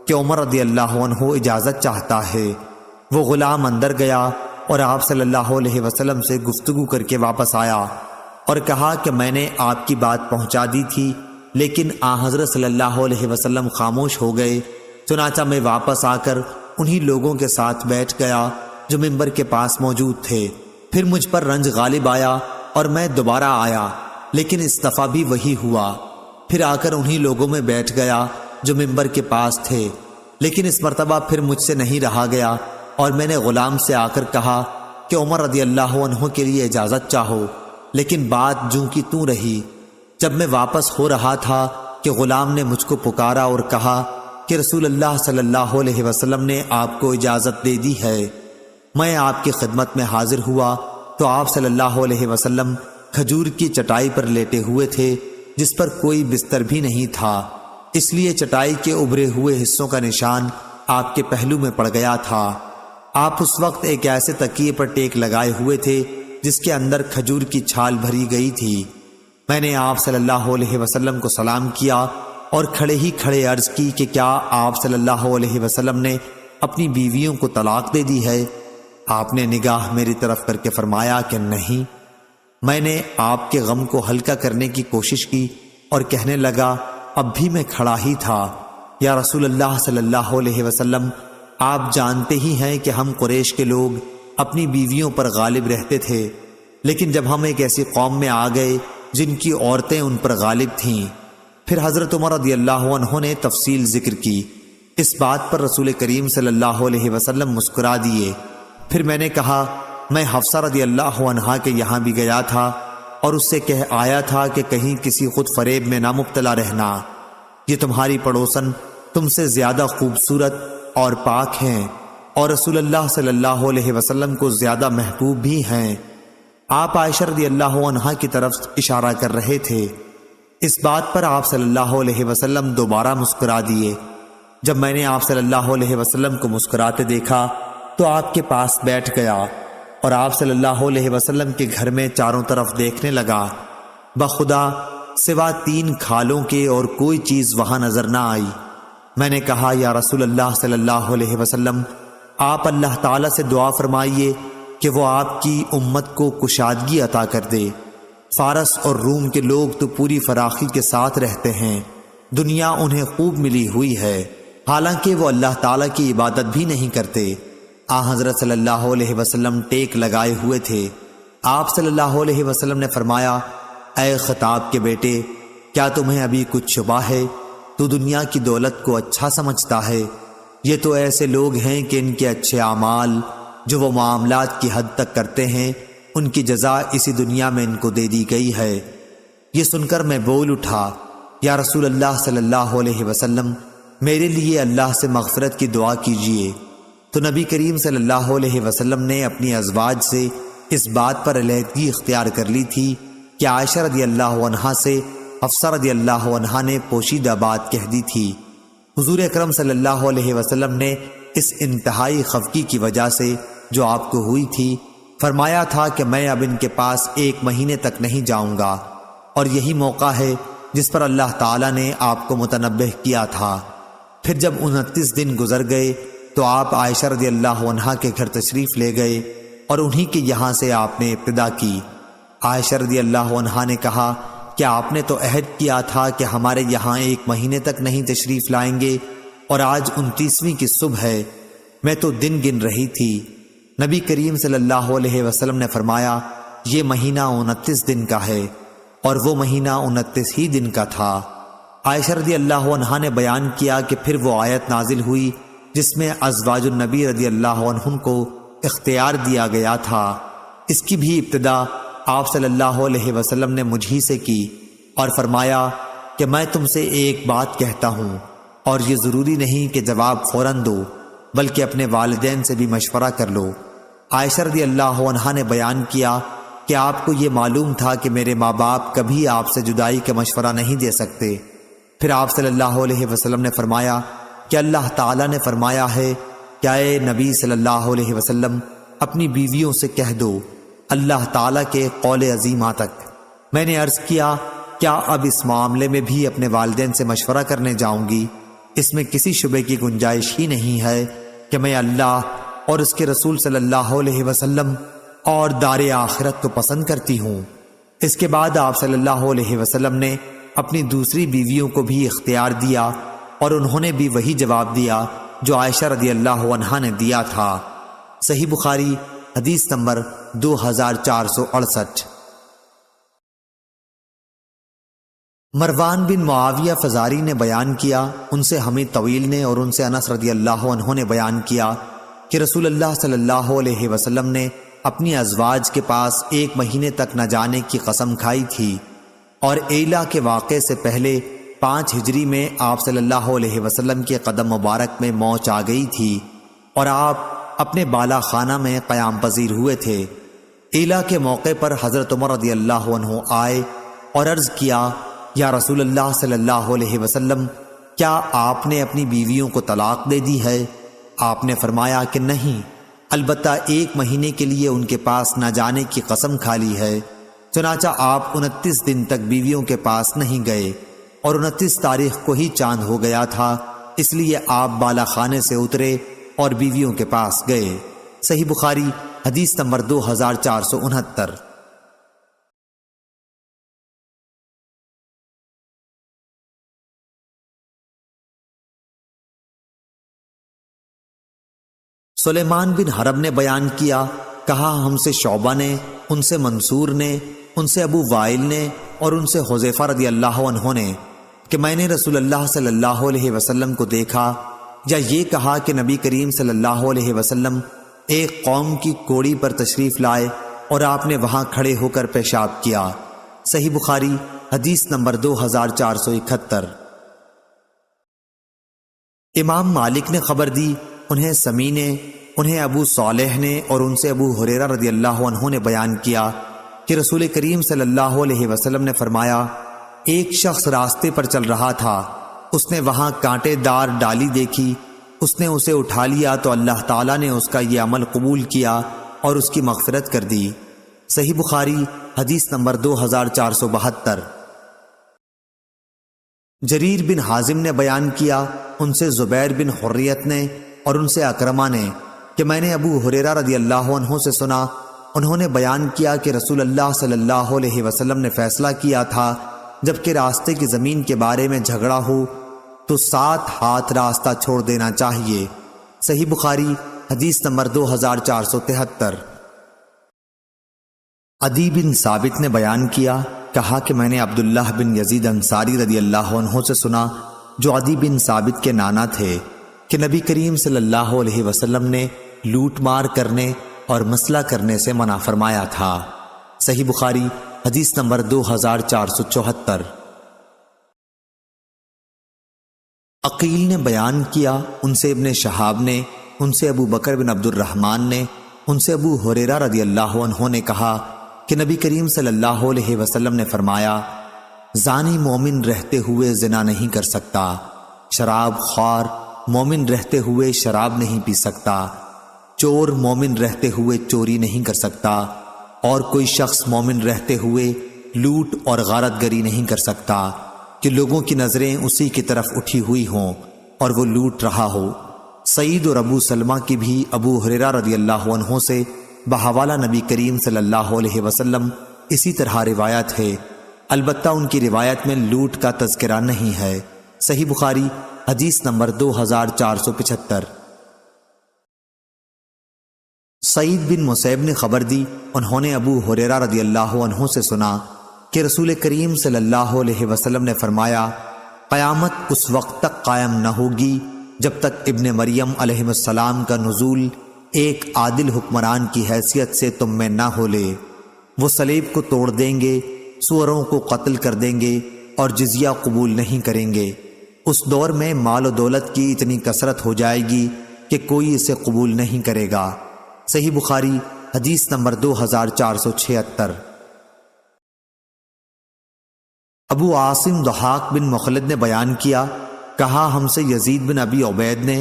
کہ عمر رضی اللہ عنہ اجازت چاہتا ہے۔ وہ غلام اندر گیا اور آپ صلی اللہ علیہ وسلم سے گفتگو کر کے واپس آیا اور کہا کہ میں نے آپ کی بات پہنچا دی تھی، لیکن حضرت صلی اللہ علیہ وسلم خاموش ہو گئے۔ چنانچہ میں واپس آ کر انہی لوگوں کے ساتھ بیٹھ گیا جو ممبر کے پاس موجود تھے۔ پھر مجھ پر رنج غالب آیا اور میں دوبارہ آیا، لیکن اس دفعہ بھی وہی ہوا۔ پھر آ کر انہی لوگوں میں بیٹھ گیا جو ممبر کے پاس تھے، لیکن اس مرتبہ پھر مجھ سے نہیں رہا گیا اور میں نے غلام سے آ کر کہا کہ عمر رضی اللہ عنہ کے لیے اجازت چاہو، لیکن بات جوں کی توں رہی۔ جب میں واپس ہو رہا تھا کہ غلام نے مجھ کو پکارا اور کہا کہ رسول اللہ صلی اللہ علیہ وسلم نے آپ کو اجازت دے دی ہے۔ میں آپ کی خدمت میں حاضر ہوا تو آپ صلی اللہ علیہ وسلم کھجور کی چٹائی پر لیٹے ہوئے تھے جس پر کوئی بستر بھی نہیں تھا، اس لیے چٹائی کے ابھرے ہوئے حصوں کا نشان آپ کے پہلو میں پڑ گیا تھا۔ آپ اس وقت ایک ایسے تکیے پر ٹیک لگائے ہوئے تھے جس کے اندر کھجور کی چھال بھری گئی تھی۔ میں نے آپ صلی اللہ علیہ وسلم کو سلام کیا اور کھڑے ہی کھڑے عرض کی کہ کیا آپ صلی اللہ علیہ وسلم نے اپنی بیویوں کو طلاق دے دی ہے؟ آپ نے نگاہ میری طرف کر کے فرمایا کہ نہیں۔ میں نے آپ کے غم کو ہلکا کرنے کی کوشش کی اور کہنے لگا، اب بھی میں کھڑا ہی تھا، یا رسول اللہ صلی اللہ علیہ وسلم، آپ جانتے ہی ہیں کہ ہم قریش کے لوگ اپنی بیویوں پر غالب رہتے تھے، لیکن جب ہم ایک ایسی قوم میں آ گئے جن کی عورتیں ان پر غالب تھیں۔ پھر حضرت عمر رضی اللہ عنہ نے تفصیل ذکر کی۔ اس بات پر رسول کریم صلی اللہ علیہ وسلم مسکرا دیے۔ پھر میں نے کہا، میں حفصہ رضی اللہ عنہا کے یہاں بھی گیا تھا اور اس سے کہہ آیا تھا کہ کہیں کسی خود فریب میں نہ مبتلا رہنا، یہ تمہاری پڑوسن تم سے زیادہ خوبصورت اور پاک ہیں اور رسول اللہ صلی اللہ علیہ وسلم کو زیادہ محبوب بھی ہیں۔ آپ عائشہ رضی اللہ عنہا کی طرف اشارہ کر رہے تھے۔ اس بات پر آپ صلی اللہ علیہ وسلم دوبارہ مسکرا دیے۔ جب میں نے آپ صلی اللہ علیہ وسلم کو مسکراتے دیکھا تو آپ کے پاس بیٹھ گیا اور آپ صلی اللہ علیہ وسلم کے گھر میں چاروں طرف دیکھنے لگا۔ بخدا سوا 3 کھالوں کے اور کوئی چیز وہاں نظر نہ آئی۔ میں نے کہا، یا رسول اللہ صلی اللہ علیہ وسلم، آپ اللہ تعالیٰ سے دعا فرمائیے کہ وہ آپ کی امت کو کشادگی عطا کر دے۔ فارس اور روم کے لوگ تو پوری فراخی کے ساتھ رہتے ہیں، دنیا انہیں خوب ملی ہوئی ہے، حالانکہ وہ اللہ تعالیٰ کی عبادت بھی نہیں کرتے۔ حضرت صلی اللہ علیہ وسلم ٹیک لگائے ہوئے تھے۔ آپ صلی اللہ علیہ وسلم نے فرمایا، اے خطاب کے بیٹے، کیا تمہیں ابھی کچھ شبہ ہے؟ تو دنیا کی دولت کو اچھا سمجھتا ہے؟ یہ تو ایسے لوگ ہیں کہ ان کے اچھے اعمال جو وہ معاملات کی حد تک کرتے ہیں، ان کی جزا اسی دنیا میں ان کو دے دی گئی ہے۔ یہ سن کر میں بول اٹھا، یا رسول اللہ صلی اللہ علیہ وسلم، میرے لیے اللہ سے مغفرت کی دعا کیجیے۔ تو نبی کریم صلی اللہ علیہ وسلم نے اپنی ازواج سے اس بات پر علیحدگی اختیار کر لی تھی کہ عائشہ رضی اللہ عنہا سے حفصہ رضی اللہ عنہا نے پوشیدہ بات کہہ دی تھی۔ حضور اکرم صلی اللہ علیہ وسلم نے اس انتہائی خفگی کی وجہ سے جو آپ کو ہوئی تھی فرمایا تھا کہ میں اب ان کے پاس 1 مہینے تک نہیں جاؤں گا، اور یہی موقع ہے جس پر اللہ تعالیٰ نے آپ کو متنبہ کیا تھا۔ پھر جب 29 دن گزر گئے تو آپ عائشہ رضی اللہ عنہا کے گھر تشریف لے گئے اور انہی کے یہاں سے آپ نے ابتدا کی۔ عائشہ رضی اللہ عنہا نے کہا کہ آپ نے تو عہد کیا تھا کہ ہمارے یہاں 1 مہینے تک نہیں تشریف لائیں گے، اور آج 29ویں کی صبح ہے، میں تو دن گن رہی تھی۔ نبی کریم صلی اللہ علیہ وسلم نے فرمایا، یہ مہینہ 29 دن کا ہے، اور وہ مہینہ 29 ہی دن کا تھا۔ عائشہ رضی اللہ عنہا نے بیان کیا کہ پھر وہ آیت نازل ہوئی جس میں ازواج النبی رضی اللہ عنہم کو اختیار دیا گیا تھا۔ اس کی بھی ابتدا آپ صلی اللہ علیہ وسلم نے مجھ ہی سے کی اور فرمایا کہ میں تم سے ایک بات کہتا ہوں، اور یہ ضروری نہیں کہ جواب فوراً دو، بلکہ اپنے والدین سے بھی مشورہ کر لو۔ عائشہ رضی اللہ عنہا نے بیان کیا کہ آپ کو یہ معلوم تھا کہ میرے ماں باپ کبھی آپ سے جدائی کا مشورہ نہیں دے سکتے۔ پھر آپ صلی اللہ علیہ وسلم نے فرمایا کہ اللہ تعالیٰ نے فرمایا ہے کہ اے نبی صلی اللہ علیہ وسلم، اپنی بیویوں سے کہہ دو اللہ تعالیٰ کے قول عظیمہ تک۔ میں نے عرض کیا، کیا اب اس معاملے میں بھی اپنے والدین سے مشورہ کرنے جاؤں گی؟ اس میں کسی شبے کی گنجائش ہی نہیں ہے کہ میں اللہ اور اس کے رسول صلی اللہ علیہ وسلم اور دار آخرت کو پسند کرتی ہوں۔ اس کے بعد آپ صلی اللہ علیہ وسلم نے اپنی دوسری بیویوں کو بھی اختیار دیا، اور انہوں نے بھی وہی جواب دیا جو عائشہ رضی اللہ عنہا نے دیا تھا۔ صحیح بخاری حدیث نمبر 2468۔ مروان بن معاویہ فزاری نے بیان کیا، ان سے حمید طویل نے اور ان سے انس رضی اللہ عنہ نے بیان کیا کہ رسول اللہ صلی اللہ علیہ وسلم نے اپنی ازواج کے پاس 1 مہینے تک نہ جانے کی قسم کھائی تھی، اور ایلا کے واقعے سے پہلے 5 ہجری میں آپ صلی اللہ علیہ وسلم کے قدم مبارک میں موج آ گئی تھی، اور آپ اپنے بالا خانہ میں قیام پذیر ہوئے تھے۔ ایلا کے موقع پر حضرت عمر رضی اللہ عنہ آئے اور عرض کیا، یا رسول اللہ صلی اللہ علیہ وسلم، کیا آپ نے اپنی بیویوں کو طلاق دے دی ہے؟ آپ نے فرمایا کہ نہیں، البتہ 1 مہینے کے لیے ان کے پاس نہ جانے کی قسم کھا لی ہے۔ چنانچہ آپ 29 دن تک بیویوں کے پاس نہیں گئے، اور 29 تاریخ کو ہی چاند ہو گیا تھا، اس لیے آپ بالا خانے سے اترے اور بیویوں کے پاس گئے۔ صحیح بخاری حدیث نمبر 2469۔ سلیمان بن حرب نے بیان کیا، کہا ہم سے شعبہ نے، ان سے منصور نے، ان سے ابو وائل نے اور ان سے حذیفہ رضی اللہ عنہ نے کہ میں نے رسول اللہ صلی اللہ علیہ وسلم کو دیکھا، یا یہ کہا کہ نبی کریم صلی اللہ علیہ وسلم ایک قوم کی کوڑی پر تشریف لائے اور آپ نے وہاں کھڑے ہو کر پیشاب کیا۔ صحیح بخاری حدیث نمبر 2471۔ امام مالک نے خبر دی، انہیں سمی نے، انہیں ابو صالح نے اور ان سے ابو ہریرہ رضی اللہ عنہ نے بیان کیا کہ رسول کریم صلی اللہ علیہ وسلم نے فرمایا، ایک شخص راستے پر چل رہا تھا، اس نے وہاں کانٹے دار ڈالی دیکھی، اس نے اسے اٹھا لیا تو اللہ تعالیٰ نے اس کا یہ عمل قبول کیا اور اس کی مغفرت کر دی۔ صحیح بخاری حدیث نمبر 2472۔ جریر بن حازم نے بیان کیا، ان سے زبیر بن حریت نے اور ان سے اکرمہ نے کہ میں نے ابو ہریرہ رضی اللہ عنہ سے سنا، انہوں نے بیان کیا کہ رسول اللہ صلی اللہ علیہ وسلم نے فیصلہ کیا تھا جبکہ راستے کی زمین کے بارے میں جھگڑا ہو تو 7 ہاتھ راستہ چھوڑ دینا چاہیے۔ صحیح بخاری حدیث نمبر 2473۔ عدی بن ثابت نے بیان کیا، کہا کہ میں نے عبداللہ بن یزید انصاری رضی اللہ عنہ سے سنا، جو عدی بن ثابت کے نانا تھے، کہ نبی کریم صلی اللہ علیہ وسلم نے لوٹ مار کرنے اور مسئلہ کرنے سے منع فرمایا تھا۔ صحیح بخاری حدیث نمبر 2474۔ عقیل نے بیان کیا، ان سے ابن شہاب نے، ان سے ابو بکر بن عبد الرحمن نے، ان سے ابو ہریرہ رضی اللہ عنہ نے کہا کہ نبی کریم صلی اللہ علیہ وسلم نے فرمایا، زانی مومن رہتے ہوئے زنا نہیں کر سکتا، شراب خوار مومن رہتے ہوئے شراب نہیں پی سکتا، چور مومن رہتے ہوئے چوری نہیں کر سکتا، اور کوئی شخص مومن رہتے ہوئے لوٹ اور غارت گری نہیں کر سکتا کہ لوگوں کی نظریں اسی کی طرف اٹھی ہوئی ہوں اور وہ لوٹ رہا ہو۔ سعید اور ابو سلمہ کی بھی ابو ہریرہ رضی اللہ عنہ سے بحوالہ نبی کریم صلی اللہ علیہ وسلم اسی طرح روایت ہے، البتہ ان کی روایت میں لوٹ کا تذکرہ نہیں ہے۔ صحیح بخاری حدیث نمبر 2475۔ سعید بن مسیب نے خبر دی، انہوں نے ابو ہریرہ رضی اللہ عنہ سے سنا کہ رسول کریم صلی اللہ علیہ وسلم نے فرمایا، قیامت اس وقت تک قائم نہ ہوگی جب تک ابن مریم علیہ السلام کا نزول ایک عادل حکمران کی حیثیت سے تم میں نہ ہو لے۔ وہ صلیب کو توڑ دیں گے، سوروں کو قتل کر دیں گے اور جزیہ قبول نہیں کریں گے۔ اس دور میں مال و دولت کی اتنی کثرت ہو جائے گی کہ کوئی اسے قبول نہیں کرے گا۔ صحیح بخاری حدیث نمبر 2476۔ ابو عاصم ضحاک بن مخلد نے بیان کیا، کہا ہم سے یزید بن ابی عبید نے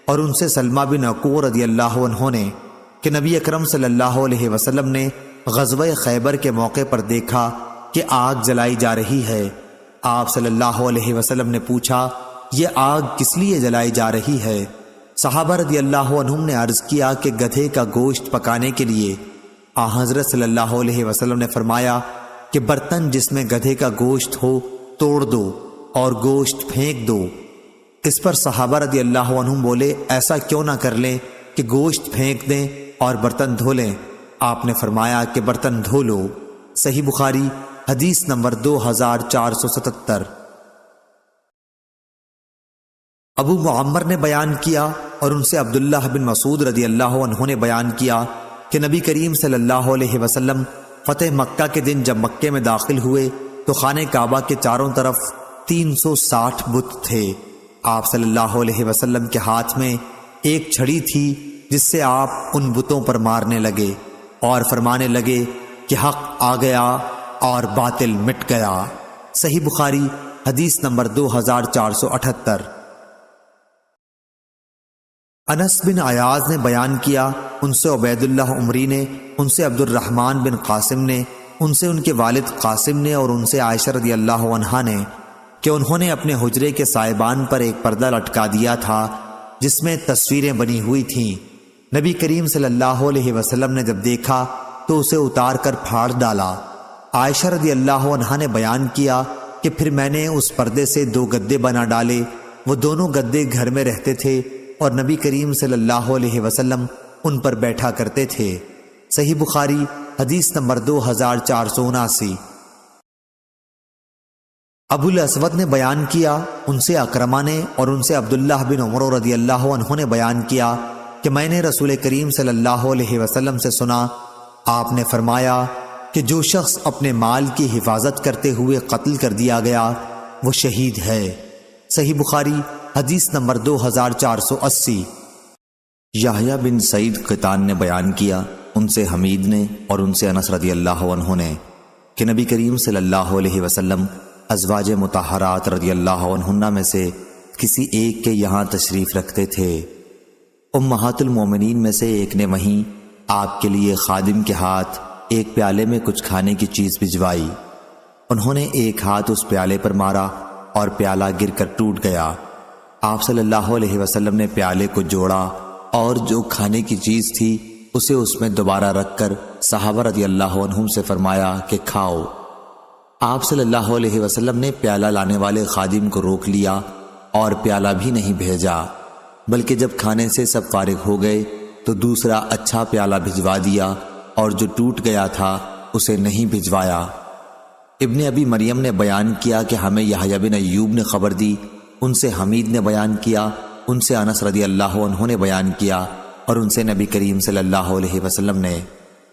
اور ان سے سلمہ بن عقوع رضی اللہ عنہ نے کہ نبی اکرم صلی اللہ علیہ وسلم نے غزوہ خیبر کے موقع پر دیکھا کہ آگ جلائی جا رہی ہے۔ آپ صلی اللہ علیہ وسلم نے پوچھا، یہ آگ کس لیے جلائی جا رہی ہے؟ صحابہ رضی اللہ عنہم نے عرض کیا کہ گدھے کا گوشت پکانے کے لیے۔ حضرت صلی اللہ علیہ وسلم نے فرمایا کہ برتن جس میں گدھے کا گوشت ہو توڑ دو اور گوشت پھینک دو۔ اس پر صحابہ رضی اللہ عنہم بولے، ایسا کیوں نہ کر لیں کہ گوشت پھینک دیں اور برتن دھو لیں؟ آپ نے فرمایا کہ برتن دھو لو۔ صحیح بخاری حدیث نمبر 2477۔ ابو معمر نے بیان کیا اور ان سے عبداللہ بن مسعود رضی اللہ عنہ نے بیان کیا کہ نبی کریم صلی اللہ علیہ وسلم فتح مکہ کے دن جب مکے میں داخل ہوئے تو خانہ کعبہ کے چاروں طرف 360 بت تھے۔ آپ صلی اللہ علیہ وسلم کے ہاتھ میں ایک چھڑی تھی جس سے آپ ان بتوں پر مارنے لگے اور فرمانے لگے کہ حق آ گیا اور باطل مٹ گیا۔ صحیح بخاری حدیث نمبر 2478۔ انس بن عیاض نے بیان کیا، ان سے عبید اللہ عمری نے، ان سے عبد الرحمن بن قاسم نے، ان سے ان کے والد قاسم نے اور ان سے عائشہ رضی اللہ عنہا نے کہ انہوں نے اپنے حجرے کے سائبان پر ایک پردہ لٹکا دیا تھا جس میں تصویریں بنی ہوئی تھیں۔ نبی کریم صلی اللہ علیہ وسلم نے جب دیکھا تو اسے اتار کر پھاڑ ڈالا۔ عائشہ رضی اللہ عنہا نے بیان کیا کہ پھر میں نے اس پردے سے 2 گدے بنا ڈالے، وہ دونوں گدے گھر میں رہتے تھے اور نبی کریم صلی اللہ علیہ وسلم ان پر بیٹھا کرتے تھے۔ صحیح بخاری حدیث نمبر 2479۔ ابو الاسود نے بیان کیا، ان سے اکرمہ نے اور ان سے عبداللہ بن عمر رضی اللہ عنہ نے بیان کیا کہ میں نے رسول کریم صلی اللہ علیہ وسلم سے سنا، آپ نے فرمایا کہ جو شخص اپنے مال کی حفاظت کرتے ہوئے قتل کر دیا گیا وہ شہید ہے۔ صحیح بخاری حدیث نمبر 2480۔ یحییٰ بن سعید قطان نے بیان کیا، ان سے حمید نے اور ان سے انس رضی اللہ عنہ نے کہ نبی کریم صلی اللہ علیہ وسلم ازواج مطہرات رضی اللہ عنہن میں سے کسی ایک کے یہاں تشریف رکھتے تھے۔ امہات المومنین میں سے ایک نے وہیں آپ کے لیے خادم کے ہاتھ ایک پیالے میں کچھ کھانے کی چیز بھجوائی۔ انہوں نے ایک ہاتھ اس پیالے پر مارا اور پیالہ گر کر ٹوٹ گیا۔ آپ صلی اللہ علیہ وسلم نے پیالے کو جوڑا اور جو کھانے کی چیز تھی اسے اس میں دوبارہ رکھ کر صحابہ رضی اللہ عنہم سے فرمایا کہ کھاؤ۔ آپ صلی اللہ علیہ وسلم نے پیالہ لانے والے خادم کو روک لیا اور پیالہ بھی نہیں بھیجا، بلکہ جب کھانے سے سب فارغ ہو گئے تو دوسرا اچھا پیالہ بھجوا دیا اور جو ٹوٹ گیا تھا اسے نہیں بھجوایا۔ ابن ابی مریم نے بیان کیا کہ ہمیں یحییٰ بن ایوب نے خبر دی، ان سے حمید نے بیان کیا، ان سے انس رضی اللہ عنہ نے بیان کیا اور ان سے نبی کریم صلی اللہ علیہ وسلم نے۔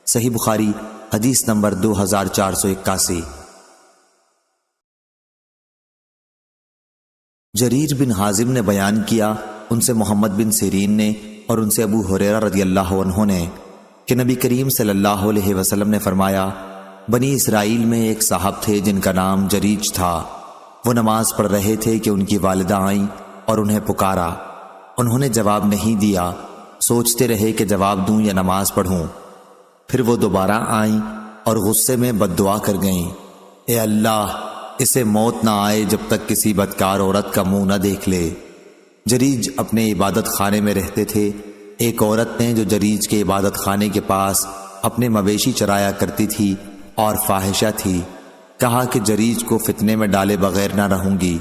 صحیح بخاری حدیث نمبر 2481۔ جریر بن حازم نے بیان کیا، ان سے محمد بن سیرین نے اور ان سے ابو ہریرہ رضی اللہ عنہ نے کہ نبی کریم صلی اللہ علیہ وسلم نے فرمایا، بنی اسرائیل میں ایک صاحب تھے جن کا نام جریج تھا۔ وہ نماز پڑھ رہے تھے کہ ان کی والدہ آئیں اور انہیں پکارا۔ انہوں نے جواب نہیں دیا، سوچتے رہے کہ جواب دوں یا نماز پڑھوں۔ پھر وہ دوبارہ آئیں اور غصے میں بد دعا کر گئیں، اے اللہ، اسے موت نہ آئے جب تک کسی بدکار عورت کا منہ نہ دیکھ لے۔ جریج اپنے عبادت خانے میں رہتے تھے۔ ایک عورت نے جو جریج کے عبادت خانے کے پاس اپنے مویشی چرایا کرتی تھی اور فاحشہ تھی، کہا کہ جریج کو فتنے میں ڈالے بغیر نہ رہوں گی۔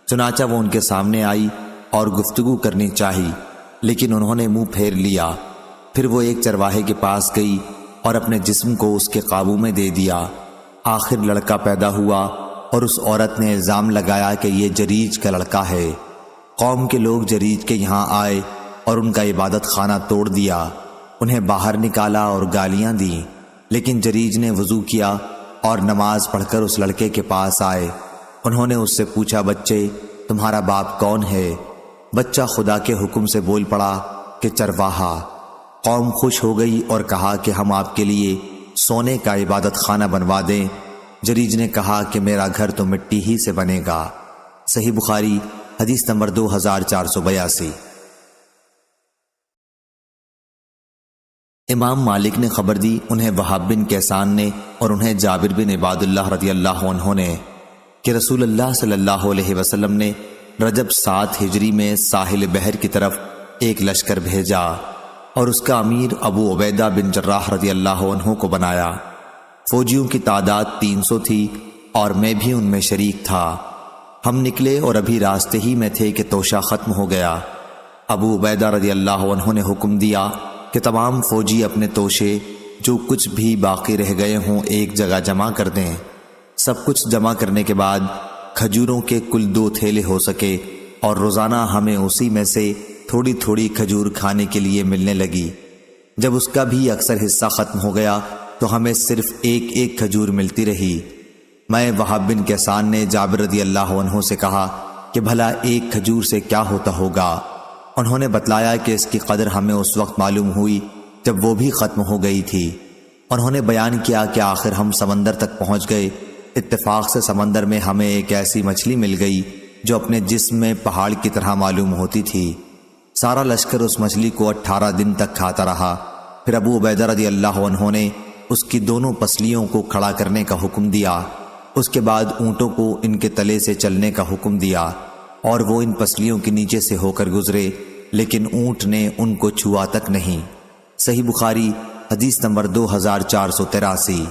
چنانچہ وہ ان کے سامنے آئی اور گفتگو کرنی چاہی، لیکن انہوں نے منہ پھیر لیا۔ پھر وہ ایک چرواہے کے پاس گئی اور اپنے جسم کو اس کے قابو میں دے دیا۔ آخر لڑکا پیدا ہوا اور اس عورت نے الزام لگایا کہ یہ جریج کا لڑکا ہے۔ قوم کے لوگ جریج کے یہاں آئے اور ان کا عبادت خانہ توڑ دیا، انہیں باہر نکالا اور گالیاں دیں، لیکن جریج نے وضو کیا اور نماز پڑھ کر اس لڑکے کے پاس آئے۔ انہوں نے اس سے پوچھا، بچے، تمہارا باپ کون ہے؟ بچہ خدا کے حکم سے بول پڑا کہ چرواہا۔ قوم خوش ہو گئی اور کہا کہ ہم آپ کے لیے سونے کا عبادت خانہ بنوا دیں۔ جریج نے کہا کہ میرا گھر تو مٹی ہی سے بنے گا۔ صحیح بخاری حدیث نمبر 2482۔ امام مالک نے خبر دی، انہیں وہاب بن کیسان نے اور انہیں جابر بن عباد اللہ رضی اللہ عنہ نے کہ رسول اللہ صلی اللہ علیہ وسلم نے رجب 7 ہجری میں ساحل بحر کی طرف ایک لشکر بھیجا اور اس کا امیر ابو عبیدہ بن جراح رضی اللہ عنہ کو بنایا۔ فوجیوں کی تعداد 300 تھی اور میں بھی ان میں شریک تھا۔ ہم نکلے اور ابھی راستے ہی میں تھے کہ توشہ ختم ہو گیا۔ ابو عبیدہ رضی اللہ عنہ نے حکم دیا کہ تمام فوجی اپنے توشے جو کچھ بھی باقی رہ گئے ہوں ایک جگہ جمع کر دیں۔ سب کچھ جمع کرنے کے بعد کھجوروں کے کل 2 تھیلے ہو سکے اور روزانہ ہمیں اسی میں سے تھوڑی تھوڑی کھجور کھانے کے لیے ملنے لگی۔ جب اس کا بھی اکثر حصہ ختم ہو گیا تو ہمیں صرف ایک ایک کھجور ملتی رہی۔ میں وہاب بن کیسان نے جابر رضی اللہ عنہ سے کہا کہ بھلا ایک کھجور سے کیا ہوتا ہوگا؟ انہوں نے بتلایا کہ اس کی قدر ہمیں اس وقت معلوم ہوئی جب وہ بھی ختم ہو گئی تھی۔ انہوں نے بیان کیا کہ آخر ہم سمندر تک پہنچ گئے۔ اتفاق سے سمندر میں ہمیں ایک ایسی مچھلی مل گئی جو اپنے جسم میں پہاڑ کی طرح معلوم ہوتی تھی۔ سارا لشکر اس مچھلی کو 18 دن تک کھاتا رہا۔ پھر ابو عبیدہ رضی اللہ عنہ نے اس کی دونوں پسلیوں کو کھڑا کرنے کا حکم دیا۔ اس کے بعد اونٹوں کو ان کے تلے سے چلنے کا حکم دیا اور وہ ان پسلیوں کے نیچے سے ہو کر گزرے، لیکن اونٹ نے ان کو چھوا تک نہیں۔ صحیح بخاری حدیث نمبر 2483۔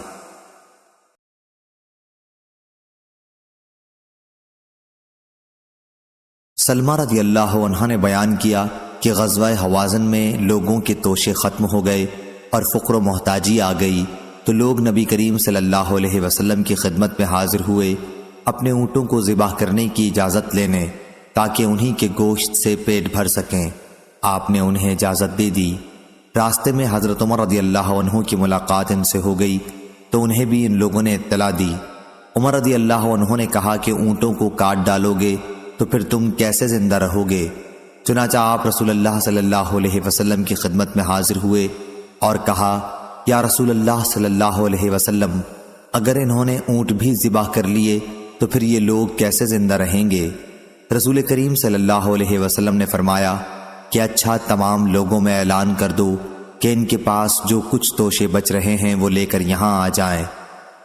سلمہ رضی اللہ عنہ نے بیان کیا کہ غزوہ حوازن میں لوگوں کے توشے ختم ہو گئے اور فقر و محتاجی آ گئی تو لوگ نبی کریم صلی اللہ علیہ وسلم کی خدمت میں حاضر ہوئے اپنے اونٹوں کو ذبح کرنے کی اجازت لینے تاکہ انہی کے گوشت سے پیٹ بھر سکیں۔ آپ نے انہیں اجازت دے دی۔ راستے میں حضرت عمر رضی اللہ عنہ کی ملاقات ان سے ہو گئی تو انہیں بھی ان لوگوں نے اطلاع دی۔ عمر رضی اللہ عنہ نے کہا کہ اونٹوں کو کاٹ ڈالو گے تو پھر تم کیسے زندہ رہو گے؟ چنانچہ آپ رسول اللہ صلی اللہ علیہ وسلم کی خدمت میں حاضر ہوئے اور کہا، یا رسول اللہ صلی اللہ علیہ وسلم، اگر انہوں نے اونٹ بھی ذبح کر لیے تو پھر یہ لوگ کیسے زندہ رہیں گے؟ رسول کریم صلی اللہ علیہ وسلم نے فرمایا کہ اچھا، تمام لوگوں میں اعلان کر دو کہ ان کے پاس جو کچھ توشے بچ رہے ہیں وہ لے کر یہاں آ جائیں۔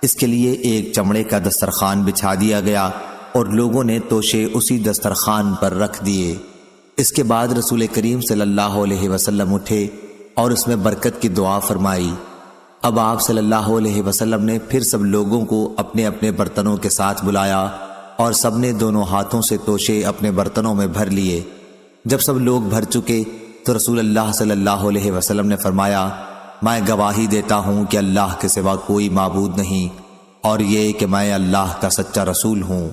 اس کے لیے ایک چمڑے کا دسترخوان بچھا دیا گیا اور لوگوں نے توشے اسی دسترخوان پر رکھ دیے۔ اس کے بعد رسول کریم صلی اللہ علیہ وسلم اٹھے اور اس میں برکت کی دعا فرمائی۔ اب آپ صلی اللہ علیہ وسلم نے پھر سب لوگوں کو اپنے اپنے برتنوں کے ساتھ بلایا اور سب نے دونوں ہاتھوں سے توشے اپنے برتنوں میں بھر لیے۔ جب سب لوگ بھر چکے تو رسول اللہ صلی اللہ علیہ وسلم نے فرمایا، میں گواہی دیتا ہوں کہ اللہ کے سوا کوئی معبود نہیں اور یہ کہ میں اللہ کا سچا رسول ہوں۔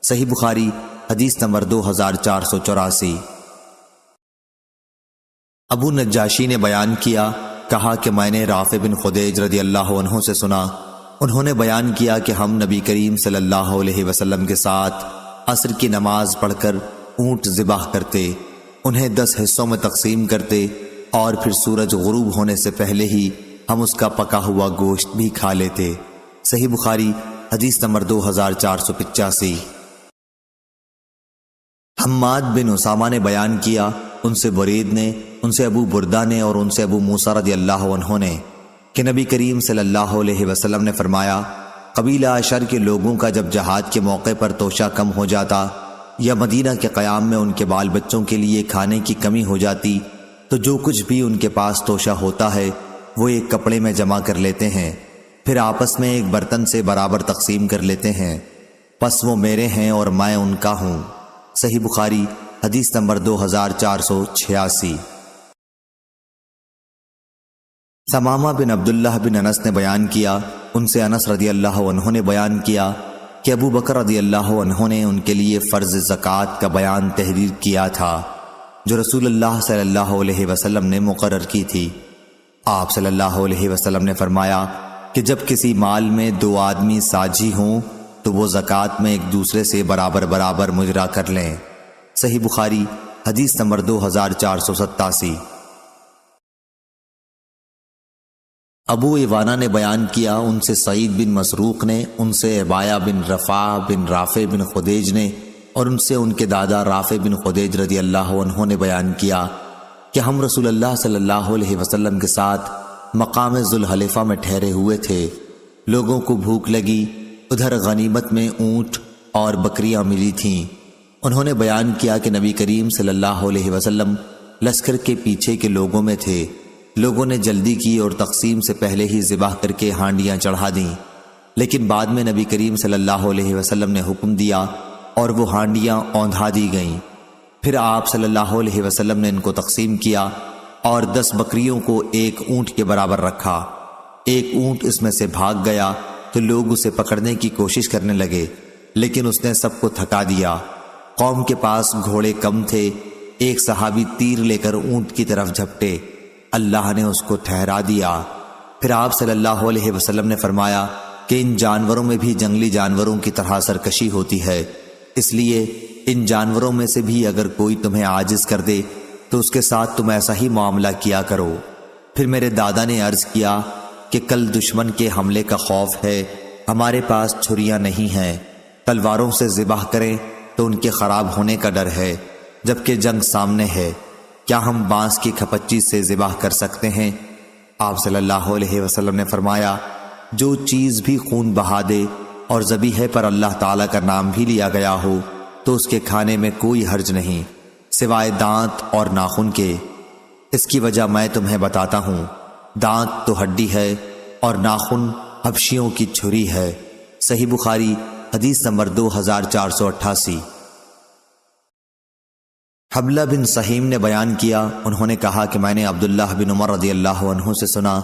صحیح بخاری حدیث نمبر 2484۔ ابو نجاشی نے بیان کیا، کہا کہ میں نے رافع بن خدیج رضی اللہ عنہ سے سنا، انہوں نے بیان کیا کہ ہم نبی کریم صلی اللہ علیہ وسلم کے ساتھ عصر کی نماز پڑھ کر اونٹ ذبح کرتے، انہیں 10 حصوں میں تقسیم کرتے اور پھر سورج غروب ہونے سے پہلے ہی ہم اس کا پکا ہوا گوشت بھی کھا لیتے۔ صحیح بخاری حدیث نمبر 2485۔ حماد بن اسامہ نے بیان کیا، ان سے برید نے، ان سے ابو بردہ نے اور ان سے ابو موسیٰ رضی اللہ عنہ نے کہ نبی کریم صلی اللہ علیہ وسلم نے فرمایا، قبیلہ اشر کے لوگوں کا جب جہاد کے موقع پر توشہ کم ہو جاتا یا مدینہ کے قیام میں ان کے بال بچوں کے لیے کھانے کی کمی ہو جاتی تو جو کچھ بھی ان کے پاس توشہ ہوتا ہے وہ ایک کپڑے میں جمع کر لیتے ہیں، پھر آپس میں ایک برتن سے برابر تقسیم کر لیتے ہیں، پس وہ میرے ہیں اور میں ان کا ہوں۔ صحیح بخاری حدیث نمبر 2486۔ ثمامہ بن عبداللہ بن انس نے بیان کیا، ان سے انس رضی اللہ عنہ نے بیان کیا کہ ابو بکر رضی اللہ عنہ نے ان کے لیے فرض زکوٰۃ کا بیان تحریر کیا تھا جو رسول اللہ صلی اللہ علیہ وسلم نے مقرر کی تھی۔ آپ صلی اللہ علیہ وسلم نے فرمایا کہ جب کسی مال میں 2 آدمی ساجھی ہوں تو وہ زکوٰۃ میں ایک دوسرے سے برابر برابر مجرا کر لیں۔ صحیح بخاری حدیث نمبر 2487۔ ابو ایوانہ نے بیان کیا، ان سے سعید بن مسروق نے، ان سے عبایہ بن رفاع بن رافع بن خدیج نے اور ان سے ان کے دادا رافع بن خدیج رضی اللہ عنہ نے بیان کیا کہ ہم رسول اللہ صلی اللہ علیہ وسلم کے ساتھ مقام ذوالحلیفہ میں ٹھہرے ہوئے تھے، لوگوں کو بھوک لگی، ادھر غنیمت میں اونٹ اور بکریاں ملی تھیں۔ انہوں نے بیان کیا کہ نبی کریم صلی اللہ علیہ وسلم لشکر کے پیچھے کے لوگوں میں تھے، لوگوں نے جلدی کی اور تقسیم سے پہلے ہی ذبح کر کے ہانڈیاں چڑھا دیں، لیکن بعد میں نبی کریم صلی اللہ علیہ وسلم نے حکم دیا اور وہ ہانڈیاں اوندھا دی گئیں۔ پھر آپ صلی اللہ علیہ وسلم نے ان کو تقسیم کیا اور 10 بکریوں کو ایک اونٹ کے برابر رکھا۔ ایک اونٹ اس میں سے بھاگ گیا تو لوگ اسے پکڑنے کی کوشش کرنے لگے، لیکن اس نے سب کو تھکا دیا۔ قوم کے پاس گھوڑے کم تھے، ایک صحابی تیر لے کر اونٹ کی طرف جھپٹے، اللہ نے اس کو ٹھہرا دیا۔ پھر آپ صلی اللہ علیہ وسلم نے فرمایا کہ ان جانوروں میں بھی جنگلی جانوروں کی طرح سرکشی ہوتی ہے، اس لیے ان جانوروں میں سے بھی اگر کوئی تمہیں عاجز کر دے تو اس کے ساتھ تم ایسا ہی معاملہ کیا کرو۔ پھر میرے دادا نے عرض کیا کہ کل دشمن کے حملے کا خوف ہے، ہمارے پاس چھریاں نہیں ہیں، تلواروں سے ذبح کریں تو ان کے خراب ہونے کا ڈر ہے، جبکہ جنگ سامنے ہے، کیا ہم بانس کی کھپچی سے ذبح کر سکتے ہیں؟ آپ صلی اللہ علیہ وسلم نے فرمایا، جو چیز بھی خون بہا دے اور ذبیحے پر اللہ تعالیٰ کا نام بھی لیا گیا ہو تو اس کے کھانے میں کوئی حرج نہیں، سوائے دانت اور ناخن کے۔ اس کی وجہ میں تمہیں بتاتا ہوں، دانت تو ہڈی ہے اور ناخن حبشیوں کی چھری ہے۔ صحیح بخاری حدیث نمبر 2488۔ حبلہ بن سہیم نے بیان کیا، انہوں نے کہا کہ میں نے عبداللہ بن عمر رضی اللہ عنہ سے سنا،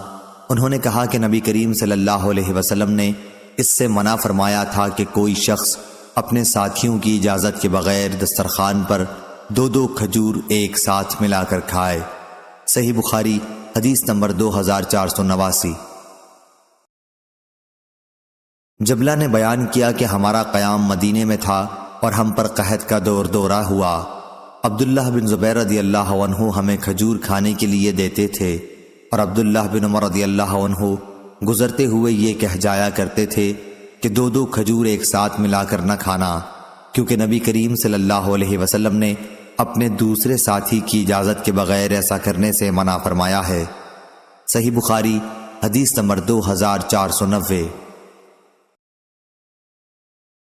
انہوں نے کہا کہ نبی کریم صلی اللہ علیہ وسلم نے اس سے منع فرمایا تھا کہ کوئی شخص اپنے ساتھیوں کی اجازت کے بغیر دسترخوان پر 2 کھجور ایک ساتھ ملا کر کھائے۔ صحیح بخاری حدیث نمبر 2489۔ جبلہ نے بیان کیا کہ ہمارا قیام مدینے میں تھا اور ہم پر قحط کا دورہ ہوا۔ عبداللہ بن زبیر رضی اللہ عنہ ہمیں کھجور کھانے کے لیے دیتے تھے اور عبداللہ بن عمر رضی اللہ عنہ گزرتے ہوئے یہ کہہ جایا کرتے تھے کہ 2 کھجور ایک ساتھ ملا کر نہ کھانا، کیونکہ نبی کریم صلی اللہ علیہ وسلم نے اپنے دوسرے ساتھی کی اجازت کے بغیر ایسا کرنے سے منع فرمایا ہے۔ صحیح بخاری حدیث نمبر 2490۔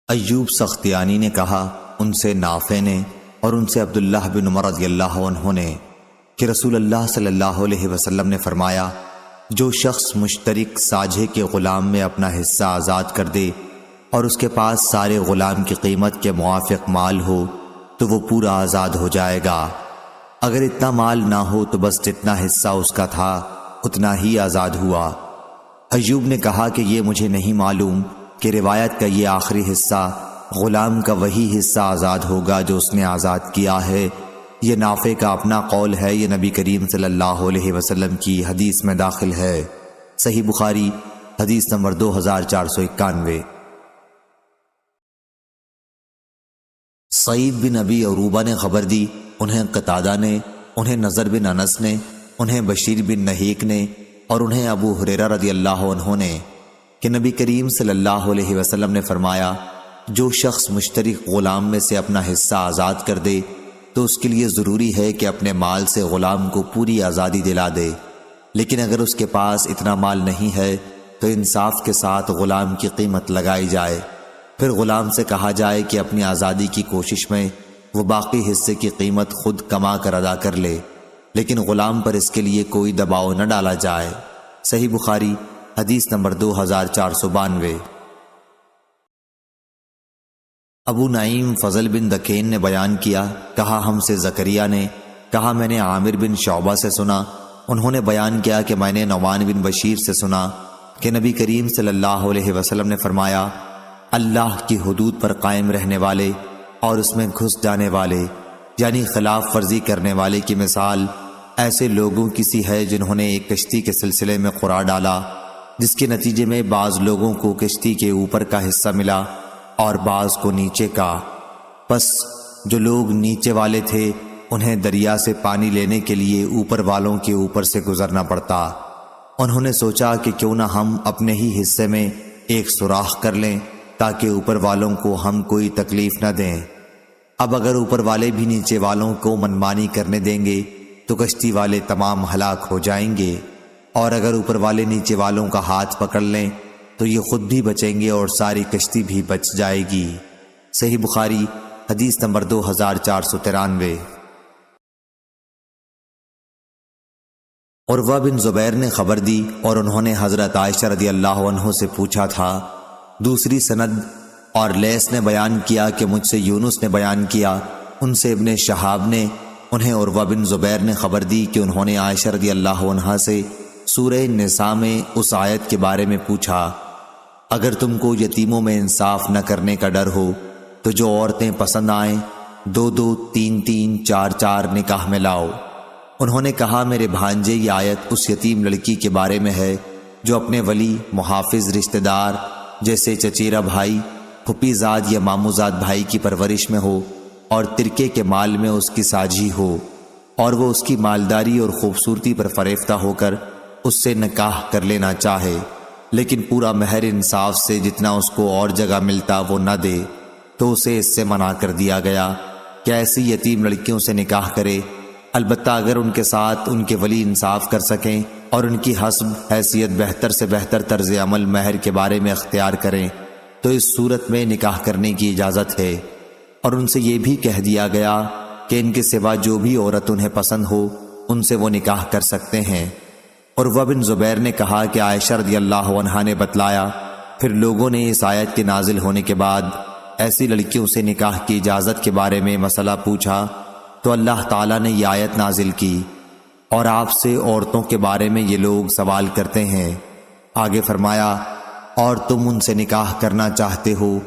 ایوب سختیانی نے کہا، ان سے نافع نے اور ان سے عبداللہ بن عمر رضی اللہ عنہ نے کہ رسول اللہ صلی اللہ علیہ وسلم نے فرمایا، جو شخص مشترک ساجھے کے غلام میں اپنا حصہ آزاد کر دے اور اس کے پاس سارے غلام کی قیمت کے موافق مال ہو تو وہ پورا آزاد ہو جائے گا، اگر اتنا مال نہ ہو تو بس جتنا حصہ اس کا تھا اتنا ہی آزاد ہوا۔ ایوب نے کہا کہ یہ مجھے نہیں معلوم کہ روایت کا یہ آخری حصہ غلام کا وہی حصہ آزاد ہوگا جو اس نے آزاد کیا ہے، یہ نافع کا اپنا قول ہے، یہ نبی کریم صلی اللہ علیہ وسلم کی حدیث میں داخل ہے۔ صحیح بخاری حدیث نمبر 2491۔ سعید بن ابی عروبہ نے خبر دی، انہیں قتادہ نے، انہیں نضر بن انس نے، انہیں بشیر بن نہیک نے اور انہیں ابو ہریرہ رضی اللہ عنہ نے کہ نبی کریم صلی اللہ علیہ وسلم نے فرمایا، جو شخص مشترک غلام میں سے اپنا حصہ آزاد کر دے تو اس کے لیے ضروری ہے کہ اپنے مال سے غلام کو پوری آزادی دلا دے، لیکن اگر اس کے پاس اتنا مال نہیں ہے تو انصاف کے ساتھ غلام کی قیمت لگائی جائے، پھر غلام سے کہا جائے کہ اپنی آزادی کی کوشش میں وہ باقی حصے کی قیمت خود کما کر ادا کر لے، لیکن غلام پر اس کے لیے کوئی دباؤ نہ ڈالا جائے۔ صحیح بخاری حدیث نمبر 2492۔ ابو نعیم فضل بن دکین نے بیان کیا، کہا ہم سے زکریا نے، کہا میں نے عامر بن شعبہ سے سنا، انہوں نے بیان کیا کہ میں نے نعمان بن بشیر سے سنا کہ نبی کریم صلی اللہ علیہ وسلم نے فرمایا، اللہ کی حدود پر قائم رہنے والے اور اس میں گھس جانے والے یعنی خلاف ورزی کرنے والے کی مثال ایسے لوگوں کی سی ہے جنہوں نے ایک کشتی کے سلسلے میں قرار ڈالا، جس کے نتیجے میں بعض لوگوں کو کشتی کے اوپر کا حصہ ملا اور بعض کو نیچے کا، پس جو لوگ نیچے والے تھے انہیں دریا سے پانی لینے کے لیے اوپر والوں کے اوپر سے گزرنا پڑتا۔ انہوں نے سوچا کہ کیوں نہ ہم اپنے ہی حصے میں ایک سوراخ کر لیں تاکہ اوپر والوں کو ہم کوئی تکلیف نہ دیں۔ اب اگر اوپر والے بھی نیچے والوں کو منمانی کرنے دیں گے تو کشتی والے تمام ہلاک ہو جائیں گے، اور اگر اوپر والے نیچے والوں کا ہاتھ پکڑ لیں تو یہ خود بھی بچیں گے اور ساری کشتی بھی بچ جائے گی۔ صحیح بخاری حدیث نمبر 2493۔ عروہ بن زبیر نے خبر دی اور انہوں نے حضرت عائشہ رضی اللہ عنہ سے پوچھا تھا۔ دوسری سند اور لیث نے بیان کیا کہ مجھ سے یونس نے بیان کیا، ان سے ابن شہاب نے، انہیں عروہ بن زبیر نے خبر دی کہ انہوں نے عائشہ رضی اللہ عنہا سے سورہ نساء میں اس آیت کے بارے میں پوچھا، اگر تم کو یتیموں میں انصاف نہ کرنے کا ڈر ہو تو جو عورتیں پسند آئیں 2-2 3-3 4-4 نکاح میں لاؤ۔ انہوں نے کہا، میرے بھانجے یہ آیت اس یتیم لڑکی کے بارے میں ہے جو اپنے ولی محافظ رشتہ دار جیسے چچیرا بھائی، پھپھی زاد یا مامو زاد بھائی کی پرورش میں ہو اور ترکے کے مال میں اس کی ساجھی ہو، اور وہ اس کی مالداری اور خوبصورتی پر فریفتہ ہو کر اس سے نکاح کر لینا چاہے، لیکن پورا مہر انصاف سے جتنا اس کو اور جگہ ملتا وہ نہ دے، تو اسے اس سے منع کر دیا گیا کہ ایسی یتیم لڑکیوں سے نکاح کرے، البتہ اگر ان کے ساتھ ان کے ولی انصاف کر سکیں اور ان کی حسب حیثیت بہتر سے بہتر طرز عمل مہر کے بارے میں اختیار کریں تو اس صورت میں نکاح کرنے کی اجازت ہے، اور ان سے یہ بھی کہہ دیا گیا کہ ان کے سوا جو بھی عورت انہیں پسند ہو ان سے وہ نکاح کر سکتے ہیں۔ عروہ بن زبیر نے کہا کہ عائشہ رضی اللہ عنہا نے بتلایا، پھر لوگوں نے اس آیت کے نازل ہونے کے بعد ایسی لڑکیوں سے نکاح کی اجازت کے بارے میں مسئلہ پوچھا تو اللہ تعالیٰ نے یہ آیت نازل کی، اور آپ سے عورتوں کے بارے میں یہ لوگ سوال کرتے ہیں۔ آگے فرمایا، اور تم ان سے نکاح کرنا چاہتے ہو،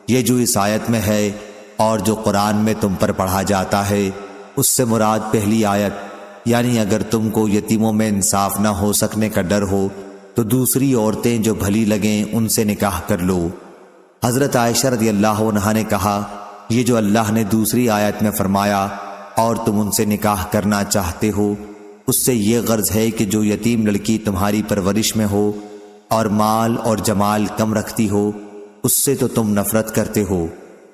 یہ جو اس آیت میں ہے اور جو قرآن میں تم پر پڑھا جاتا ہے اس سے مراد پہلی آیت یعنی اگر تم کو یتیموں میں انصاف نہ ہو سکنے کا ڈر ہو تو دوسری عورتیں جو بھلی لگیں ان سے نکاح کر لو۔ حضرت عائشہ رضی اللہ عنہا نے کہا، یہ جو اللہ نے دوسری آیت میں فرمایا اور تم ان سے نکاح کرنا چاہتے ہو، اس سے یہ غرض ہے کہ جو یتیم لڑکی تمہاری پرورش میں ہو اور مال اور جمال کم رکھتی ہو اس سے تو تم نفرت کرتے ہو،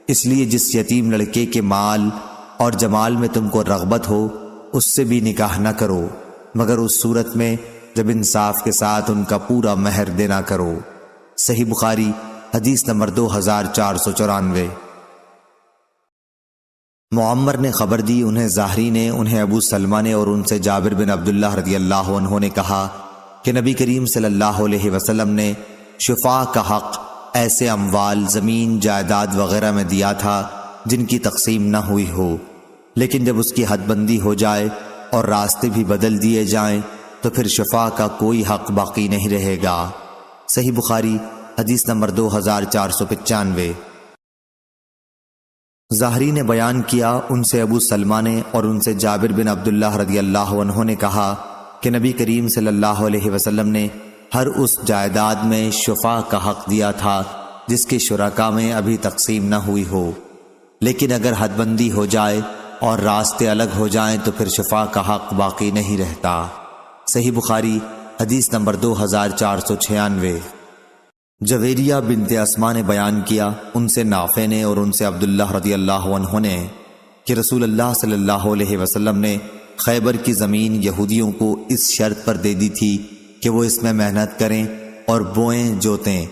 اس لیے جس یتیم لڑکے کے مال اور جمال میں تم کو رغبت ہو اس سے بھی نکاح نہ کرو، مگر اس صورت میں جب انصاف کے ساتھ ان کا پورا مہر دینا کرو۔ صحیح بخاری حدیث نمبر 2494۔ معمر نے خبر دی، انہیں زاہری نے، انہیں ابو سلمہ نے اور ان سے جابر بن عبداللہ رضی اللہ عنہ نے کہا کہ نبی کریم صلی اللہ علیہ وسلم نے شفاء کا حق ایسے اموال، زمین، جائیداد وغیرہ میں دیا تھا جن کی تقسیم نہ ہوئی ہو، لیکن جب اس کی حد بندی ہو جائے اور راستے بھی بدل دیے جائیں تو پھر شفاء کا کوئی حق باقی نہیں رہے گا۔ صحیح بخاری حدیث نمبر 2495۔ ظاہری نے بیان کیا، ان سے ابو سلمہ نے اور ان سے جابر بن عبداللہ رضی اللہ عنہ نے کہا کہ نبی کریم صلی اللہ علیہ وسلم نے ہر اس جائیداد میں شفاء کا حق دیا تھا جس کے شرکاء میں ابھی تقسیم نہ ہوئی ہو، لیکن اگر حد بندی ہو جائے اور راستے الگ ہو جائیں تو پھر شفاء کا حق باقی نہیں رہتا۔ صحیح بخاری حدیث نمبر 2496۔ جویریہ بنت اسما نے بیان کیا، ان سے نافع نے اور ان سے عبداللہ رضی اللہ عنہ نے کہ رسول اللہ صلی اللہ علیہ وسلم نے خیبر کی زمین یہودیوں کو اس شرط پر دے دی تھی کہ وہ اس میں محنت کریں اور بوئیں جوتیں،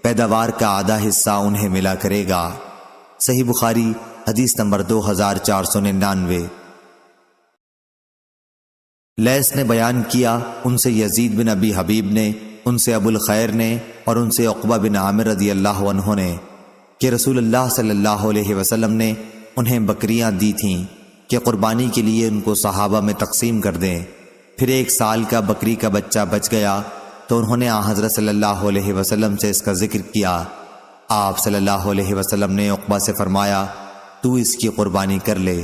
پیداوار کا آدھا حصہ انہیں ملا کرے گا۔ صحیح بخاری حدیث نمبر 2499۔ لیث نے بیان کیا، ان سے یزید بن ابی حبیب نے، ان سے ابو الخیر نے اور ان سے عقبہ بن عامر رضی اللہ عنہ نے کہ رسول اللہ صلی اللہ علیہ وسلم نے انہیں بکریاں دی تھیں کہ قربانی کے لیے ان کو صحابہ میں تقسیم کر دیں۔ پھر 1 سال کا بکری کا بچہ بچ گیا تو انہوں نے حضرت صلی اللہ علیہ وسلم سے اس کا ذکر کیا۔ آپ صلی اللہ علیہ وسلم نے عقبہ سے فرمایا، تو اس کی قربانی کر لے۔